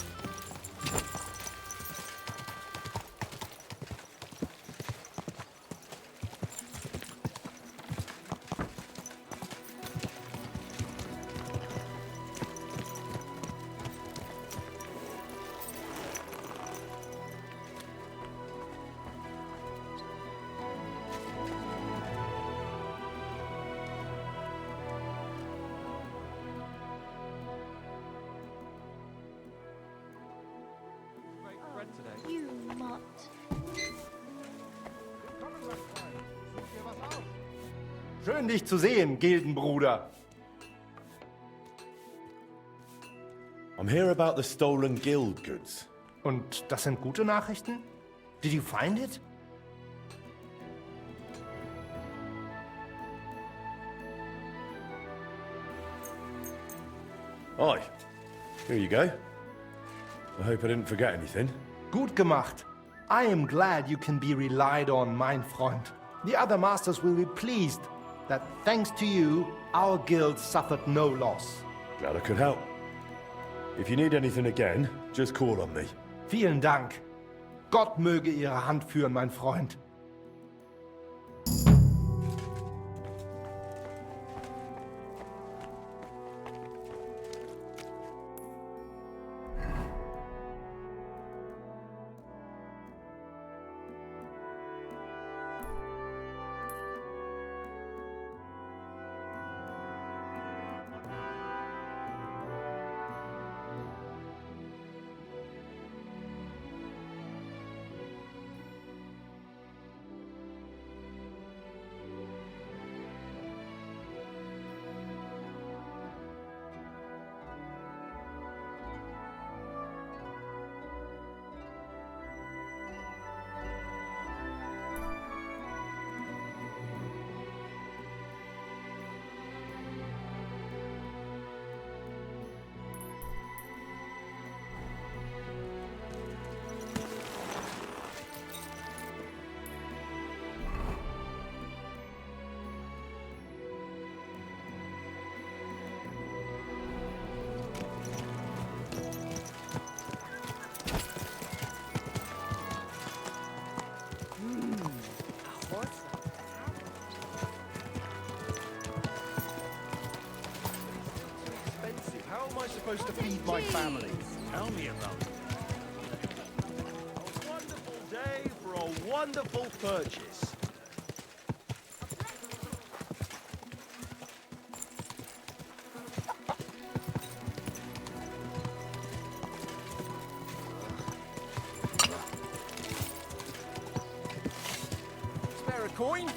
You mutt. Schön, dich zu sehen, Gildenbruder. I'm here about the stolen guild goods. Und das sind gute Nachrichten? Did you find it? Aye. Here you go. I hope I didn't forget anything. Gut gemacht. I am glad you can be relied on, mein Freund. The other masters will be pleased that thanks to you, our guild suffered no loss. Glad I could help. If you need anything again, just call on me. Vielen Dank. Gott möge Ihre Hand führen, mein Freund. How am I supposed to feed my family? Tell me about it. A wonderful day for a wonderful purchase. coin?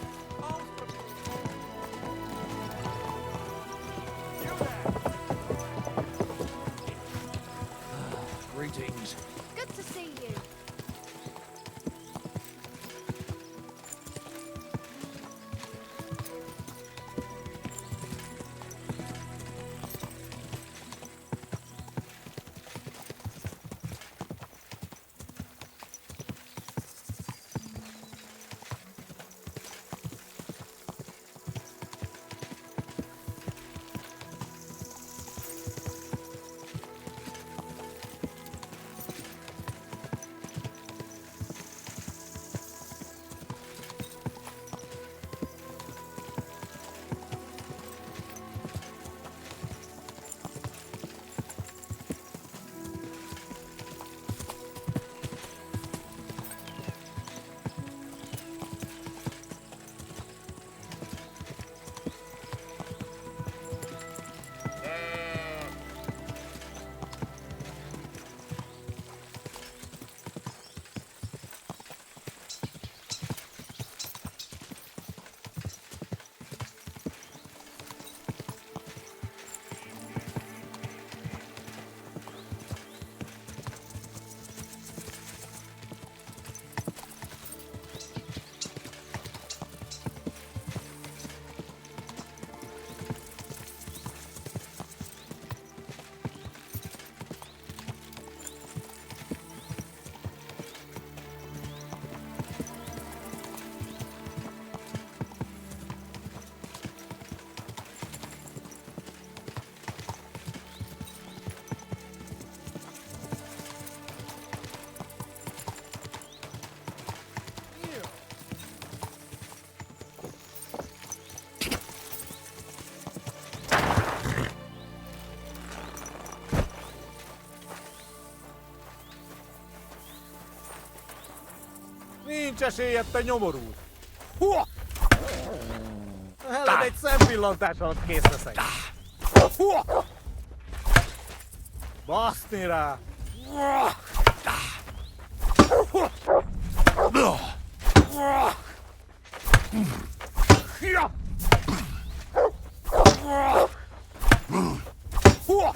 Greetings. Good to see you. Ninja sieltä jomuruut. Huo! Hälä teit sen milloin tässä olet kissasen. Huo! Vastinää! Huo! Hia! Huo!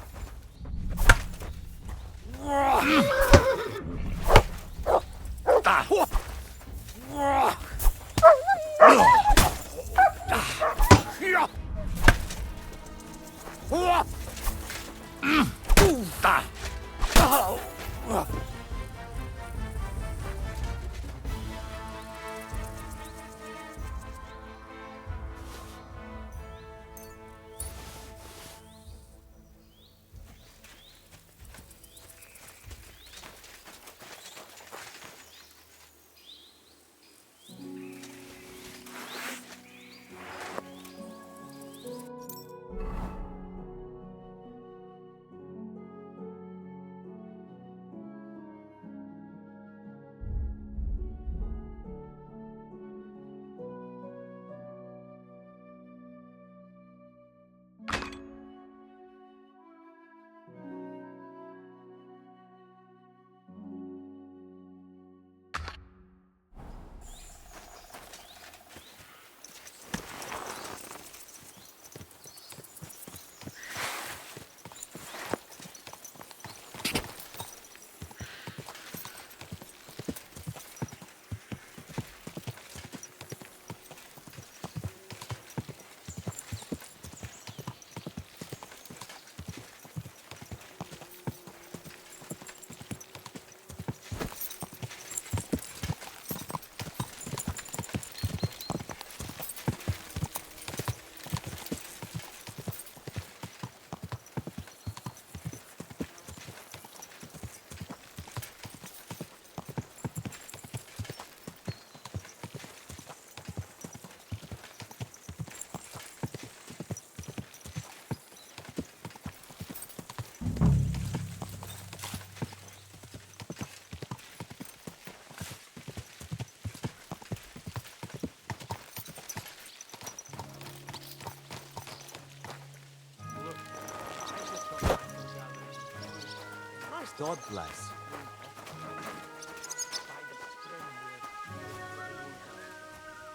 God bless.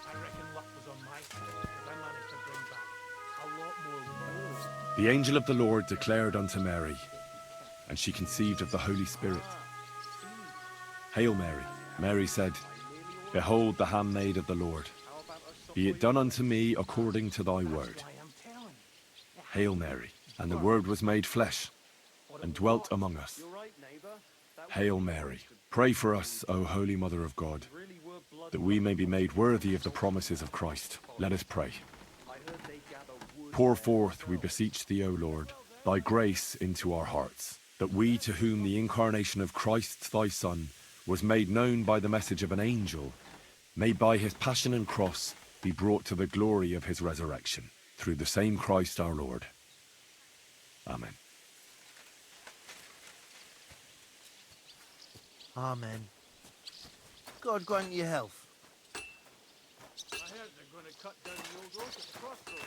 I reckon The angel of the Lord declared unto Mary, and she conceived of the Holy Spirit. Hail Mary. Mary said, Behold the handmaid of the Lord. Be it done unto me according to thy word. Hail Mary. And the Word was made flesh, and dwelt among us. Hail Mary. Pray for us, O Holy Mother of God, that we may be made worthy of the promises of Christ. Let us pray. Pour forth, we beseech thee, O Lord, thy grace into our hearts, that we, to whom the incarnation of Christ thy Son was made known by the message of an angel, may by his passion and cross be brought to the glory of his resurrection, through the same Christ our Lord. Amen. Amen. God grant you health. I heard they're going to cut down the old oak at the crossroads.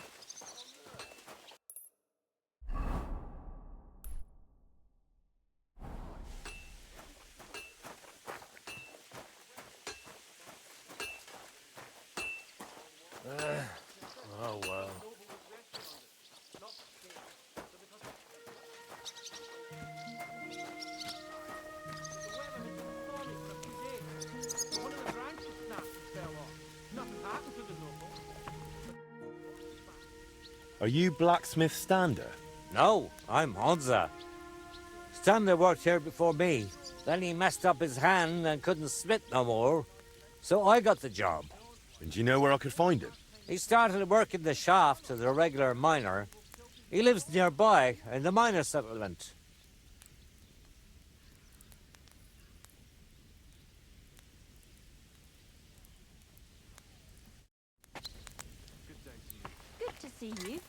Oh well. One of the branches snapped and fell off. Nothing happened to the noble. Are you blacksmith Stander? No, I'm Honza. Stander worked here before me. Then he messed up his hand and couldn't smith no more. So I got the job. And do you know where I could find him? He started working the shaft as a regular miner. He lives nearby in the miner settlement. Good to see you.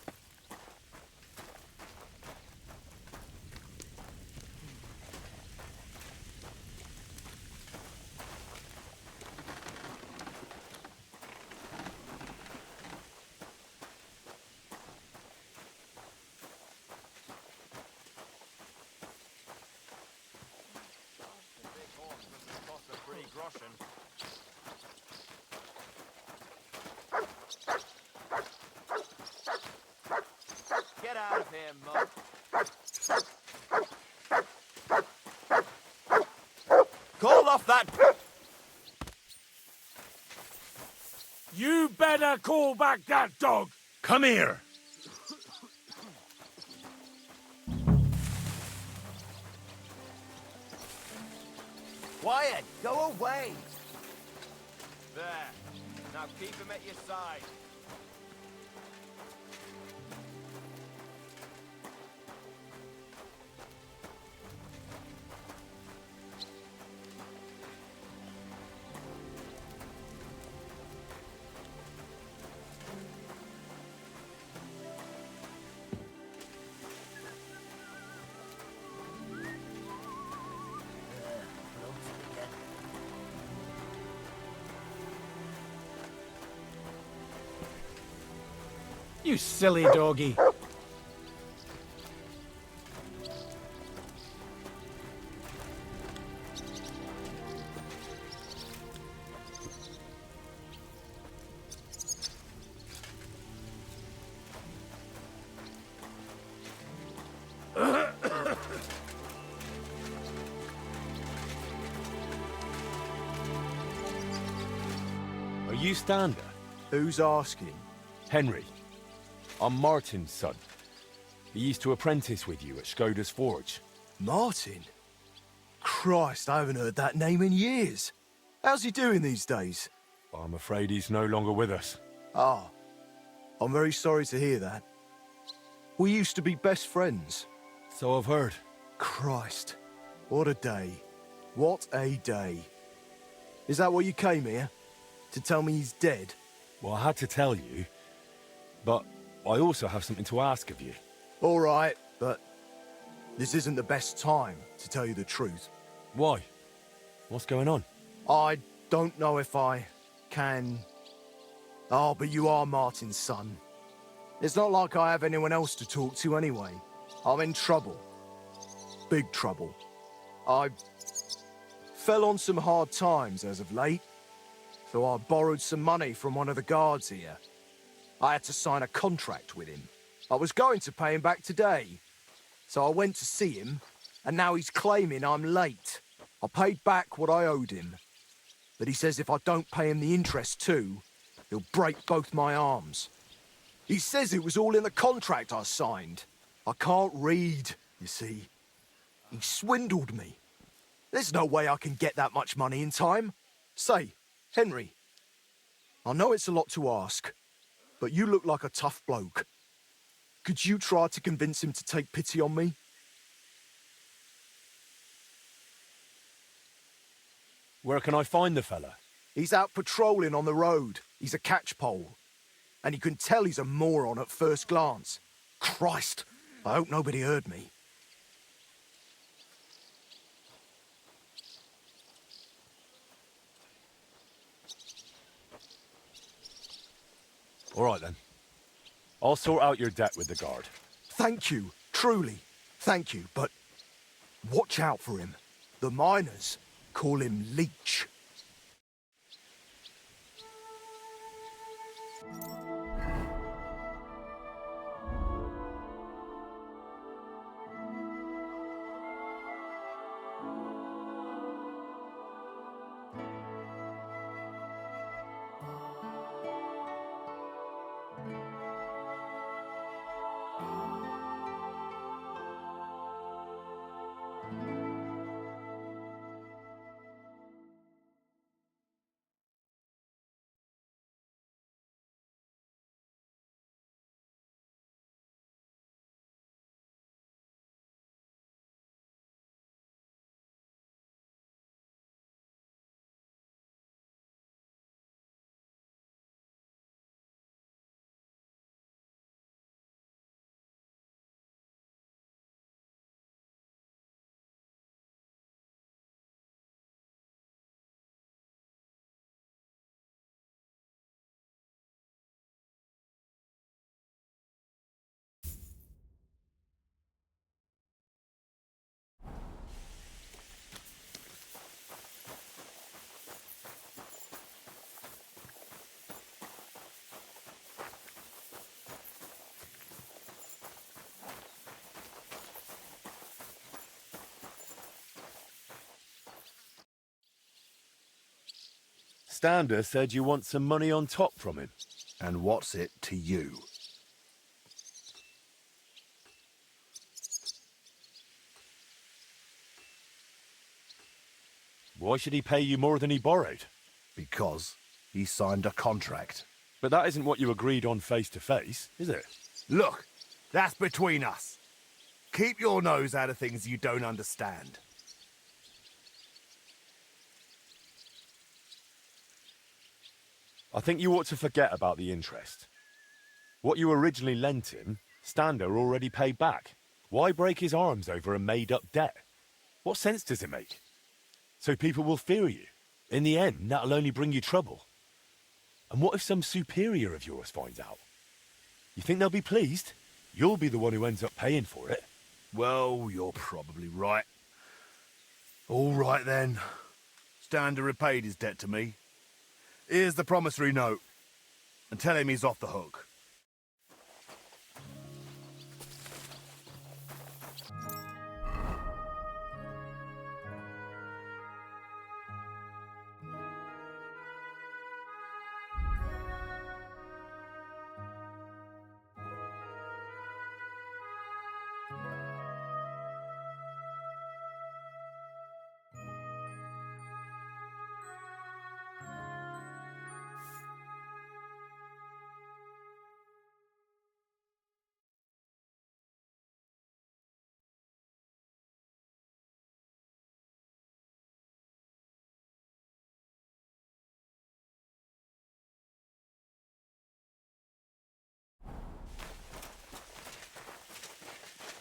Get out of here, mug. Call off that. You better call back that dog. Come here. Quiet, go away. There. Now keep him at your side. You silly doggy. Are you Stander? Who's asking? Henry. I'm Martin's son. He used to apprentice with you at Skoda's Forge. Martin? Christ, I haven't heard that name in years. How's he doing these days? I'm afraid he's no longer with us. Ah, I'm very sorry to hear that. We used to be best friends. So I've heard. Christ, what a day. What a day. Is that what you came here? To tell me he's dead? Well, I had to tell you, but I also have something to ask of you. All right, but this isn't the best time to tell you the truth. Why? What's going on? I don't know if I can... Oh, but you are Martin's son. It's not like I have anyone else to talk to anyway. I'm in trouble. Big trouble. I fell on some hard times as of late, so I borrowed some money from one of the guards here. I had to sign a contract with him. I was going to pay him back today. So I went to see him, and now he's claiming I'm late. I paid back what I owed him. But he says if I don't pay him the interest too, he'll break both my arms. He says it was all in the contract I signed. I can't read, you see. He swindled me. There's no way I can get that much money in time. Say, Henry, I know it's a lot to ask, but you look like a tough bloke. Could you try to convince him to take pity on me? Where can I find the fella? He's out patrolling on the road. He's a catchpole. And you can tell he's a moron at first glance. Christ, I hope nobody heard me. All right, then. I'll sort out your debt with the guard. Thank you, truly. Thank you, but watch out for him. The miners call him Leech. Stander said you want some money on top from him. And what's it to you? Why should he pay you more than he borrowed? Because he signed a contract. But that isn't what you agreed on face to face, is it? Look, that's between us. Keep your nose out of things you don't understand. I think you ought to forget about the interest. What you originally lent him, Stander already paid back. Why break his arms over a made-up debt? What sense does it make? So people will fear you. In the end, that'll only bring you trouble. And what if some superior of yours finds out? You think they'll be pleased? You'll be the one who ends up paying for it. Well, you're probably right. All right, then. Stander repaid his debt to me. Here's the promissory note. And tell him he's off the hook.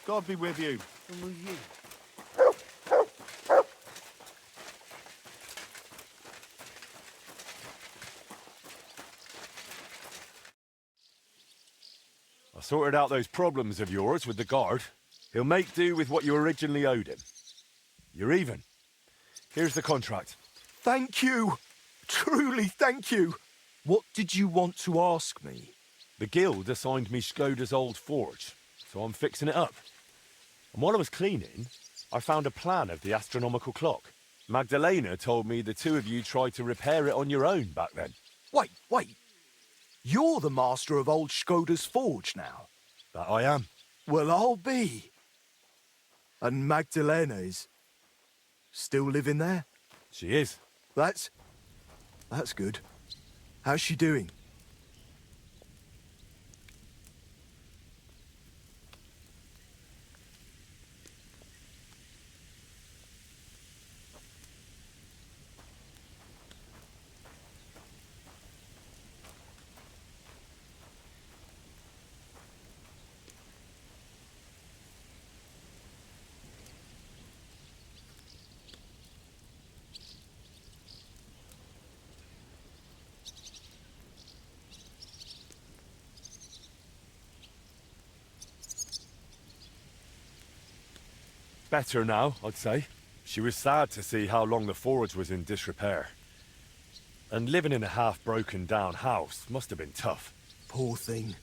God be with you. And with you. I sorted out those problems of yours with the guard. He'll make do with what you originally owed him. You're even. Here's the contract. Thank you. Truly thank you. What did you want to ask me? The guild assigned me Skoda's old forge, so I'm fixing it up. And while I was cleaning, I found a plan of the astronomical clock. Magdalena told me the two of you tried to repair it on your own back then. Wait. You're the master of old Skoda's forge now? That I am. Well, I'll be. And Magdalena is still living there? She is. That's good. How's she doing? Better now, I'd say. She was sad to see how long the forge was in disrepair. And living in a half-broken down house must have been tough. Poor thing.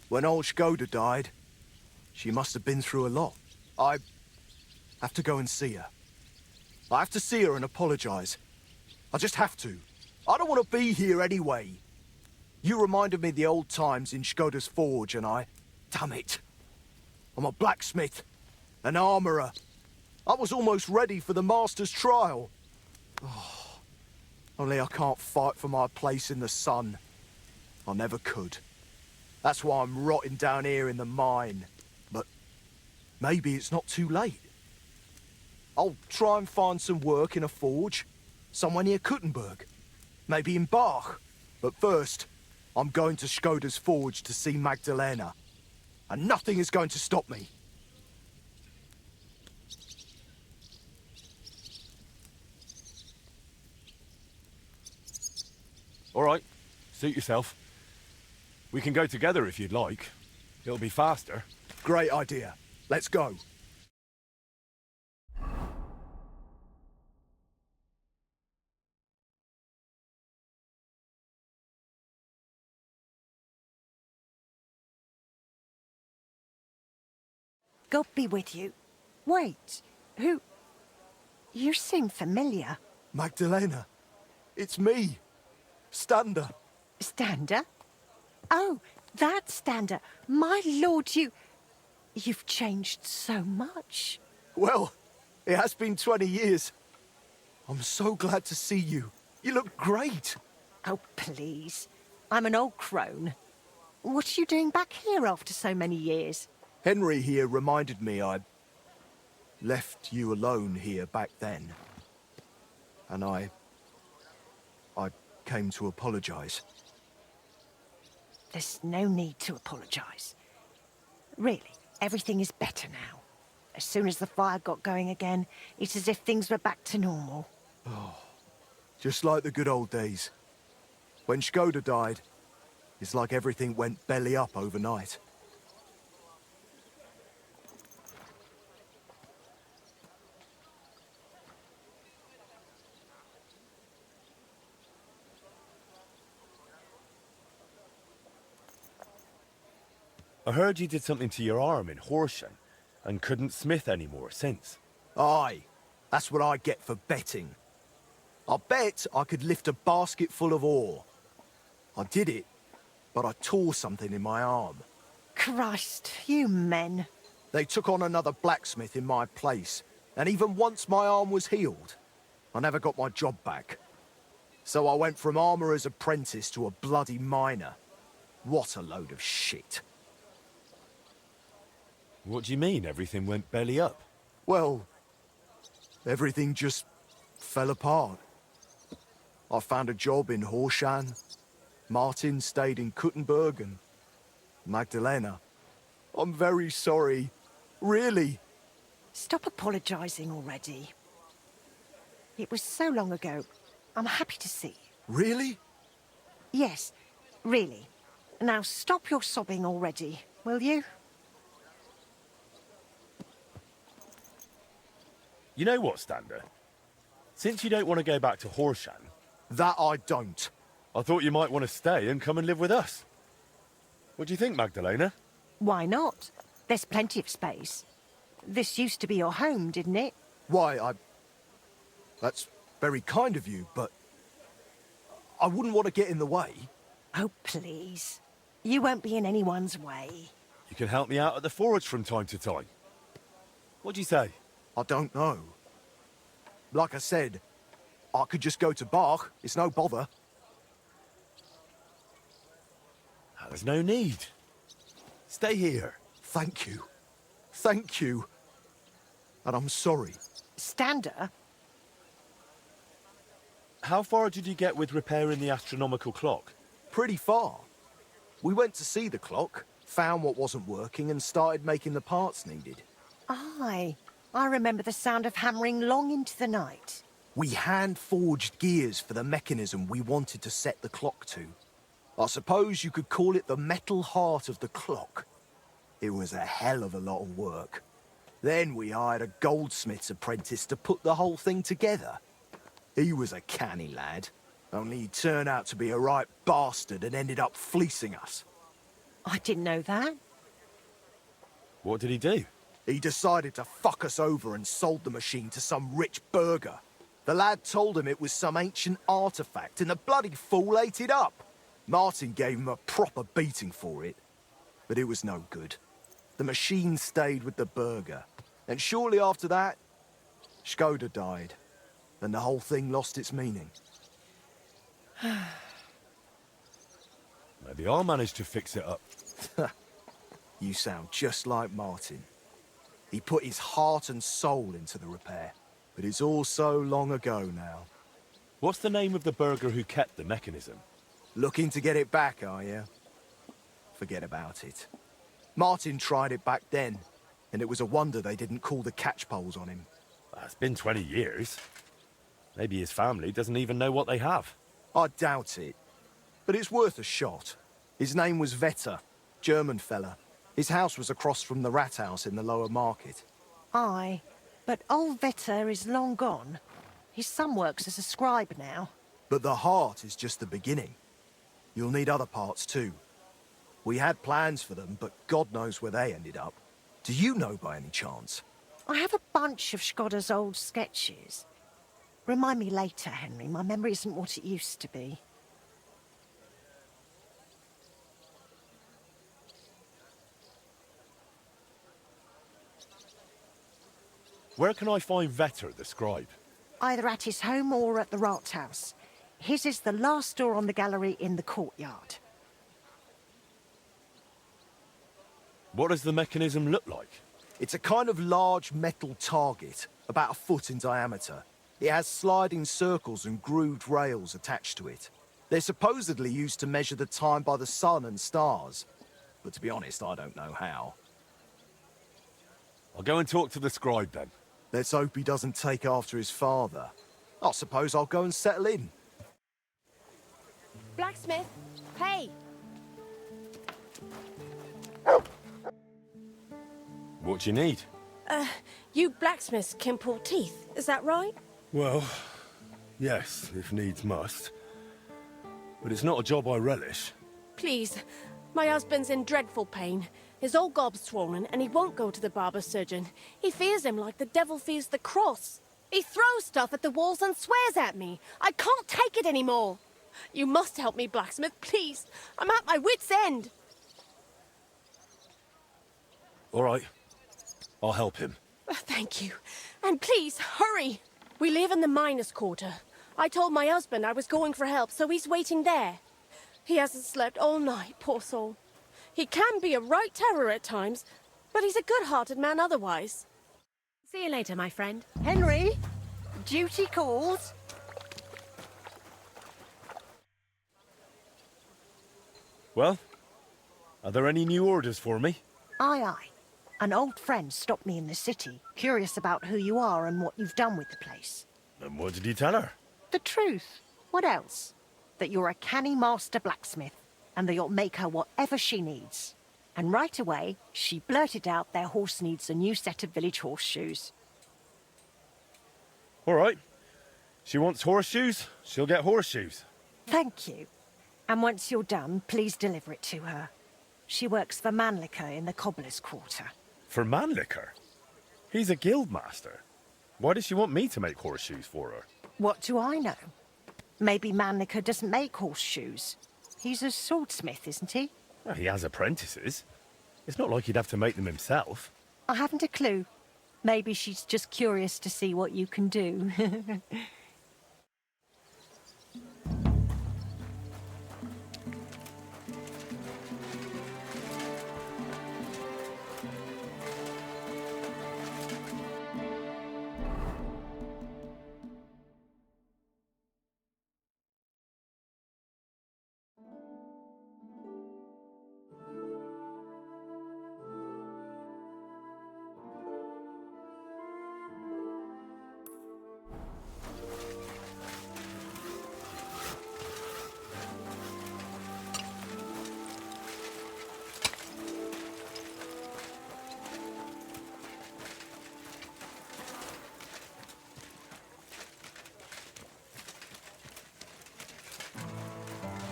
When old Skoda died, she must have been through a lot. I have to go and see her. I have to see her and apologize. I just have to. I don't want to be here anyway. You reminded me of the old times in Skoda's forge and damn it. I'm a blacksmith, an armourer. I was almost ready for the master's trial. Oh, only I can't fight for my place in the sun. I never could. That's why I'm rotting down here in the mine. But maybe it's not too late. I'll try and find some work in a forge, somewhere near Kuttenberg. Maybe in Bach. But first, I'm going to Skoda's forge to see Magdalena. And nothing is going to stop me. All right, suit yourself. We can go together if you'd like. It'll be faster. Great idea. Let's go. God be with you. Wait, who... You seem familiar. Magdalena, it's me. Stander. Stander? Oh, that Stander. My lord, you've changed so much. Well, it has been 20 years. I'm so glad to see you. You look great. Oh, please. I'm an old crone. What are you doing back here after so many years? Henry here reminded me I left you alone here back then. And I came to apologise. There's no need to apologise. Really, everything is better now. As soon as the fire got going again, it's as if things were back to normal. Oh, just like the good old days. When Skoda died, it's like everything went belly up overnight. I heard you did something to your arm in Horsham and couldn't smith anymore since. Aye, that's what I get for betting. I bet I could lift a basket full of ore. I did it, but I tore something in my arm. Christ, you men. They took on another blacksmith in my place, and even once my arm was healed, I never got my job back. So I went from armourer's apprentice to a bloody miner. What a load of shit. What do you mean everything went belly up? Well, everything just fell apart. I found a job in Horsham. Martin stayed in Kuttenberg and Magdalena. I'm very sorry. Really. Stop apologising already. It was so long ago. I'm happy to see you. Really? Yes, really. Now stop your sobbing already, will you? You know what, Stander? Since you don't want to go back to Horsham... That I don't. I thought you might want to stay and come and live with us. What do you think, Magdalena? Why not? There's plenty of space. This used to be your home, didn't it? Why, That's very kind of you, but I wouldn't want to get in the way. Oh, please. You won't be in anyone's way. You can help me out at the forge from time to time. What do you say? I don't know. Like I said, I could just go to Bach. It's no bother. There's no need. Stay here. Thank you. Thank you. And I'm sorry. Stander? How far did you get with repairing the astronomical clock? Pretty far. We went to see the clock, found what wasn't working, and started making the parts needed. Aye. I remember the sound of hammering long into the night. We hand-forged gears for the mechanism we wanted to set the clock to. I suppose you could call it the metal heart of the clock. It was a hell of a lot of work. Then we hired a goldsmith's apprentice to put the whole thing together. He was a canny lad, only he turned out to be a right bastard and ended up fleecing us. I didn't know that. What did he do? He decided to fuck us over and sold the machine to some rich burgher. The lad told him it was some ancient artifact, and the bloody fool ate it up. Martin gave him a proper beating for it, but it was no good. The machine stayed with the burgher, and shortly after that, Skoda died, and the whole thing lost its meaning. Maybe I'll manage to fix it up. You sound just like Martin. He put his heart and soul into the repair, but it's all so long ago now. What's the name of the burgher who kept the mechanism? Looking to get it back, are you? Forget about it. Martin tried it back then, and it was a wonder they didn't call the catchpoles on him. Well, it's been 20 years. Maybe his family doesn't even know what they have. I doubt it. But it's worth a shot. His name was Vetter, German fella. His house was across from the rat house in the lower market. Aye, but old Vetter is long gone. His son works as a scribe now. But the heart is just the beginning. You'll need other parts too. We had plans for them, but God knows where they ended up. Do you know by any chance? I have a bunch of Skoda's old sketches. Remind me later, Henry. My memory isn't what it used to be. Where can I find Vetter, the scribe? Either at his home or at the Rathaus. His is the last door on the gallery in the courtyard. What does the mechanism look like? It's a kind of large metal target, about a foot in diameter. It has sliding circles and grooved rails attached to it. They're supposedly used to measure the time by the sun and stars. But to be honest, I don't know how. I'll go and talk to the scribe then. Let's hope he doesn't take after his father. I suppose I'll go and settle in. Blacksmith, hey! What do you need? You blacksmiths can pull teeth, is that right? Well, yes, if needs must. But it's not a job I relish. Please, my husband's in dreadful pain. His old gob's swollen, and he won't go to the barber surgeon. He fears him like the devil fears the cross. He throws stuff at the walls and swears at me. I can't take it anymore. You must help me, blacksmith, please. I'm at my wit's end. All right. I'll help him. Thank you. And please, hurry. We live in the miners' quarter. I told my husband I was going for help, so he's waiting there. He hasn't slept all night, poor soul. He can be a right terror at times, but he's a good-hearted man otherwise. See you later, my friend. Henry, duty calls. Well, are there any new orders for me? Aye, aye. An old friend stopped me in the city, curious about who you are and what you've done with the place. And what did you tell her? The truth. What else? That you're a canny master blacksmith, and that you'll make her whatever she needs. And right away, she blurted out their horse needs a new set of village horseshoes. All right. She wants horseshoes, she'll get horseshoes. Thank you. And once you're done, please deliver it to her. She works for Mannlicher in the Cobbler's Quarter. For Mannlicher? He's a guild master. Why does she want me to make horseshoes for her? What do I know? Maybe Mannlicher doesn't make horseshoes. He's a swordsmith, isn't he? Well, he has apprentices. It's not like he'd have to make them himself. I haven't a clue. Maybe she's just curious to see what you can do.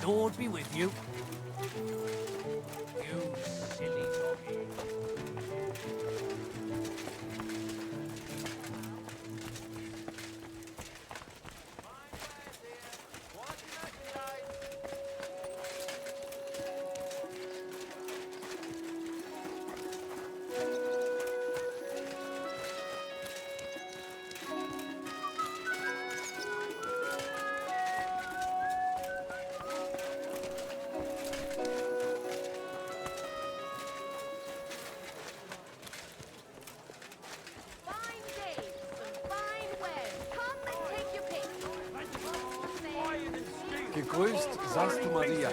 Lord be with you. You silly doggy. Gegrüßt seist du, Maria.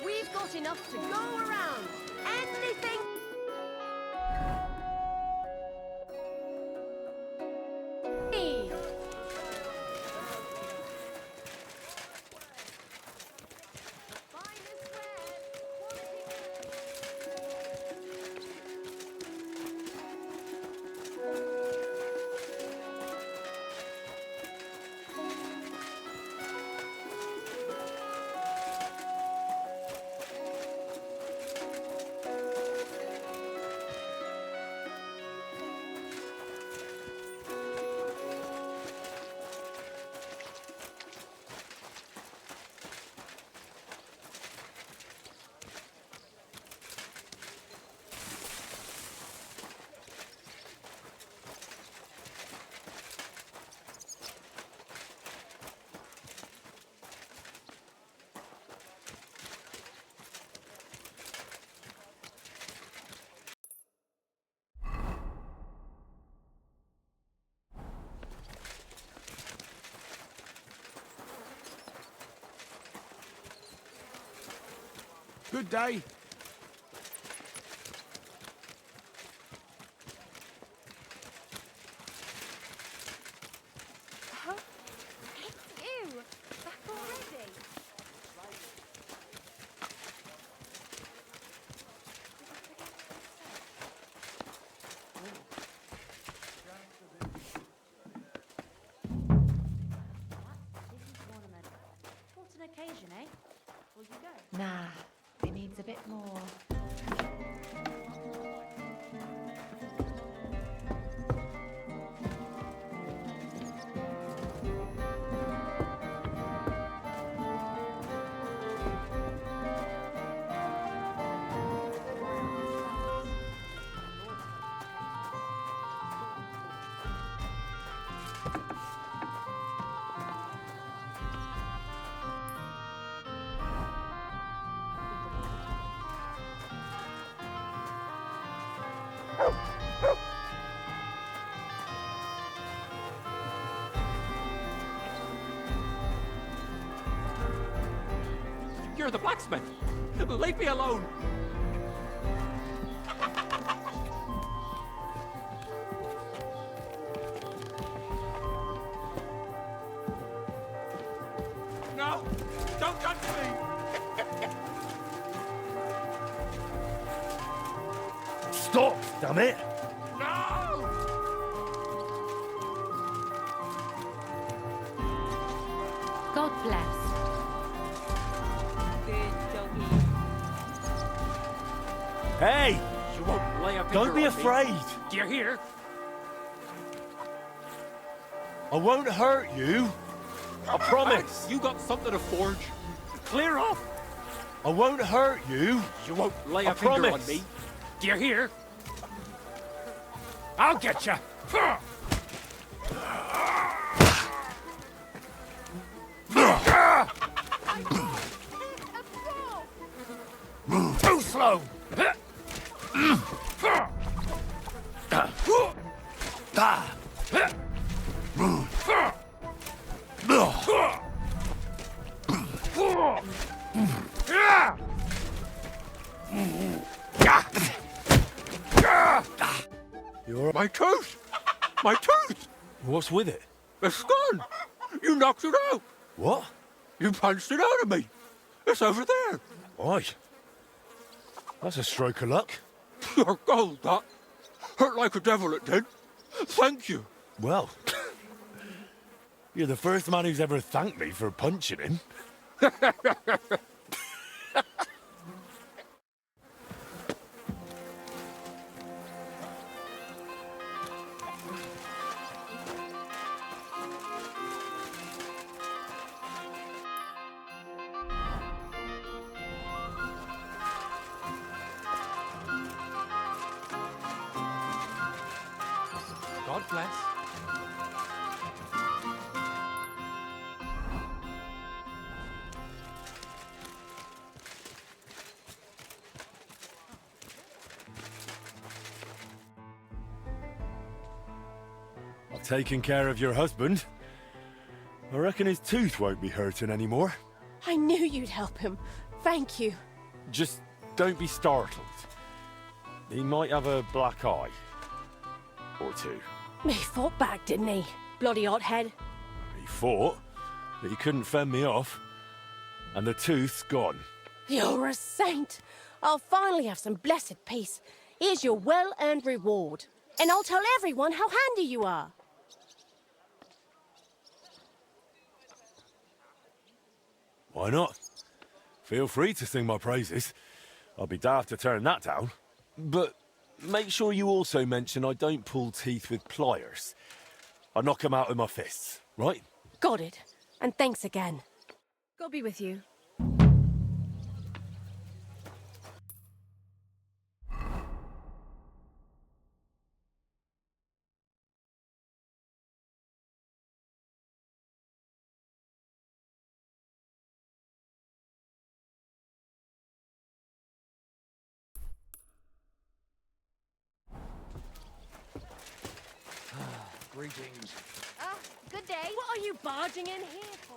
We've got enough to go around. Anything. Good day. Huh? It's you! Back already? What an occasion, eh? Will you go? Nah, it needs a bit more. You're the blacksmith. Leave me alone. No! Don't touch me! Stop, damn it! No! God bless. Good doggy. Hey! You won't lay a finger Don't be on me. afraid. Do you hear? I won't hurt you. I promise. You got something to forge. Clear off. I won't hurt you. You won't lay I a finger promise. on me. Do you hear? I'll get you. Too slow! My tooth! My tooth! What's with it? It's gone! You knocked it out! What? You punched it out of me! It's over there! Why? That's a stroke of luck. Your gold, that. Hurt like a devil it did. Thank you. Well, you're the first man who's ever thanked me for punching him. God bless. Taking care of your husband. I reckon his tooth won't be hurting anymore. I knew you'd help him. Thank you. Just don't be startled. He might have a black eye. Or two. He fought back, didn't he? Bloody hothead. He fought, but he couldn't fend me off. And the tooth's gone. You're a saint. I'll finally have some blessed peace. Here's your well-earned reward. And I'll tell everyone how handy you are. Why not? Feel free to sing my praises. I'll be daft to turn that down. But make sure you also mention I don't pull teeth with pliers. I knock them out with my fists, right? Got it. And thanks again. God be with you. Greetings. Ah, good day. What are you barging in here for?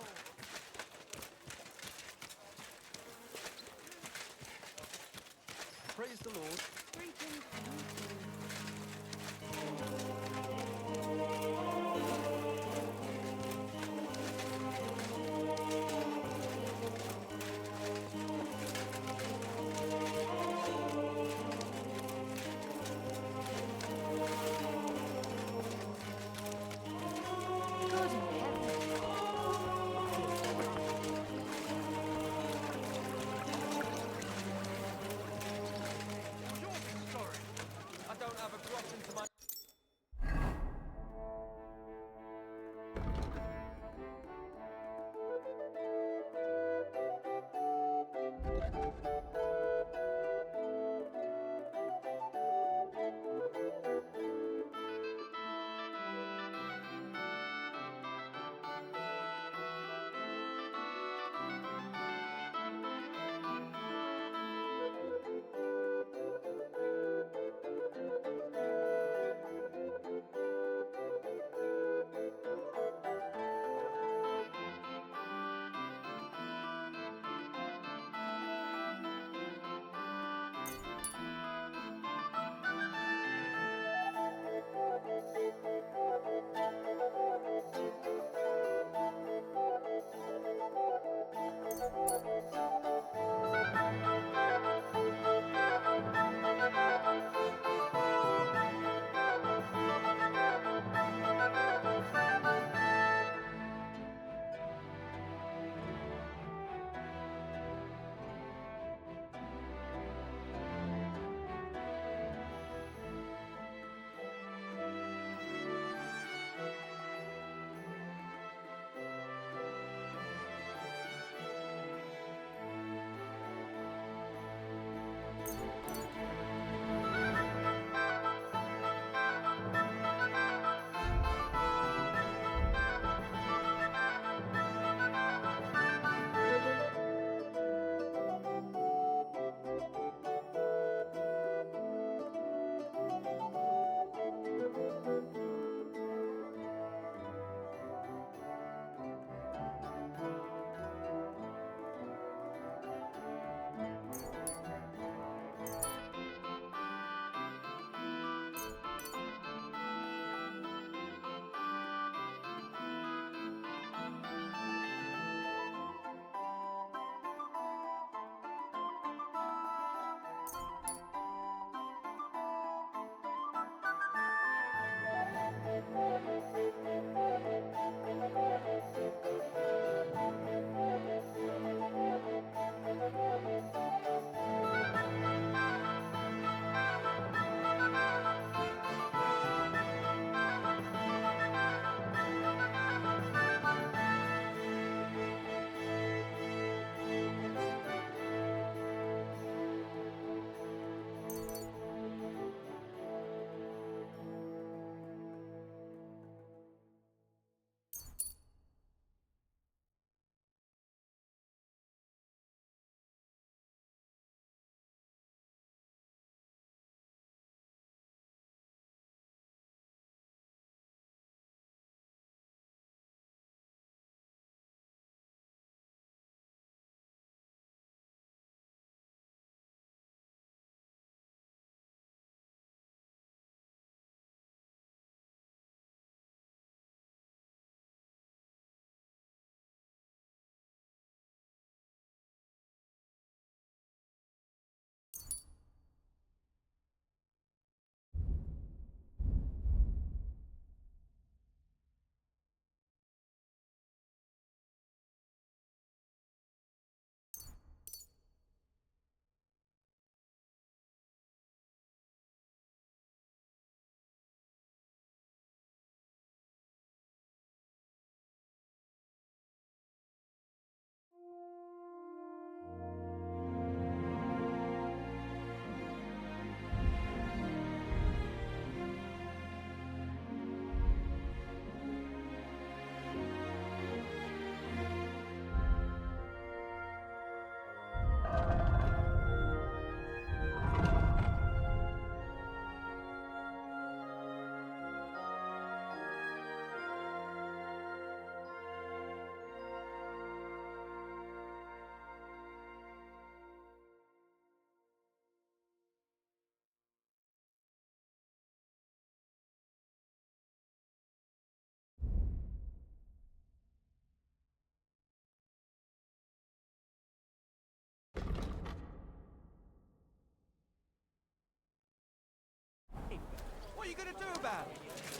Praise the Lord. Greetings.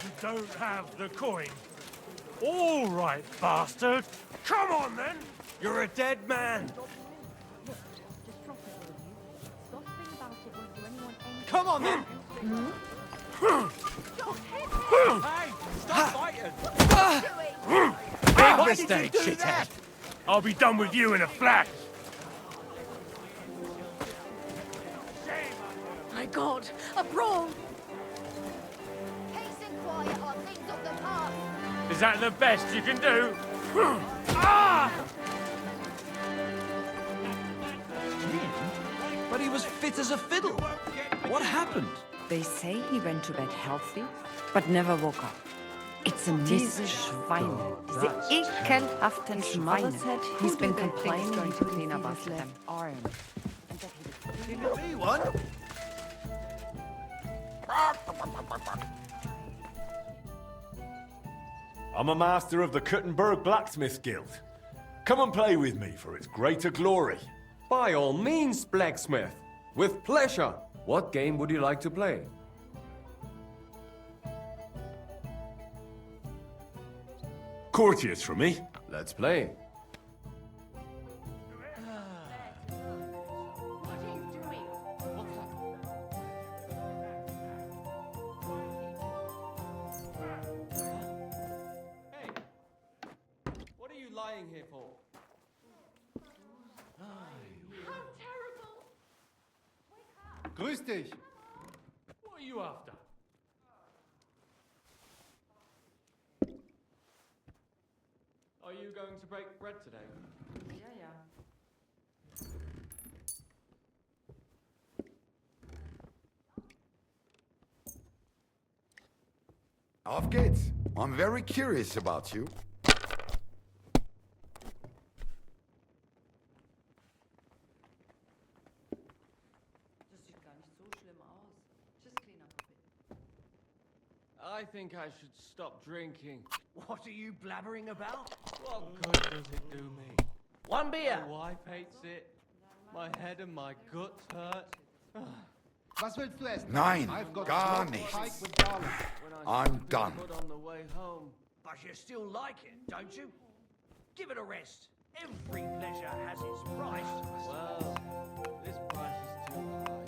You don't have the coin. All right, bastard. Come on, then. You're a dead man. Come on, then. Hey, stop fighting. Big mistake, shithead. I'll be done with you in a flash. My God, a brawl! Peace and quiet are things of the past. Is that the best you can do? Ah! But he was fit as a fiddle. What happened? They say he went to bed healthy, but never woke up. It's a Diese Schweine, diese ekelhaften Schweine. He's been complaining he could clean up after them. Give me one. I'm a master of the Kuttenberg Blacksmith Guild. Come and play with me for its greater glory. By all means, blacksmith. With pleasure. What game would you like to play? Courtiers for me. Let's play. What are you lying here for? Grüß dich. What are you after? Are you going to break bread today? Yeah. Auf geht's. I'm very curious about you. I think I should stop drinking. What are you blabbering about? What good does it do me? One beer. My wife hates it. My head and my guts hurt. Was willst du essen? Nein, I've got gar smoked nichts. pike with garlic. I'm done. Put on the way home. But you still like it, don't you? Give it a rest. Every pleasure has its price. Well, this price is too high.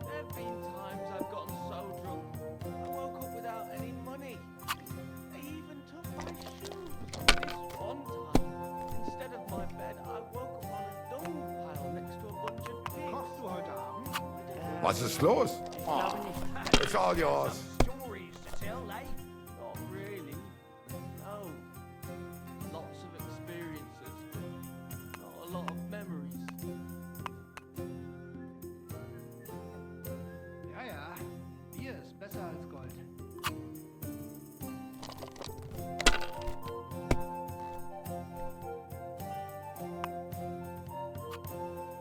There have been times I've gotten so drunk, I woke up without any money. They even took my shoes. This one time, instead of my bed, I woke up on a dung pile next to a bunch of pigs. Kochst du heute Abend? Was ist los? Oh, it's all yours. Stories to tell, eh? Not really. No. Lots of experiences, but not a lot of memories. Ja. Bier ist besser als Gold.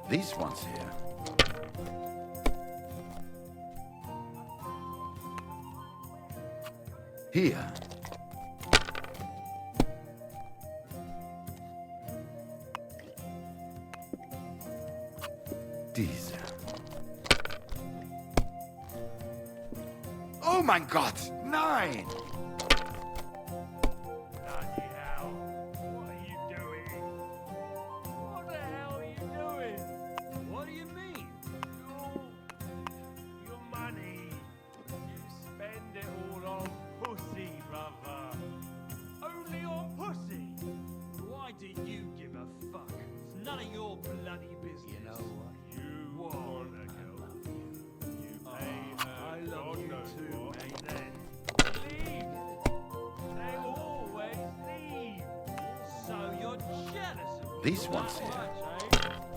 These ones here. Here. Diese. Oh mein Gott! Nein! Bloody hell. What are you doing? What the hell are you doing? What do you mean? Your money. You spend it all on pussy, brother. Only on pussy. Why do you give a fuck? It's none of your bloody business. You know what? You wanna go. You pay her. I love you too, mate. Then leave. They always leave. So you're jealous of me. These ones here.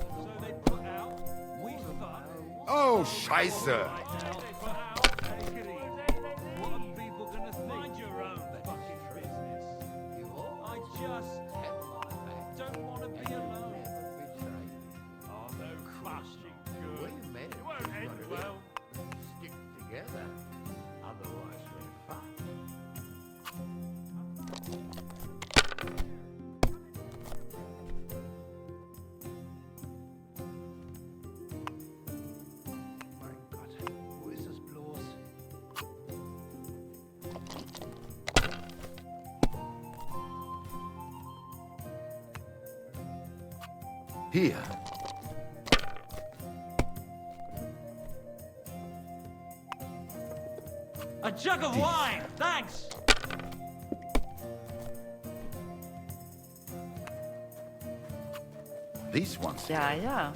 So they put out, we fuck. Oh, Scheiße! Take it easy. What are people gonna think? Mind your own fucking business. I just don't want to be alone. Oh, no crushing good. It won't end well. Stick together. Otherwise we're fucked. Mein Gott, wo ist Here. A jug of wine, thanks! These ones. Ja, ja.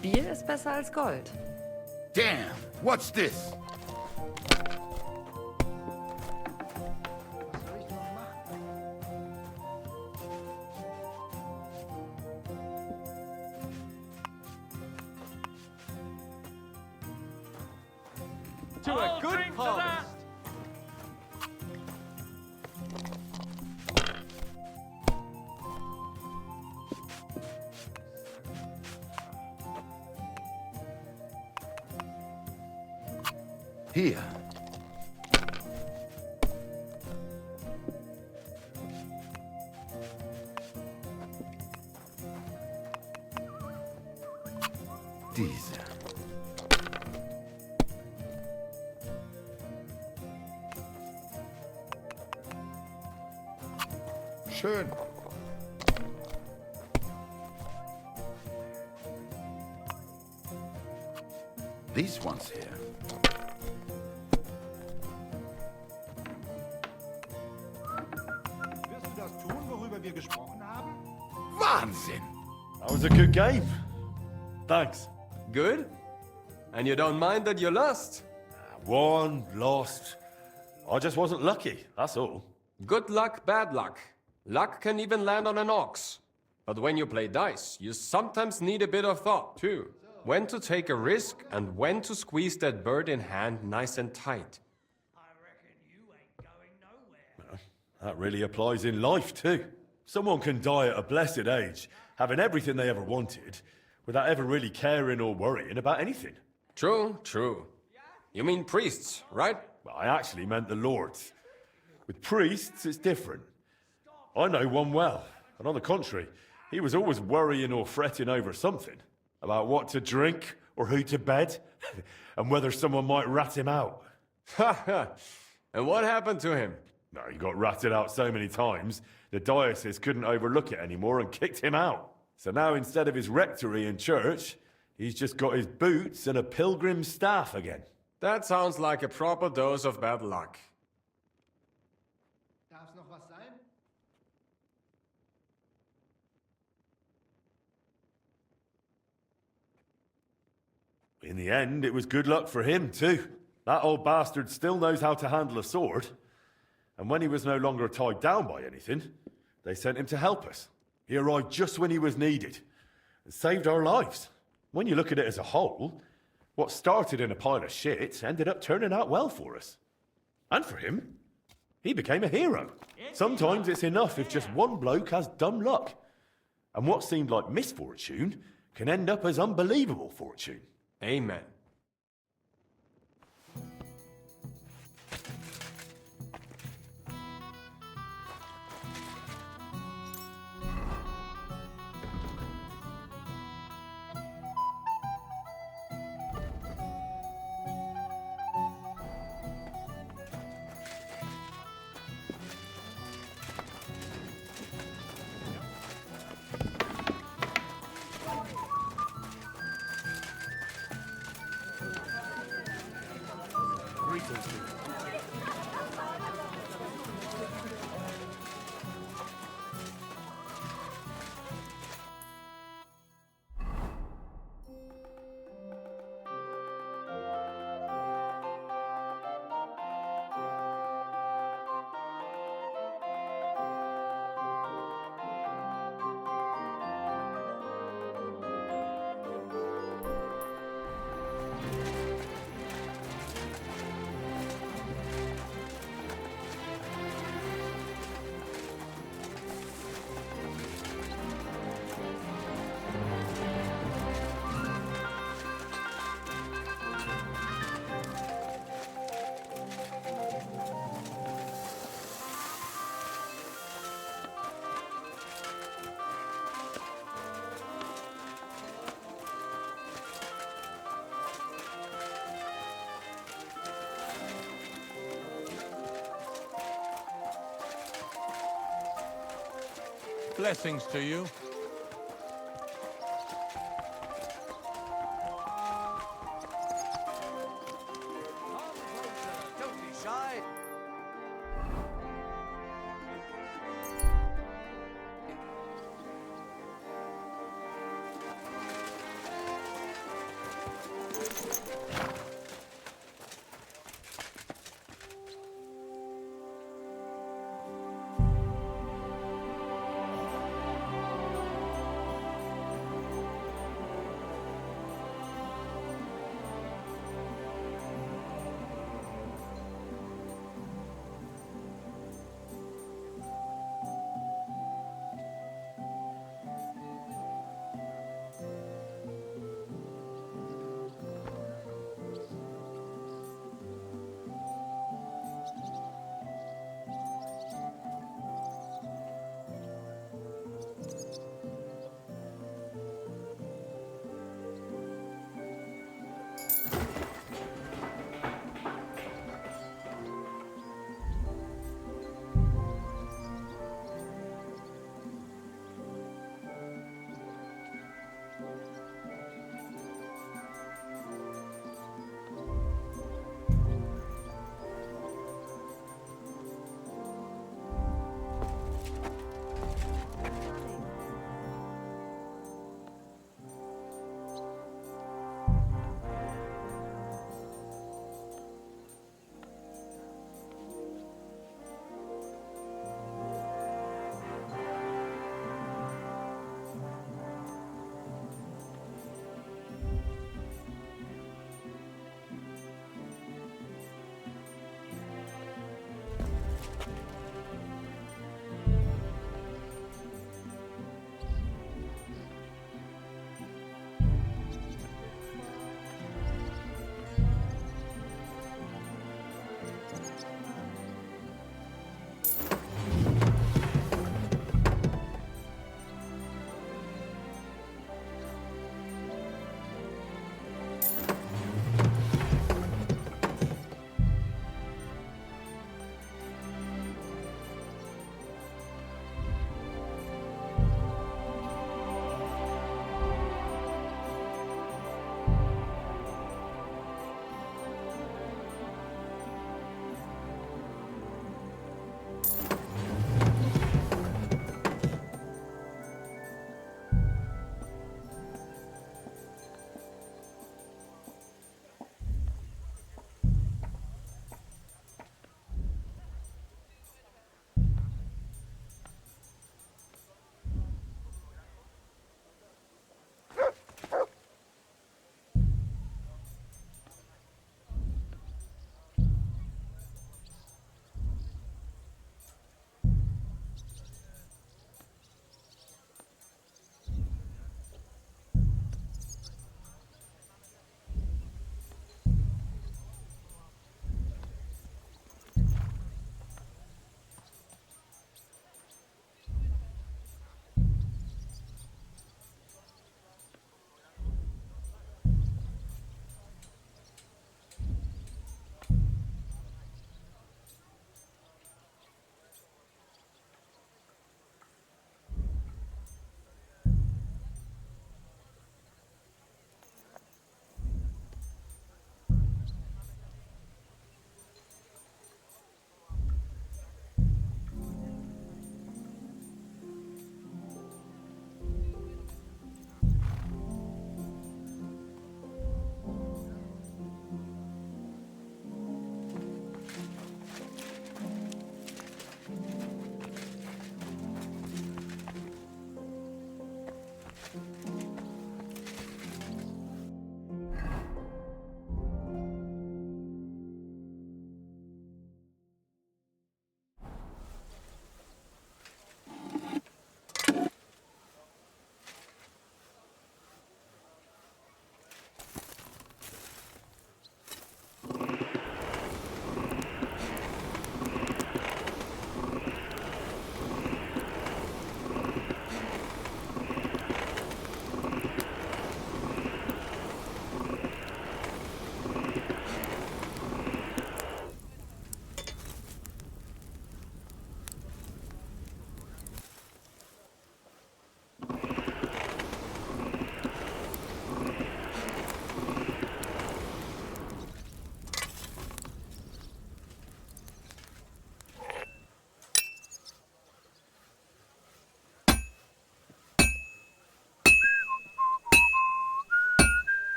Bier ist besser als Gold. Damn! What's this? To a good harvest. Here. Diese. Schön. These ones here. Wirst du das tun, worüber wir gesprochen haben? Wahnsinn! That was a good game. Thanks. Good? And you don't mind that you lost? Won, lost. I just wasn't lucky, that's all. Good luck, bad luck. Luck can even land on an ox. But when you play dice, you sometimes need a bit of thought, too. When to take a risk and when to squeeze that bird in hand nice and tight. That really applies in life, too. Someone can die at a blessed age, having everything they ever wanted, without ever really caring or worrying about anything. True, true. You mean priests, right? Well, I actually meant the lords. With priests, it's different. I know one well, and on the contrary, he was always worrying or fretting over something. About what to drink, or who to bed, and whether someone might rat him out. Ha ha! And what happened to him? No, he got ratted out so many times, the diocese couldn't overlook it anymore and kicked him out. So now instead of his rectory and church, he's just got his boots and a pilgrim's staff again. That sounds like a proper dose of bad luck. Darf's noch was sein? In the end, it was good luck for him, too. That old bastard still knows how to handle a sword. And when he was no longer tied down by anything, they sent him to help us. He arrived just when he was needed and saved our lives. When you look at it as a whole, what started in a pile of shit ended up turning out well for us. And for him, he became a hero. Sometimes it's enough if just one bloke has dumb luck. And what seemed like misfortune can end up as unbelievable fortune. Amen. Blessings to you.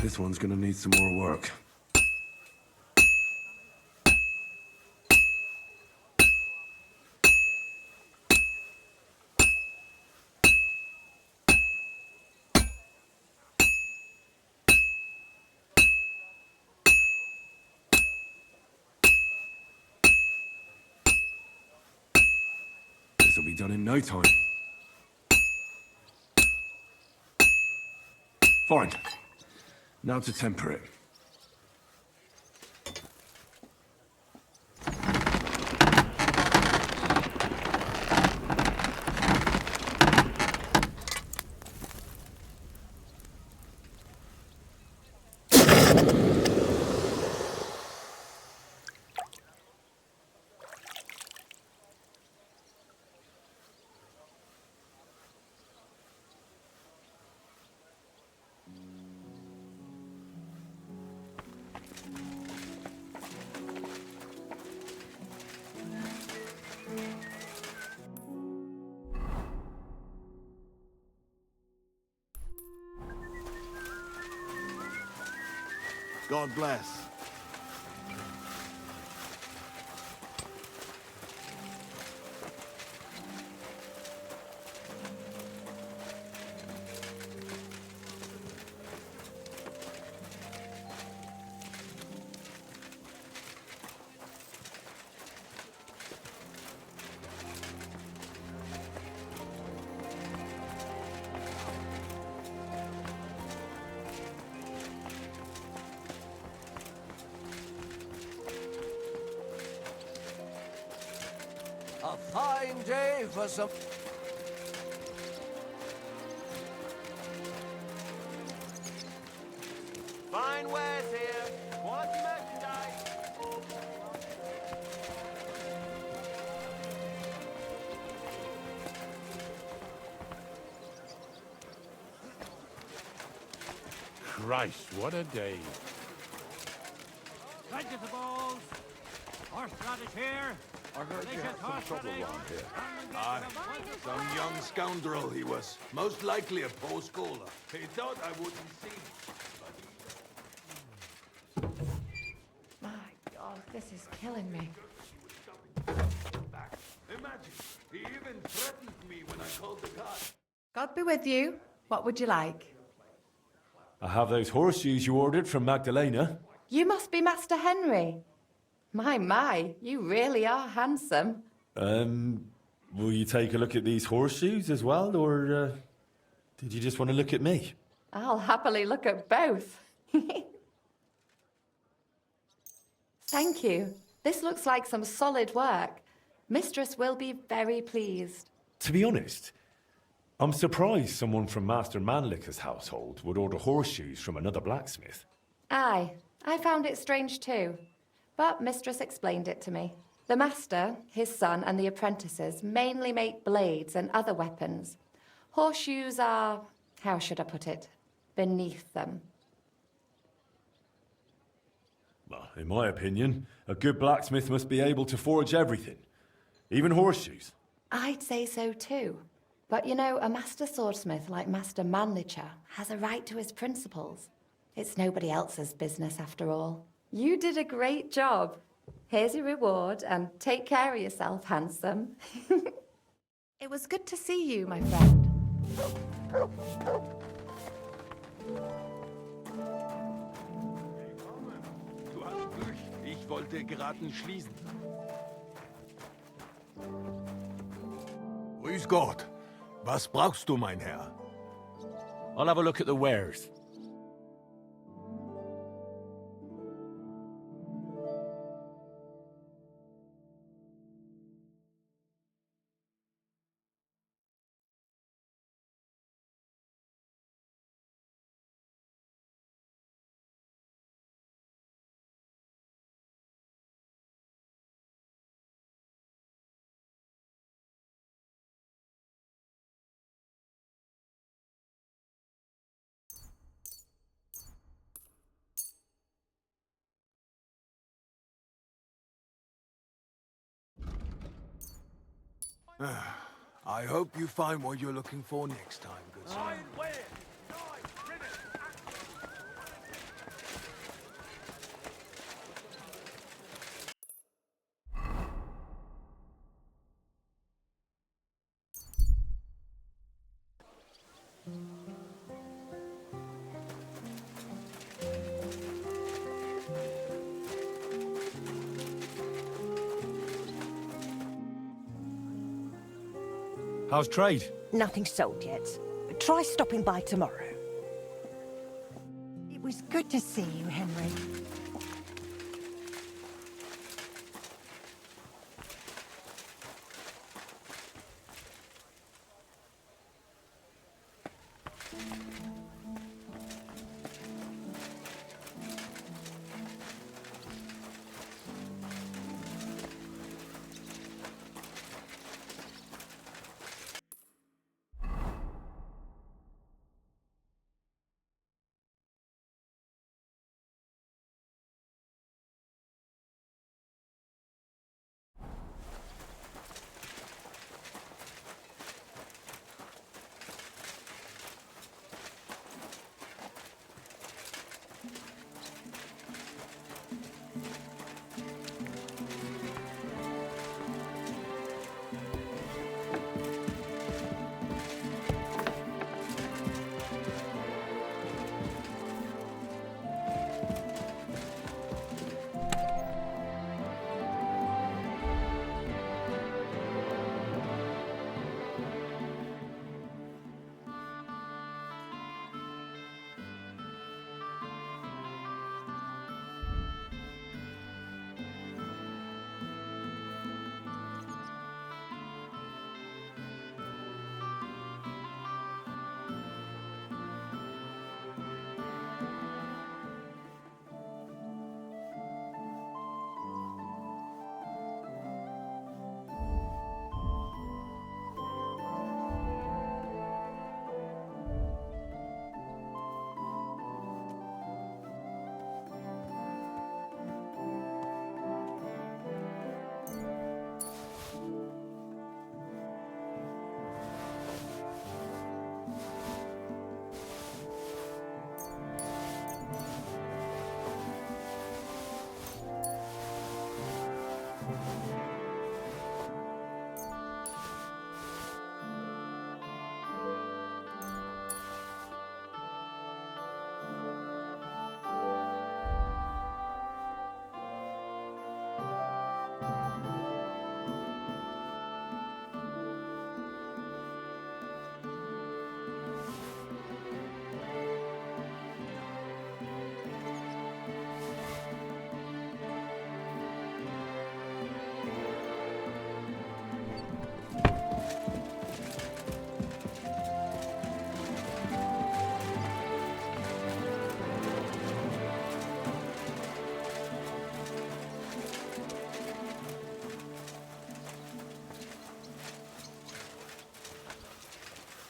This one's gonna need some more work. This'll be done in no time. Fine. Now to temper it. God bless. A fine day for some... Fine wares here. Quality merchandise. Christ, what a day. Vegetables! Horseradish here! I heard you Delicious had some trouble horseradish. around here. Aye. Some young scoundrel he was. Most likely a poor scholar. He thought I wouldn't see. My God, this is killing me. Imagine, he even threatened me when I called the guard. God be with you. What would you like? I have those horseshoes you ordered from Magdalena. You must be Master Henry. My, you really are handsome. Will you take a look at these horseshoes as well, or did you just want to look at me? I'll happily look at both. Thank you. This looks like some solid work. Mistress will be very pleased. To be honest, I'm surprised someone from Master Manlicher's household would order horseshoes from another blacksmith. Aye, I found it strange too. But Mistress explained it to me. The master, his son, and the apprentices mainly make blades and other weapons. Horseshoes are, how should I put it, beneath them. Well, in my opinion, a good blacksmith must be able to forge everything, even horseshoes. I'd say so too. But you know, a master swordsmith like Master Manlicher has a right to his principles. It's nobody else's business after all. You did a great job. Here's your reward, and take care of yourself, handsome. It was good to see you, my friend. Du hast Glück. Ich wollte geraten schließen. Grüß Gott. Was brauchst du, mein Herr? I'll have a look at the wares. I hope you find what you're looking for next time, good sir. How's trade? Nothing sold yet. Try stopping by tomorrow. It was good to see you, Henry.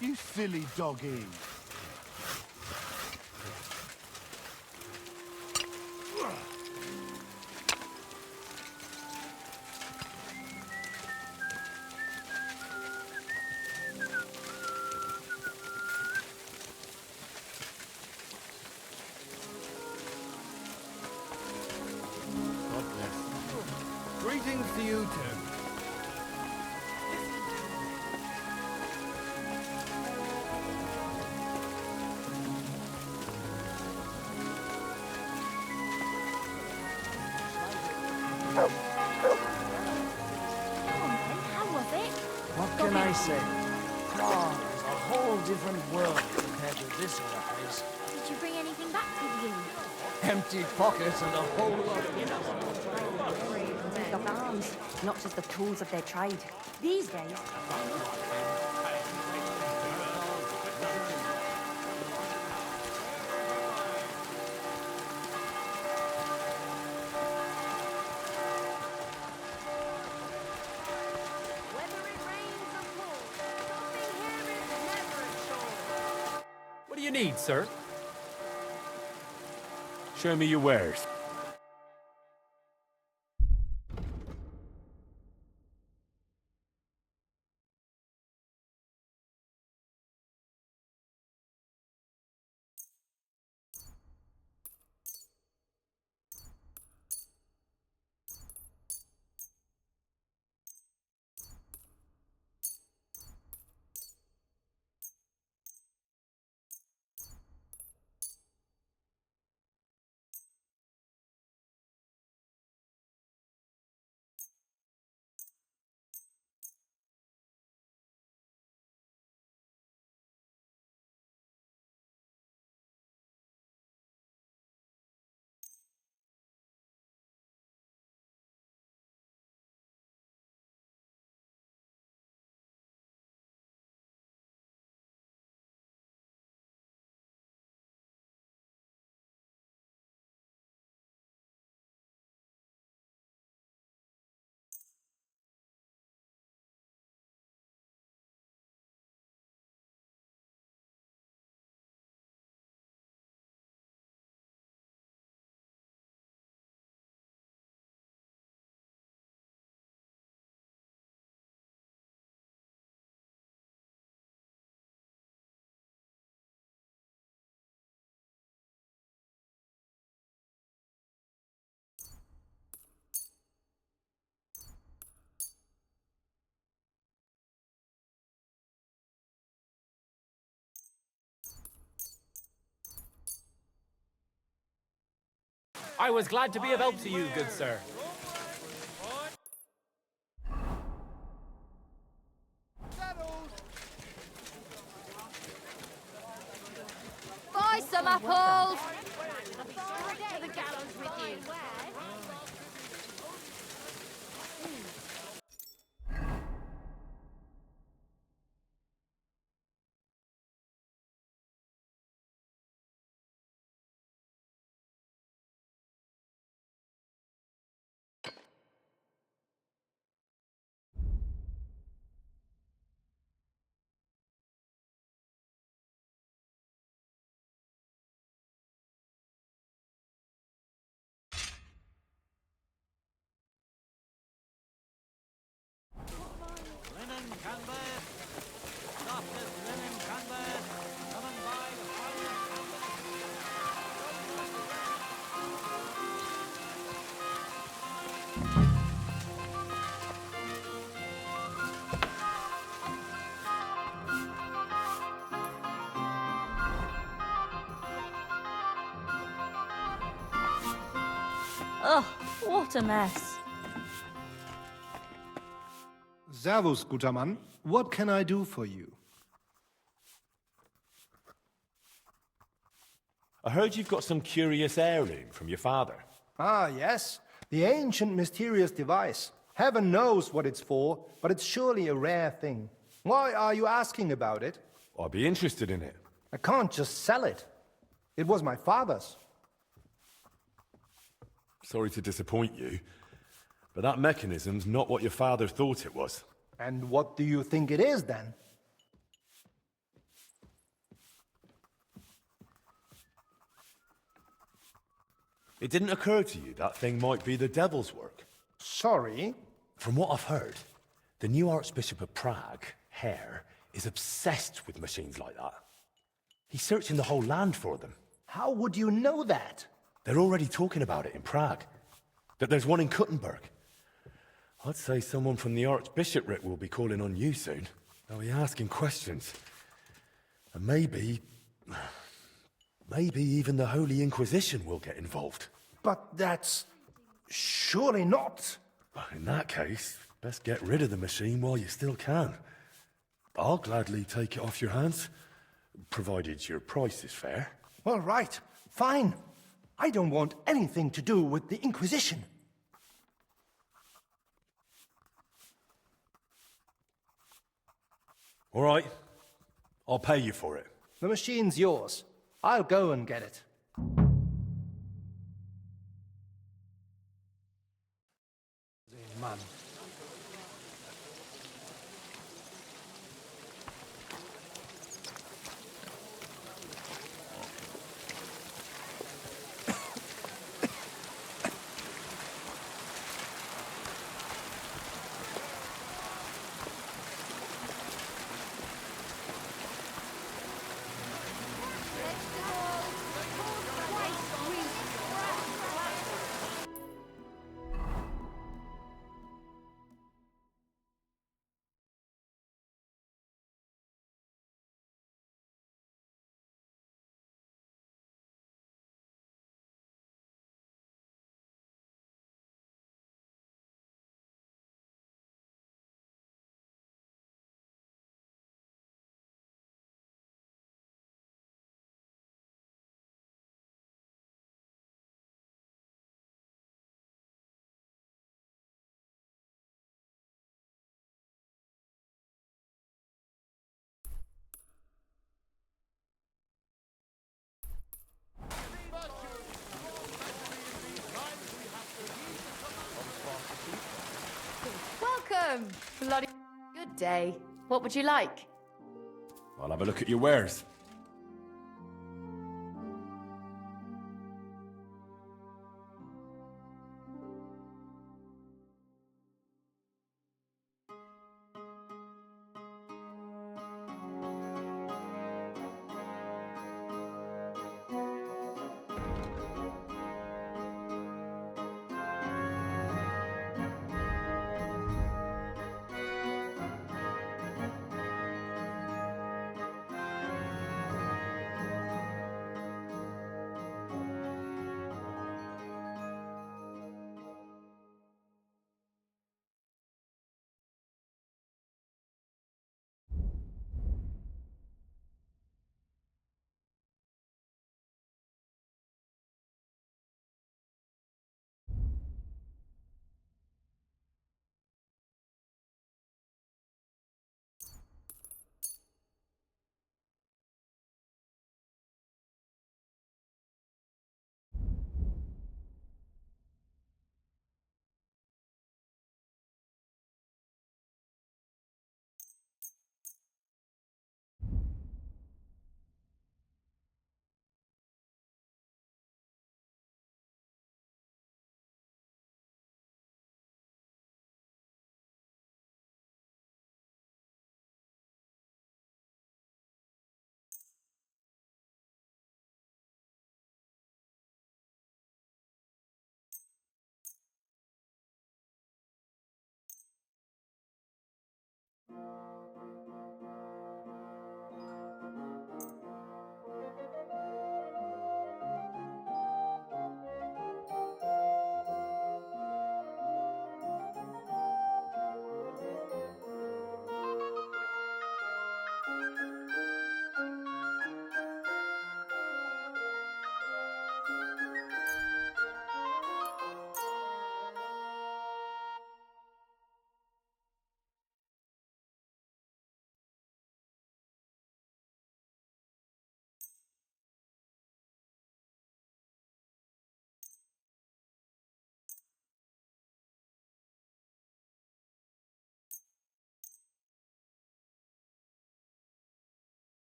You silly doggy. God bless. Greetings to you too. How was it? What can I say? Prague is a whole different world compared to this other place. Did you bring anything back with you? Empty pockets and a whole lot of... Of arms, not just the tools of their trade. These days, What do you need, sir? Show me your wares. I was glad to be of help to you, good sir. Buy some apples! To the gallows with you. Linen canvas. Softest linen canvas. Come and buy the finest canvas. Ugh, what a mess. Servus, guter Mann. What can I do for you? I heard you've got some curious heirloom from your father. Ah, yes. The ancient mysterious device. Heaven knows what it's for, but it's surely a rare thing. Why are you asking about it? I'd be interested in it. I can't just sell it. It was my father's. Sorry to disappoint you, but that mechanism's not what your father thought it was. And what do you think it is, then? It didn't occur to you that thing might be the devil's work? Sorry? From what I've heard, the new Archbishop of Prague, Hare, is obsessed with machines like that. He's searching the whole land for them. How would you know that? They're already talking about it in Prague. That there's one in Kuttenberg. I'd say someone from the Archbishopric will be calling on you soon. They'll be asking questions. And maybe even the Holy Inquisition will get involved. But that's... surely not. Well, in that case, best get rid of the machine while you still can. I'll gladly take it off your hands, provided your price is fair. All right, fine. I don't want anything to do with the Inquisition. All right, I'll pay you for it. The machine's yours. I'll go and get it. Mann. Welcome! Bloody good day. What would you like? I'll have a look at your wares.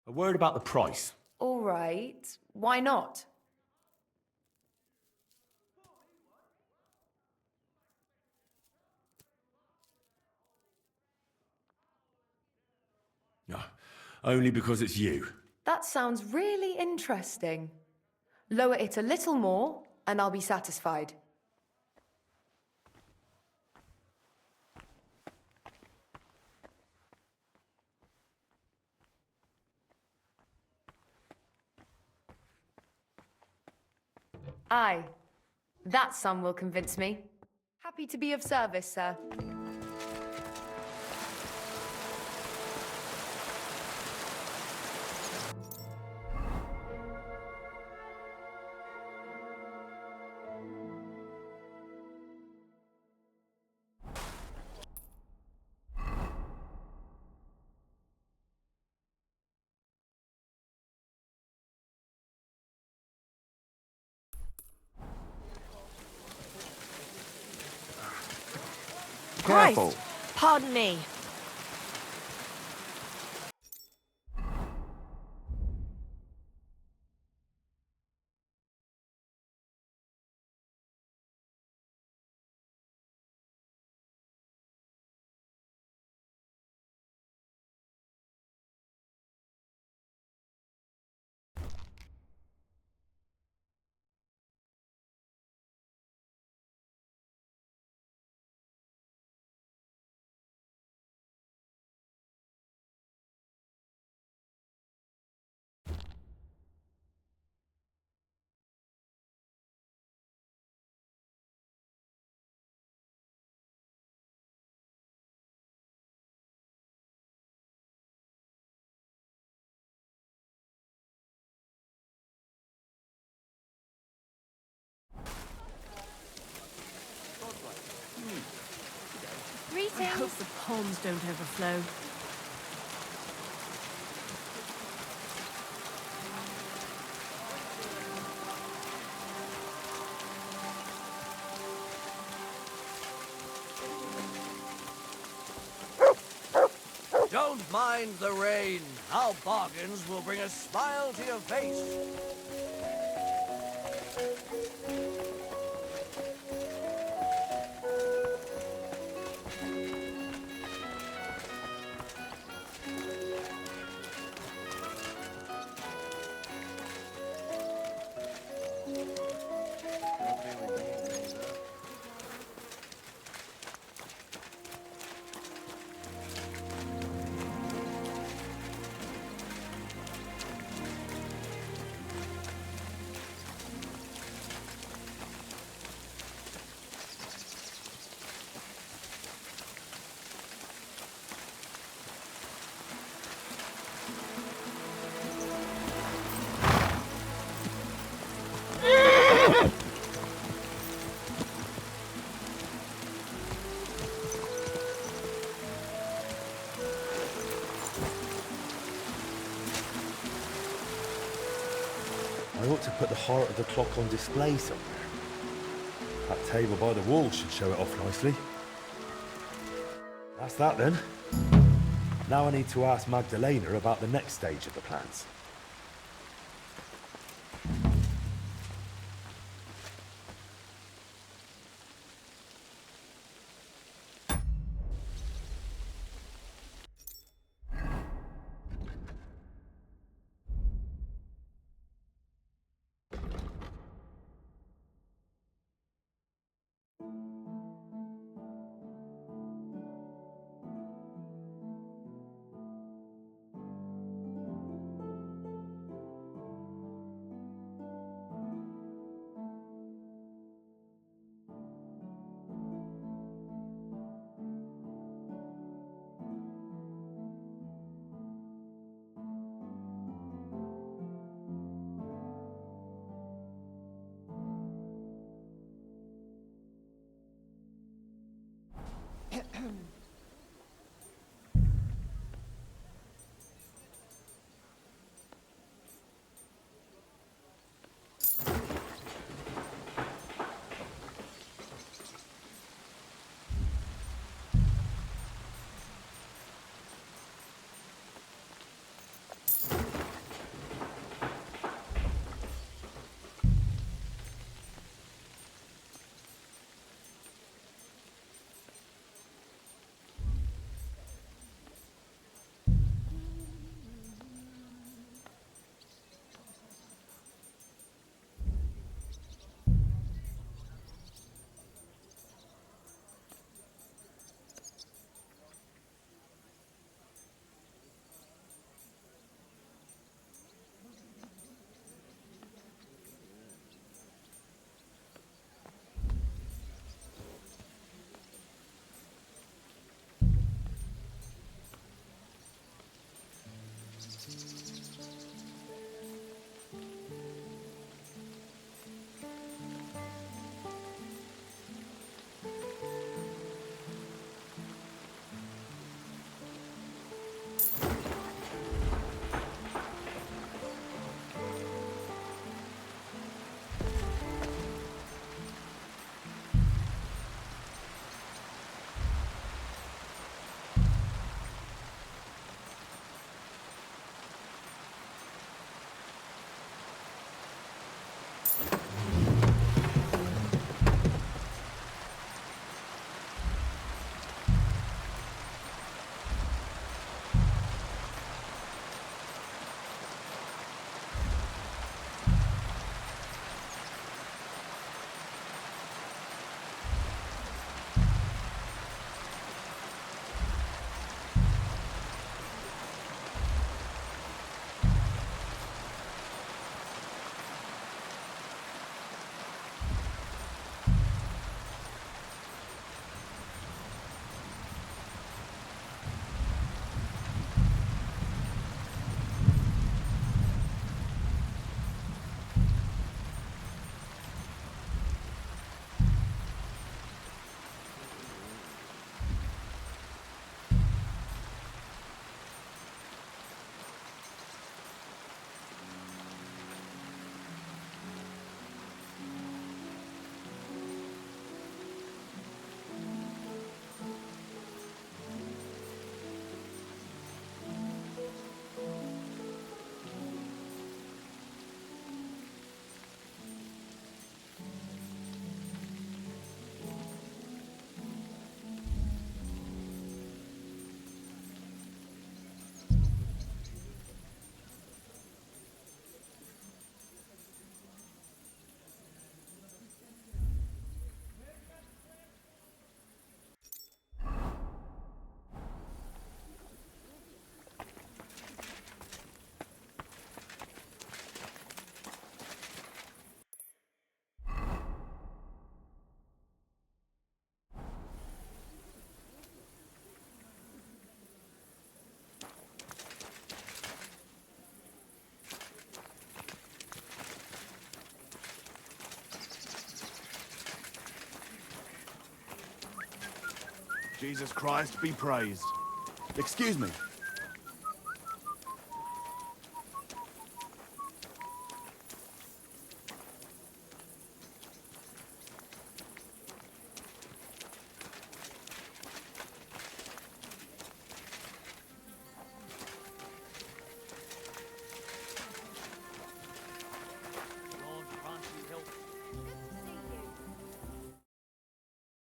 A word about the price. All right. Why not? No, only because it's you. That sounds really interesting. Lower it a little more, and I'll be satisfied. Aye. That sum will convince me. Happy to be of service, sir. Careful. Christ, pardon me. Greetings. I hope the ponds don't overflow. Don't mind the rain. Our bargains will bring a smile to your face. I ought to put the heart of the clock on display somewhere. That table by the wall should show it off nicely. That's that then. Now I need to ask Magdalena about the next stage of the plans. Jesus Christ be praised. Excuse me,